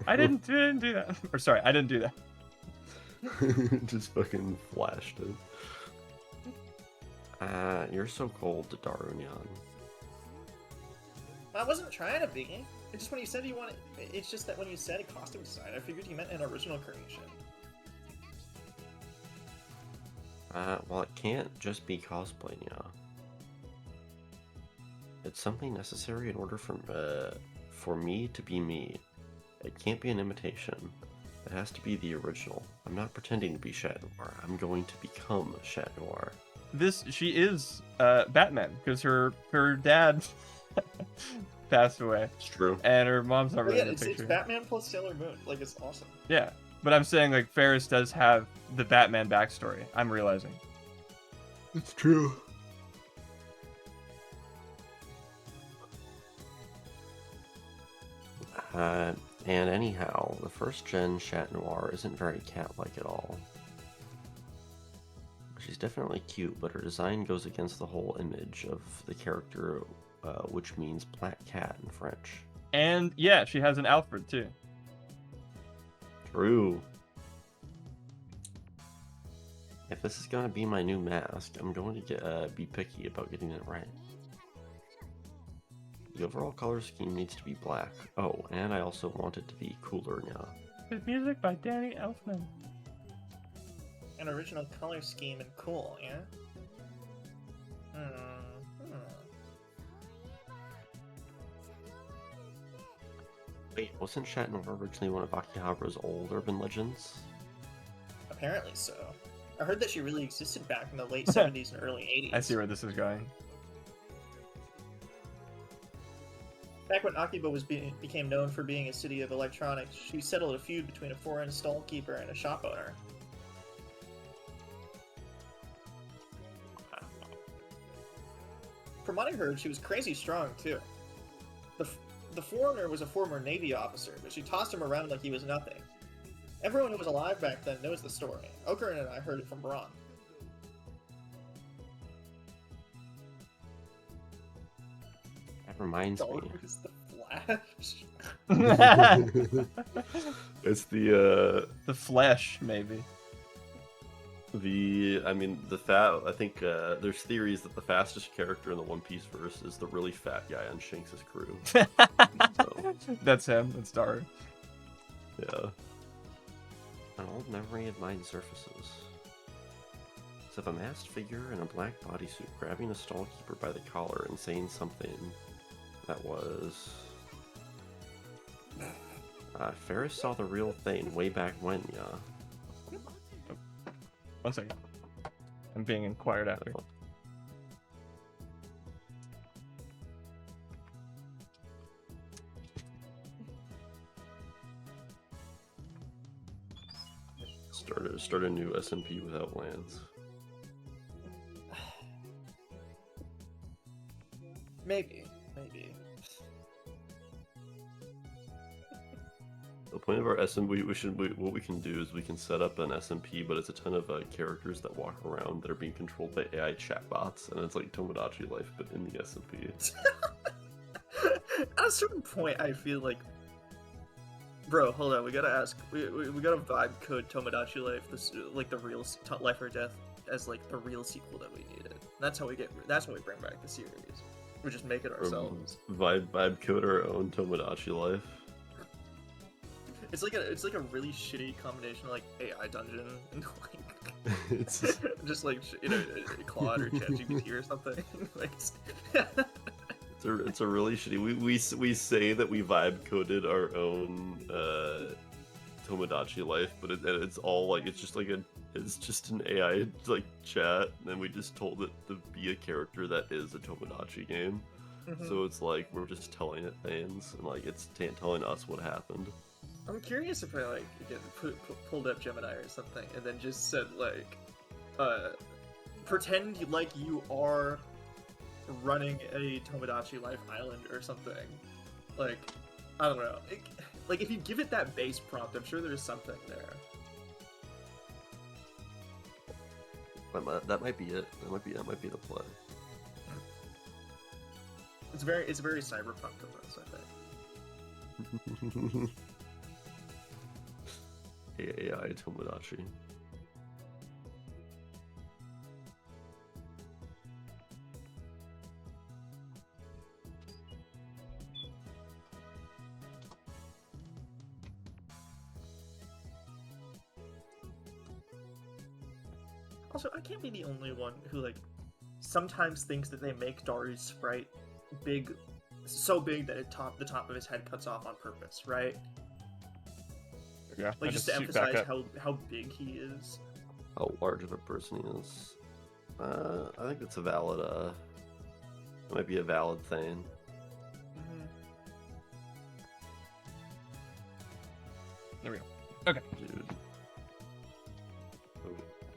I didn't do that. Or sorry, I didn't do that. Just fucking flashed it. You're so cold, Darunyan. I wasn't trying to be. It's just when you said you wanted. It's just that when you said costume design, I figured you meant an original creation. Well, it can't just be cosplay, yeah. It's something necessary in order for me to be me. It can't be an imitation. It has to be the original. I'm not pretending to be Chat Noir. I'm going to become Chat Noir. She is Batman because her dad passed away. It's true. And her mom's not Well, really yeah, in the it's picture. Batman plus Sailor Moon. Like, it's awesome. Yeah, but I'm saying like Ferris does have the Batman backstory. I'm realizing. It's true. And anyhow, the first gen Chat Noir isn't very cat-like at all. She's definitely cute, but her design goes against the whole image of the character, which means black cat in French. And yeah, she has an Alfred too. True. If this is gonna be my new mask, I'm going to be picky about getting it right. The overall color scheme needs to be black. Oh, and I also want it to be cooler now. With music by Danny Elfman. An original color scheme and cool, yeah? Wait, wasn't Chat Noir originally one of Akihabara's old urban legends? Apparently so. I heard that she really existed back in the late 70s and early 80s. I see where this is going. Back when Akiba became known for being a city of electronics, she settled a feud between a foreign stallkeeper and a shop owner. From what I heard, she was crazy strong, too. The foreigner was a former Navy officer, but she tossed him around like he was nothing. Everyone who was alive back then knows the story. Okarin and I heard it from Braun. That reminds me. Is the Flash? It's the Flesh, maybe. I think there's theories that the fastest character in the One Piece verse is the really fat guy on Shanks' crew. So, That's him. That's Daru. yeah. An old memory of mine surfaces. It's of a masked figure in a black bodysuit grabbing a stallkeeper by the collar and saying something that was... Ferris saw the real thing way back when, yeah. 1 second. I'm being inquired after. Start a new SMP without lands. Maybe. The point of our SMP, what we can do is we can set up an SMP, but it's a ton of characters that walk around that are being controlled by AI chatbots, and it's like Tomodachi Life, but in the SMP. At a certain point, I feel like, bro, hold on, we gotta ask, we gotta vibe code Tomodachi Life, this like the real Life or Death as like the real sequel that we needed. That's how we bring back the series. We just make it ourselves. Vibe code our own Tomodachi Life. It's like a really shitty combination of like AI dungeon and like It's just like Claude or ChatGPT or something. Like it's a really shitty. We say that we vibe coded our own Tomodachi life, but it's all like it's just an AI like chat, and we just told it to be a character that is a Tomodachi game. So it's like we're just telling it things, and like it's telling us what happened. I'm curious if I like pulled up Gemini or something and then just said like, pretend like you are running a Tomodachi Life Island or something. Like, I don't know. Like if you give it that base prompt, I'm sure there's something there. That might be it. That might be the play. It's very cyberpunk of us, I think. AI Tomodachi. Also, I can't be the only one who like sometimes thinks that they make Daru's sprite big, so big that the top of his head cuts off on purpose, right? Yeah. Like I just to shoot back emphasize up. how big he is. How large of a person he is. I think it's a valid. It might be a valid thing. There we go. Okay. Dude. Oh, we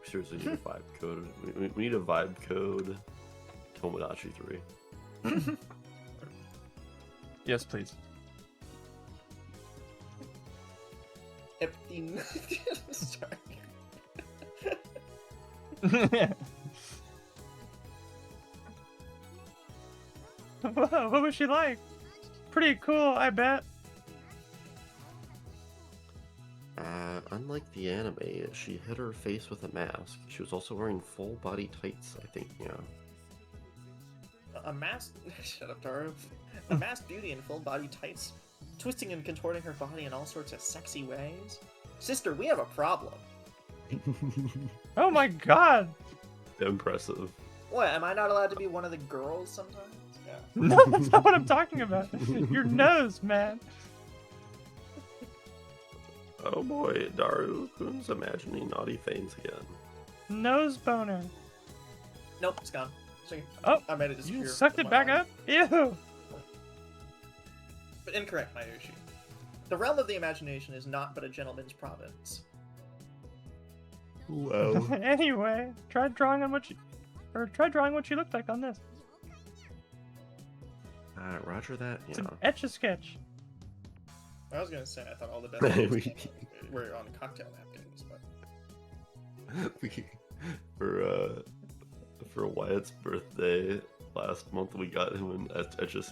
seriously need a vibe code. We need a vibe code Tomodachi 3. Yes, please. Epstein. Sorry. Whoa, what was she like? Pretty cool, I bet. Unlike the anime, she hid her face with a mask. She was also wearing full body tights, I think, yeah. A masked shut up, Daru. A masked beauty in full body tights, twisting and contorting her body in all sorts of sexy ways. Sister, we have a problem. Oh my god! Impressive. What, am I not allowed to be one of the girls sometimes? Yeah. No, that's not what I'm talking about. Your nose, man. Oh boy, Daru Kun's imagining naughty things again. Nose boner. Nope, it's gone. Oh, I made it disappear. you sucked with it my back mind. up? Ew! But incorrect, Mayushi. The realm of the imagination is not but a gentleman's province. Wow. Anyway, try drawing what you looked like on this. Roger that, It's yeah. an etch-a-sketch. I was gonna say I thought all the best ones were on cocktail napkins, but For Wyatt's birthday last month, we got him an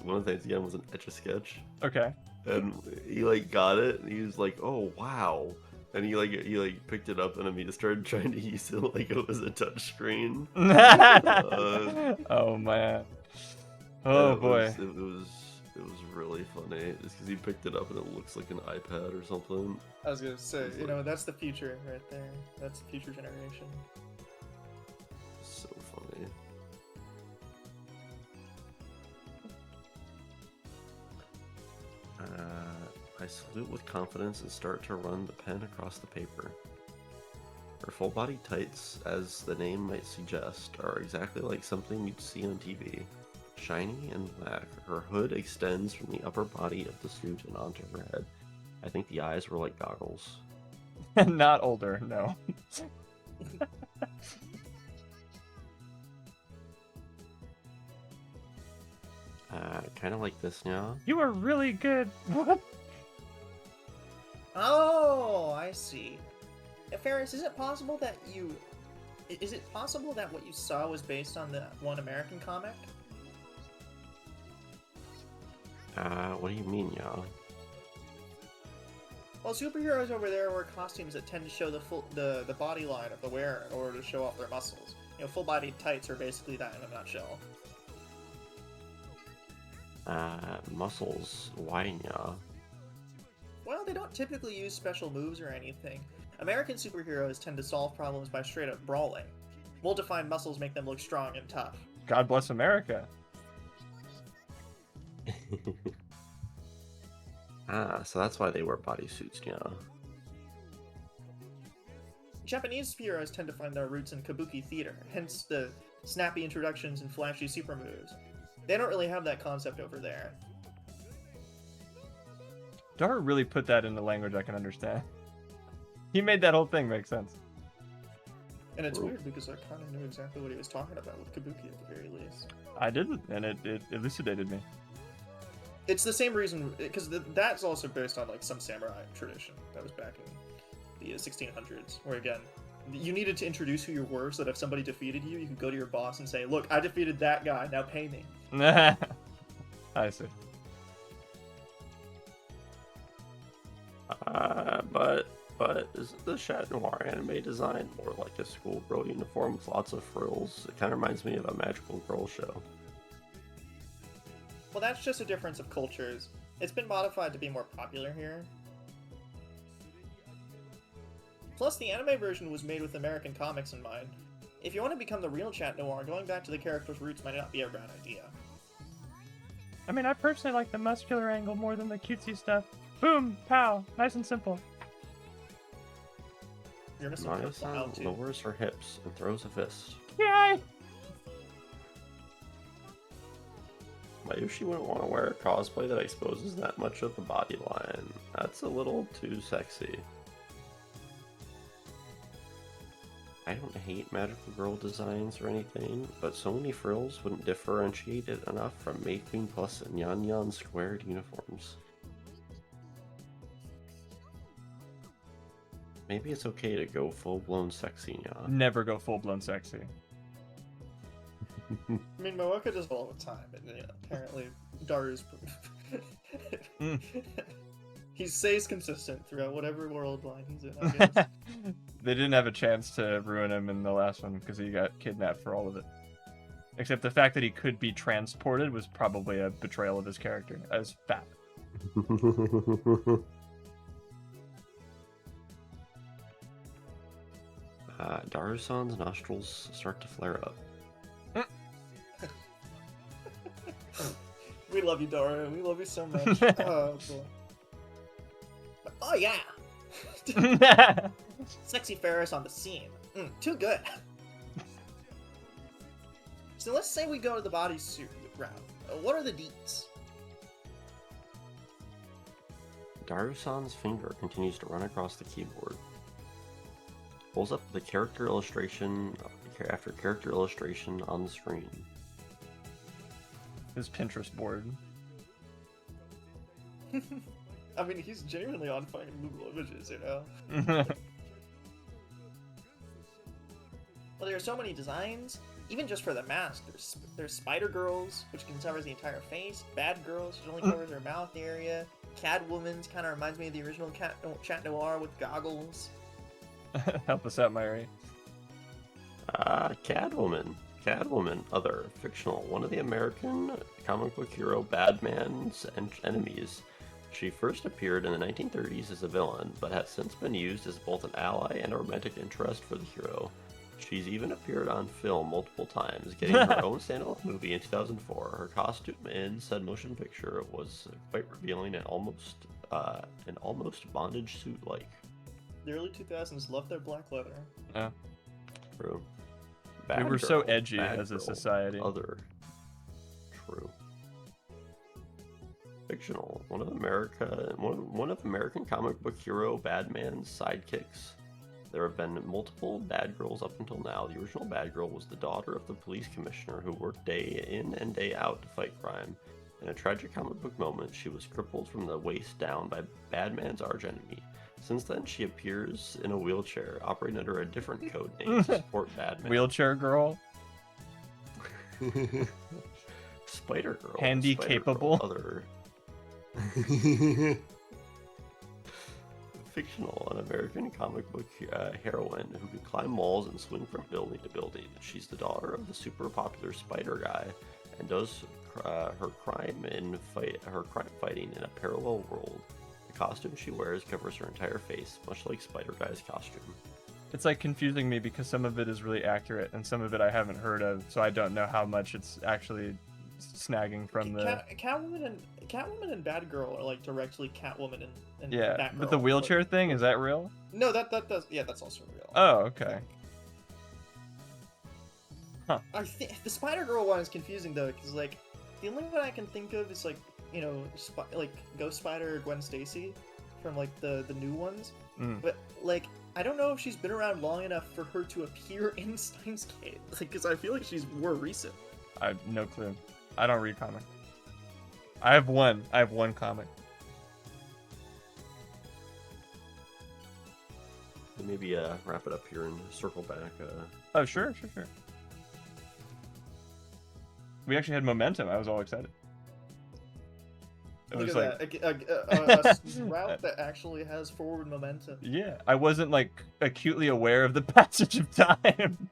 one of the things he got was an Etch-a-Sketch, Okay. and he like got it, and he was like, "Oh wow!" And he picked it up, and I mean, started trying to use it like it was a touch screen. Oh man. Oh boy. It was really funny. It's because he picked it up and it looks like an iPad or something. I was gonna say, It's you know, that's the future right there. That's the future generation. So funny. I salute with confidence and start to run the pen across the paper. Her full body tights, as the name might suggest, are exactly like something you'd see on TV. Shiny and black, her hood extends from the upper body of the suit and onto her head. I think the eyes were like goggles. Not older, no. Kind of like this now. You were really good. What? Oh, I see. Ferris, is it possible that what you saw was based on the one American comic? What do you mean, y'all? Well, superheroes over there wear costumes that tend to show the body line of the wearer in order to show off their muscles. You know, full-body tights are basically that in a nutshell. Muscles. Why, y'all? Well, they don't typically use special moves or anything. American superheroes tend to solve problems by straight up brawling. Well-defined muscles make them look strong and tough. God bless America. So that's why they wear bodysuits, you know. Japanese heroes tend to find their roots in kabuki theater, hence the snappy introductions and flashy super moves. They don't really have that concept over there. Dara really put that into language I can understand. He made that whole thing make sense. And it's weird because I kind of knew exactly what he was talking about with kabuki at the very least. I didn't, and it elucidated me. It's the same reason, because that's also based on like some samurai tradition that was back in the 1600s, where again, you needed to introduce who you were so that if somebody defeated you, you could go to your boss and say, look, I defeated that guy, now pay me. I see. But isn't the Chat Noir anime design more like a schoolgirl uniform with lots of frills? It kind of reminds me of a magical girl show. Well, that's just a difference of cultures. It's been modified to be more popular here. Plus, the anime version was made with American comics in mind. If you want to become the real Chat Noir, going back to the character's roots might not be a bad idea. I mean, I personally like the muscular angle more than the cutesy stuff. Boom, pow, nice and simple. You're missing her style, Maya-san too. lowers her hips and throws a fist. Yay! Mayushi wouldn't want to wear a cosplay that exposes that much of the body line. That's a little too sexy. I don't hate magical girl designs or anything, but so many frills wouldn't differentiate it enough from May Queen Plus and Yan Yan squared uniforms. Maybe it's okay to go full-blown sexy, Yan. Never go full-blown sexy. I mean, Moeka does it all the time, and yeah, apparently Daru's... He stays consistent throughout whatever world line he's in, I guess. They didn't have a chance to ruin him in the last one because he got kidnapped for all of it. Except the fact that he could be transported was probably a betrayal of his character as fat. Daru-san's nostrils start to flare up. We love you, Daru. We love you so much. Oh, boy. Oh, yeah! Sexy Ferris on the scene. Too good. So let's say we go to the bodysuit route. What are the deets? Daru-san's finger continues to run across the keyboard. Pulls up the character illustration after character illustration on the screen. His Pinterest board. I mean, he's genuinely on fucking Google Images, you know? Well, there are so many designs. Even just for the mask, there's Spider Girls, which can cover the entire face. Bad Girls, which only covers their mouth area. Catwoman's kind of reminds me of the original Chat Noir with goggles. Help us out, Myri. Catwoman. Catwoman, other, fictional, one of the American comic book hero Batman's enemies. She first appeared in the 1930s as a villain, but has since been used as both an ally and a romantic interest for the hero. She's even appeared on film multiple times, getting her own standalone movie in 2004. Her costume in said motion picture was quite revealing and almost bondage suit-like. The early 2000s loved their black leather. Yeah. True. We were so Batgirl, edgy as a Batgirl, society. Other. True. Fictional. One of American comic book hero Batman's sidekicks. There have been multiple bad girls up until now. The original bad girl was the daughter of the police commissioner who worked day in and day out to fight crime. In a tragic comic book moment, she was crippled from the waist down by Batman's archenemy. Since then, she appears in a wheelchair, operating under a different code name to support Batman. Wheelchair girl. Spider Girl. Handy Spider capable. Girl, other. Fictional, an American comic book heroine who can climb walls and swing from building to building. She's the daughter of the super popular Spider Guy and does her crime fighting in a parallel world. The costume she wears covers her entire face, much like Spider Guy's costume. It's like confusing me because some of it is really accurate and some of it I haven't heard of, so I don't know how much it's actually snagging from the. Catwoman and Batgirl are like directly Catwoman and Yeah, Batgirl. but the wheelchair thing, is that real? No, that does. Yeah, that's also real. Oh, okay. I think the Spider-Girl one is confusing though, because like the only one I can think of is like like Ghost Spider or Gwen Stacy from like the new ones. But like I don't know if she's been around long enough for her to appear in Steins Gate, because I feel like she's more recent. I have no clue. I don't read comic. I have one comic. Maybe wrap it up here and circle back. Oh, sure. We actually had momentum. I was all excited. It Look was at like, that, a route that actually has forward momentum. yeah, I wasn't like acutely aware of the passage of time.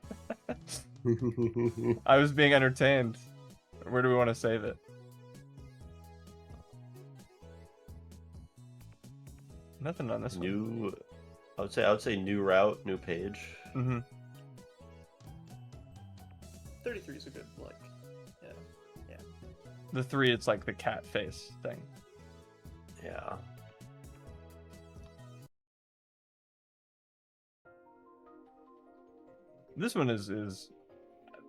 I was being entertained. Where do we want to save it? Nothing on this one. New, I would say new route, new page. Mm-hmm. 33 is a good yeah. The 3, it's like the cat face thing. Yeah. This one is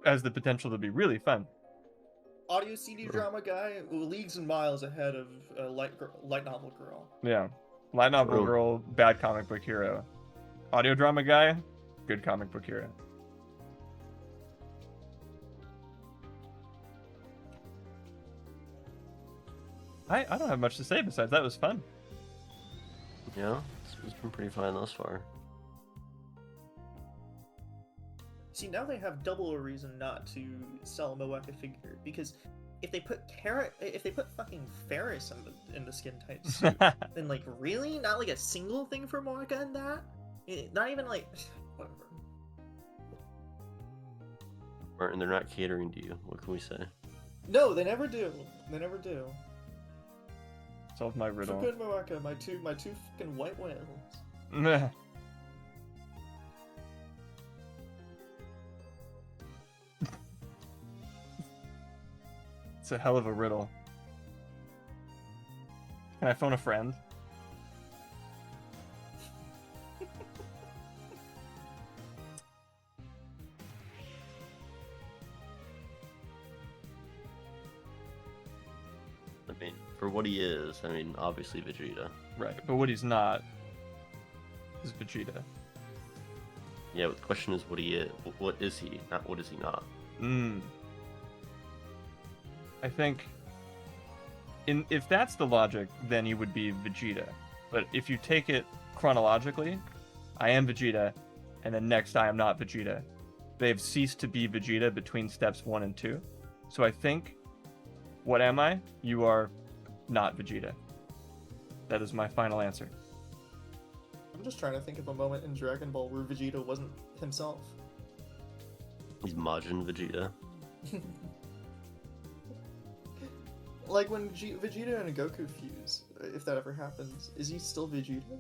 has the potential to be really fun. Audio CD drama guy, leagues and miles ahead of light novel girl. Yeah. Light novel True. girl, bad comic book hero. Audio drama guy, good comic book hero. I don't have much to say besides that was fun. Yeah, it's been pretty fun thus far. See, now they have double a reason not to sell a Moeka figure, because if they put fucking Ferris in the skin tight suit, then like really not like a single thing for Moeka in that, not even like whatever. Martin, they're not catering to you. What can we say? No, they never do. They never do. Solve my For riddle. good Moeka, my two fucking white whales. It's a hell of a riddle. Can I phone a friend? I mean, for what he is, I mean, obviously Vegeta. Right, but what he's not is Vegeta. Yeah, but the question is what he is. What is he? Not what is he not? I think if that's the logic, then he would be Vegeta. But if you take it chronologically, I am Vegeta, and then next I am not Vegeta. They've ceased to be Vegeta between steps 1 and 2. So I think, what am I? You are not Vegeta. That is my final answer. I'm just trying to think of a moment in Dragon Ball where Vegeta wasn't himself. He's Majin Vegeta. Like when Vegeta and Goku fuse, if that ever happens, is he still Vegeta?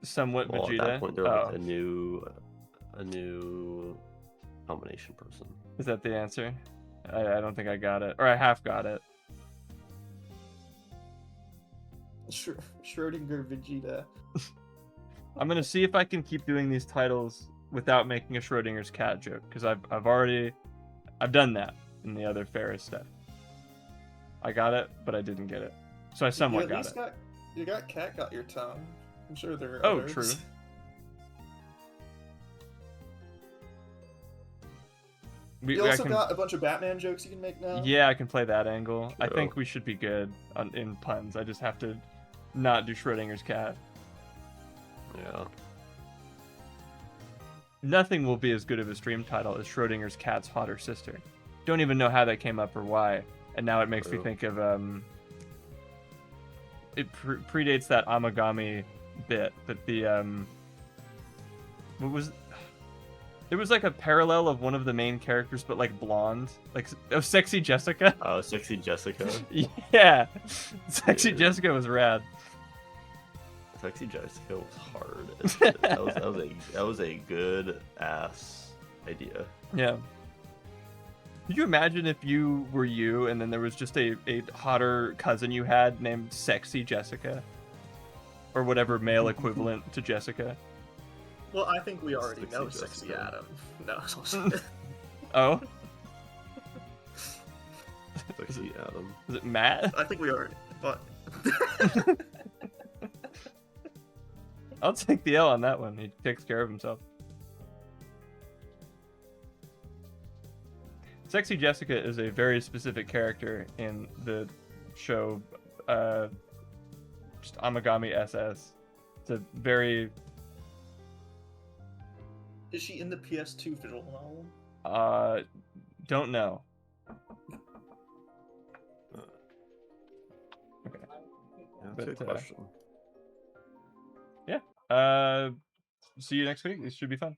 Somewhat Well, Vegeta. at that point, they're like Oh, a new combination person. is that the answer? I don't think I got it. Or I half got it. Schrodinger Vegeta. I'm gonna see if I can keep doing these titles without making a Schrodinger's cat joke, because I've done that in the other Ferris stuff. I got it, but I didn't get it. So I somewhat got it. You got Cat got your tongue. I'm sure there are Oh, others. true. You also got a bunch of Batman jokes you can make now. Yeah, I can play that angle. I True. think we should be good in puns. I just have to not do Schrodinger's cat. Yeah. Nothing will be as good of a stream title as Schrodinger's cat's hotter sister. Don't even know how that came up or why. And now it makes me True. think of it predates that Amagami bit, but the what was It was like a parallel of one of the main characters, but like blonde, like Sexy Jessica. Oh, Sexy Jessica. Yeah, Sexy Dude. Jessica was rad. Sexy Jessica was hard. That was a good ass idea. Yeah. Could you imagine if you were you, and then there was just a hotter cousin you had named Sexy Jessica, or whatever male equivalent to Jessica? Well, I think we already Sexy know Jessica. Sexy Adam. No. Oh, Sexy Adam. is it Matt? I think we already. But I'll take the L on that one. He takes care of himself. Sexy Jessica is a very specific character in the show, just Amagami SS. It's a very, Is she in the PS2 visual novel? don't know. Yeah, that's But, a good question. See you next week. This should be fun.